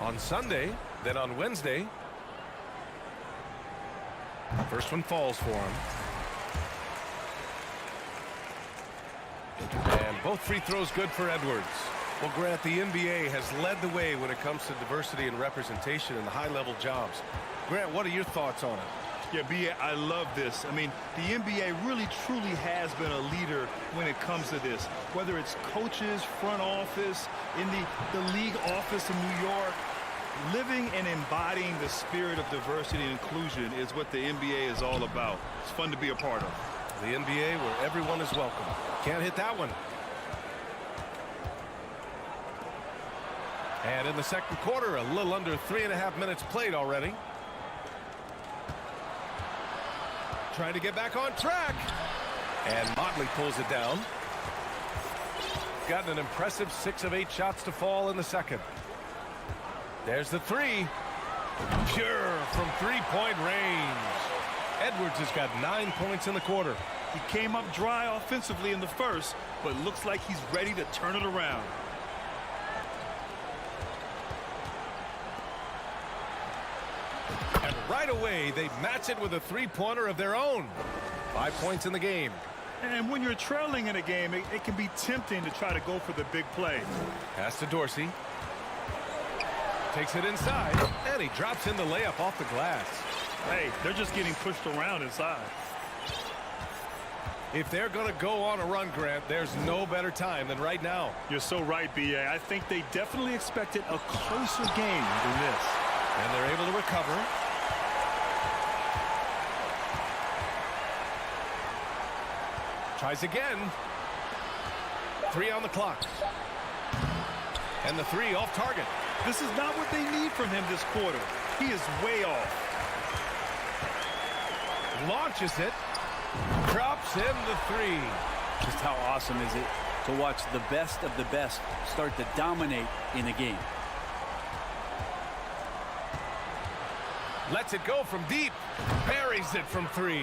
On Sunday, then on Wednesday, first one falls for him. And both free throws good for Edwards. Well, Grant, the NBA has led the way when it comes to diversity and representation in the high-level jobs. Grant, what are your thoughts on it? Yeah, B.A., I love this. I mean, the NBA really, truly has been a leader when it comes to this. Whether it's coaches, front office, in the league office in New York, living and embodying the spirit of diversity and inclusion is what the NBA is all about. It's fun to be a part of. The NBA where everyone is welcome. Can't hit that one. And in the second quarter, a little under 3.5 minutes played already. Trying to get back on track. And Motley pulls it down. Gotten an impressive 6 of 8 shots to fall in the second. There's the 3. Pure from three-point range. Edwards has got 9 points in the quarter. He came up dry offensively in the first, but looks like he's ready to turn it around. And right away, they match it with a three-pointer of their own. 5 points in the game. And when you're trailing in a game, it can be tempting to try to go for the big play. Pass to Dorsey. Takes it inside, and he drops in the layup off the glass. Hey, they're just getting pushed around inside. If they're going to go on a run, Grant, there's no better time than right now. You're so right, B.A. I think they definitely expected a closer game than this. And they're able to recover. Tries again. 3 on the clock. And the 3 off target. This is not what they need from him this quarter. He is way off. Launches it. Drops in the 3. Just how awesome is it to watch the best of the best start to dominate in a game. Lets it go from deep. Buries it from 3.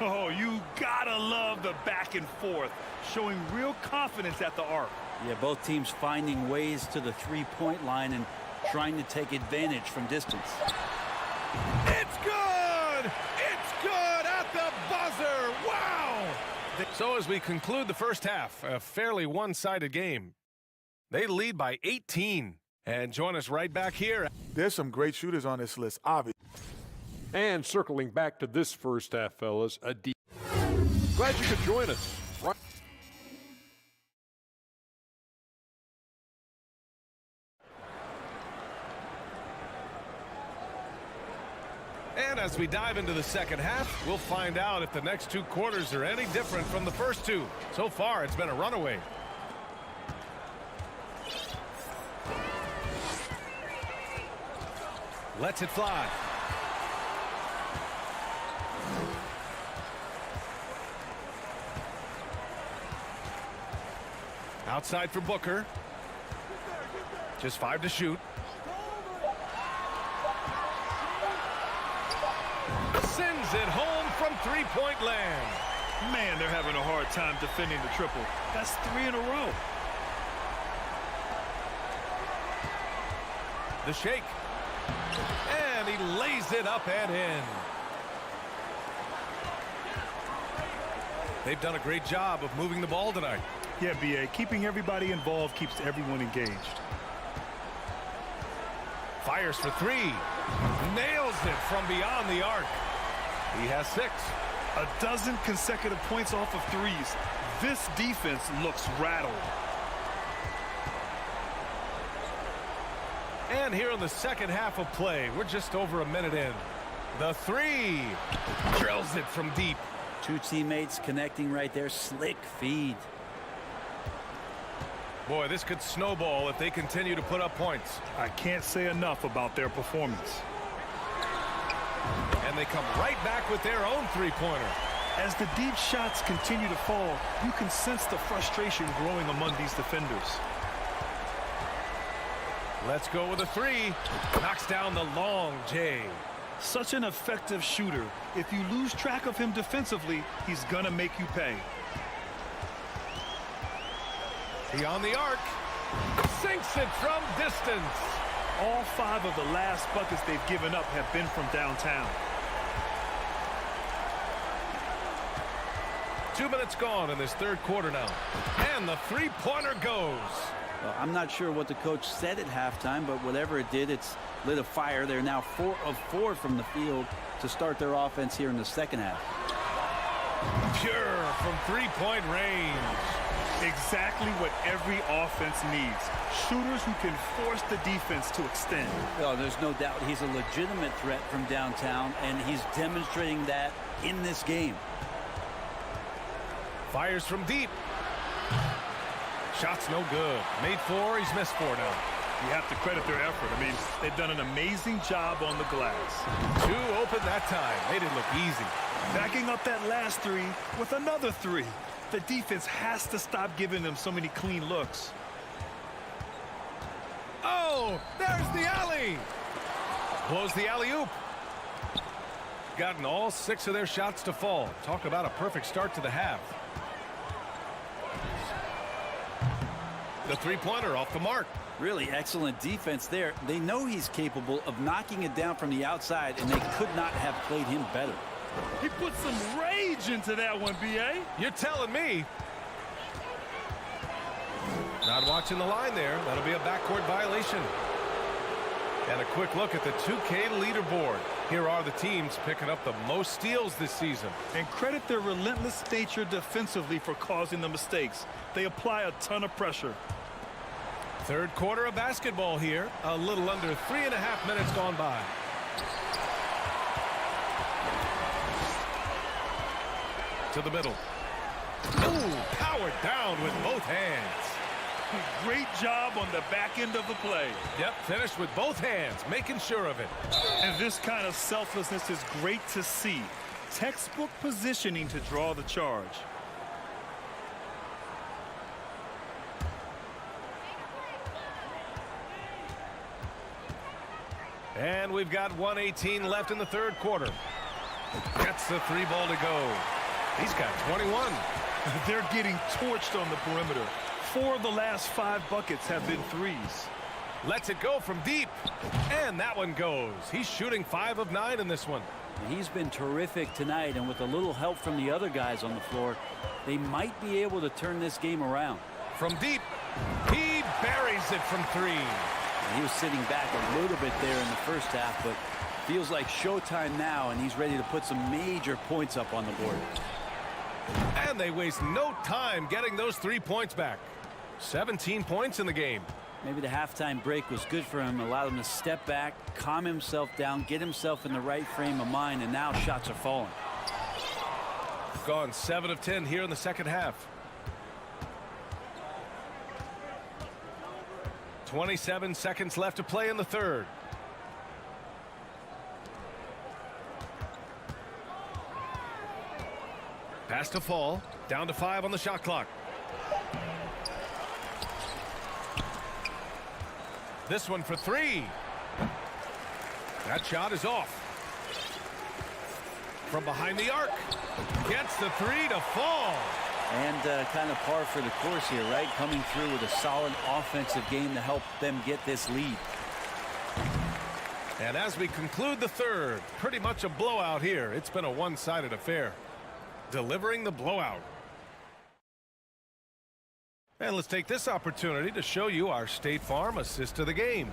Oh, you gotta love the back and forth. Showing real confidence at the arc. Yeah, both teams finding ways to the three-point line and trying to take advantage from distance. It's good! It's good at the buzzer! Wow! So as we conclude the first half, a fairly one-sided game. They lead by 18. And join us right back here. There's some great shooters on this list, obviously. And circling back to this first half, fellas, glad you could join us. And as we dive into the second half, we'll find out if the next 2 quarters are any different from the first 2. So far, it's been a runaway. Lets it fly. Outside for Booker. Just 5 to shoot. Sends it home from 3-point land. Man, they're having a hard time defending the triple. That's 3 in a row. The shake. And he lays it up and in. They've done a great job of moving the ball tonight. Yeah, B.A. Keeping everybody involved keeps everyone engaged. Fires for 3. Nails it from beyond the arc. He has 6. A dozen consecutive points off of threes. This defense looks rattled. And here in the second half of play, we're just over a minute in. The 3. Drills it from deep. 2 teammates connecting right there. Slick feed. Boy, this could snowball if they continue to put up points. I can't say enough about their performance. And they come right back with their own 3-pointer. As the deep shots continue to fall, you can sense the frustration growing among these defenders. Let's go with a 3. Knocks down the long J. Such an effective shooter. If you lose track of him defensively, he's gonna make you pay. Beyond the arc. Sinks it from distance. All 5 of the last buckets they've given up have been from downtown. 2 minutes gone in this third quarter now. And the 3-pointer goes. Well, I'm not sure what the coach said at halftime, but whatever it did, it's lit a fire. They're now 4 of 4 from the field to start their offense here in the second half. Pure from 3-point range. Exactly what every offense needs. Shooters who can force the defense to extend. Well, there's no doubt he's a legitimate threat from downtown, and he's demonstrating that in this game. Fires from deep. Shot's no good. Made 4, he's missed 4 now. You have to credit their effort. I mean, they've done an amazing job on the glass. 2 open that time. Made it look easy. Backing up that last 3 with another 3. The defense has to stop giving them so many clean looks. Oh, there's the alley. Blows the alley-oop. Gotten all 6 of their shots to fall. Talk about a perfect start to the half. The 3-pointer off the mark. Really excellent defense there. They know he's capable of knocking it down from the outside, and they could not have played him better. He put some rage into that one, B.A. You're telling me. Not watching the line there. That'll be a backcourt violation. And a quick look at the 2K leaderboard. Here are the teams picking up the most steals this season. And credit their relentless nature defensively for causing the mistakes. They apply a ton of pressure. Third quarter of basketball here. A little under 3.5 minutes gone by. To the middle. Ooh, powered down with both hands. Great job on the back end of the play. Yep, finished with both hands, making sure of it. And this kind of selflessness is great to see. Textbook positioning to draw the charge. And we've got 1:18 left in the third quarter. Gets the 3 ball to go. He's got 21. They're getting torched on the perimeter. 4 of the last 5 buckets have been threes. Lets it go from deep. And that one goes. He's shooting 5 of 9 in this one. He's been terrific tonight, and with a little help from the other guys on the floor, they might be able to turn this game around. From deep, he buries it from 3. And he was sitting back a little bit there in the first half, but feels like showtime now, and he's ready to put some major points up on the board. And they waste no time getting those 3 points back. 17 points in the game. Maybe the halftime break was good for him, allowed him to step back, calm himself down, get himself in the right frame of mind, and now shots are falling. Gone 7 of 10 here in the second half. 27 seconds left to play in the third. Pass to fall. Down to 5 on the shot clock. This one for 3. That shot is off. From behind the arc. Gets the 3 to fall. And kind of par for the course here, right? Coming through with a solid offensive game to help them get this lead. And as we conclude the third, pretty much a blowout here. It's been a one-sided affair. Delivering the blowout. And let's take this opportunity to show you our State Farm assist of the game.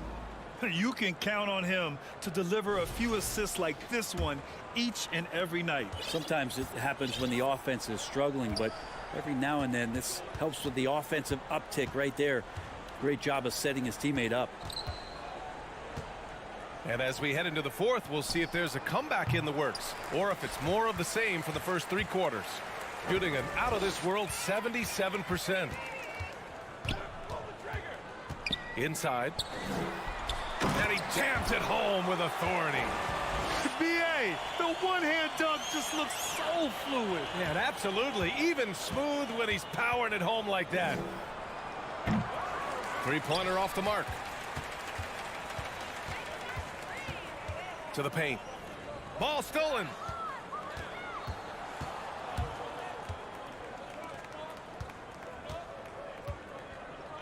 You can count on him to deliver a few assists like this one each and every night. Sometimes it happens when the offense is struggling, but every now and then this helps with the offensive uptick right there. Great job of setting his teammate up. And as we head into the fourth, we'll see if there's a comeback in the works or if it's more of the same for the first 3 quarters. Shooting an out-of-this-world 77%. Inside. And he jams it home with authority. BA, the one-hand dunk just looks so fluid. Yeah, absolutely. Even smooth when he's powering it home like that. 3-pointer off the mark. To the paint. Ball stolen.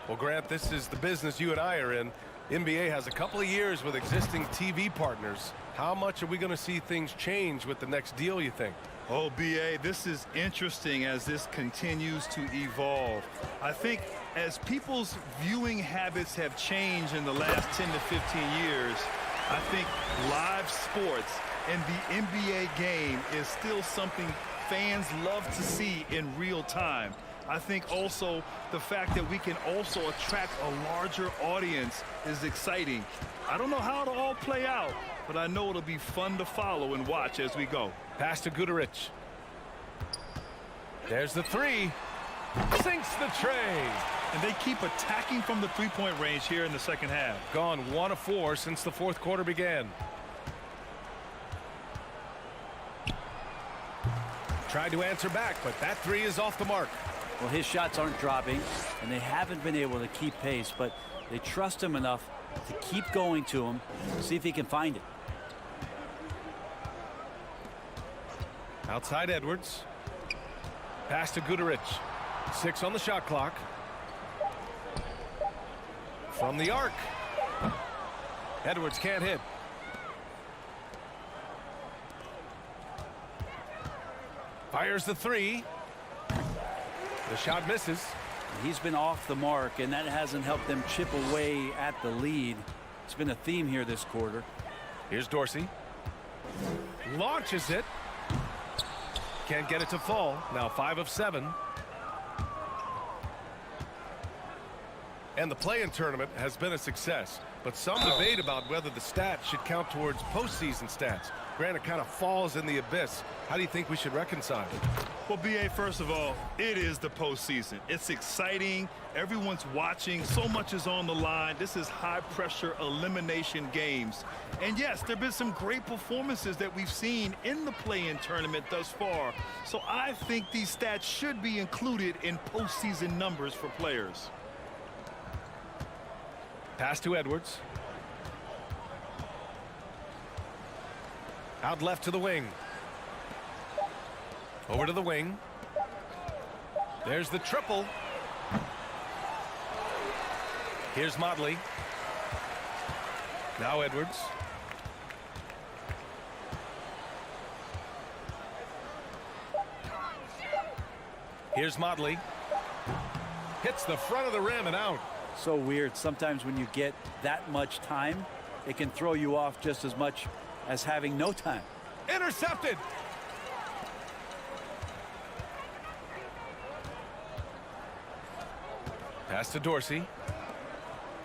Well, Grant, this is the business you and I are in. NBA has a couple of years with existing TV partners. How much are we going to see things change with the next deal, you think? Oh, BA, this is interesting as this continues to evolve. I think as people's viewing habits have changed in the last 10 to 15 years, I think live sports and the NBA game is still something fans love to see in real time. I think also the fact that we can also attract a larger audience is exciting. I don't know how it'll all play out, but I know it'll be fun to follow and watch as we go. Pass to Guterich. There's the 3. Sinks the tray. And they keep attacking from the three-point range here in the second half. Gone 1 of 4 since the fourth quarter began. Tried to answer back, but that 3 is off the mark. Well, his shots aren't dropping, and they haven't been able to keep pace, but they trust him enough to keep going to him, see if he can find it. Outside Edwards. Pass to Guterich. 6 on the shot clock. From the arc. Edwards can't hit. Fires the 3. The shot misses. He's been off the mark, and that hasn't helped them chip away at the lead. It's been a theme here this quarter. Here's Dorsey. Launches it. Can't get it to fall. Now 5 of 7. And the play-in tournament has been a success, but some debate about whether the stats should count towards postseason stats. Granted, kind of falls in the abyss. How do you think we should reconcile it? Well, BA, first of all, it is the postseason. It's exciting. Everyone's watching. So much is on the line. This is high-pressure elimination games. And, yes, there have been some great performances that we've seen in the play-in tournament thus far. So I think these stats should be included in postseason numbers for players. Pass to Edwards. Out left to the wing. Over to the wing. There's the triple. Here's Motley. Now Edwards. Here's Motley. Hits the front of the rim and out. So weird. Sometimes when you get that much time, it can throw you off just as much as having no time. Intercepted. Pass to Dorsey.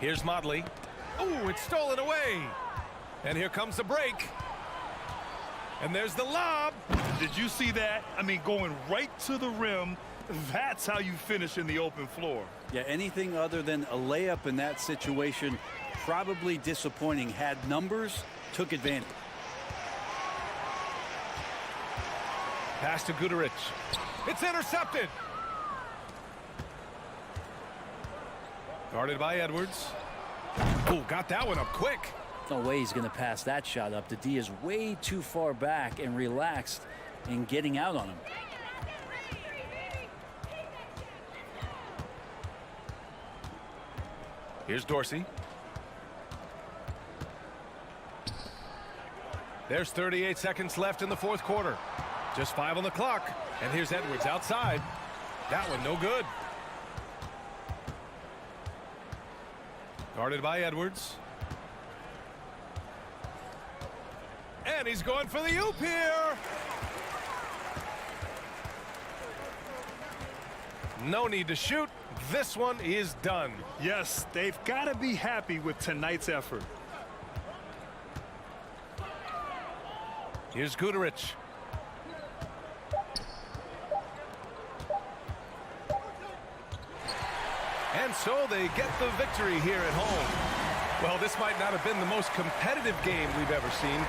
Here's Motley. Ooh, it's stolen away. And here comes the break. And there's the lob. Did you see that? I mean, going right to the rim. That's how you finish in the open floor. Yeah, anything other than a layup in that situation, probably disappointing. Had numbers, took advantage. Pass to Guduric. It's intercepted. Guarded by Edwards. Ooh, got that one up quick. No way he's going to pass that shot up. The D is way too far back and relaxed in getting out on him. Here's Dorsey. There's 38 seconds left in the fourth quarter. Just 5 on the clock. And here's Edwards outside. That one no good. Guarded by Edwards. And he's going for the oop here. No need to shoot. This one is done. Yes, they've got to be happy with tonight's effort. Here's Guduric. And so they get the victory here at home. Well, this might not have been the most competitive game we've ever seen.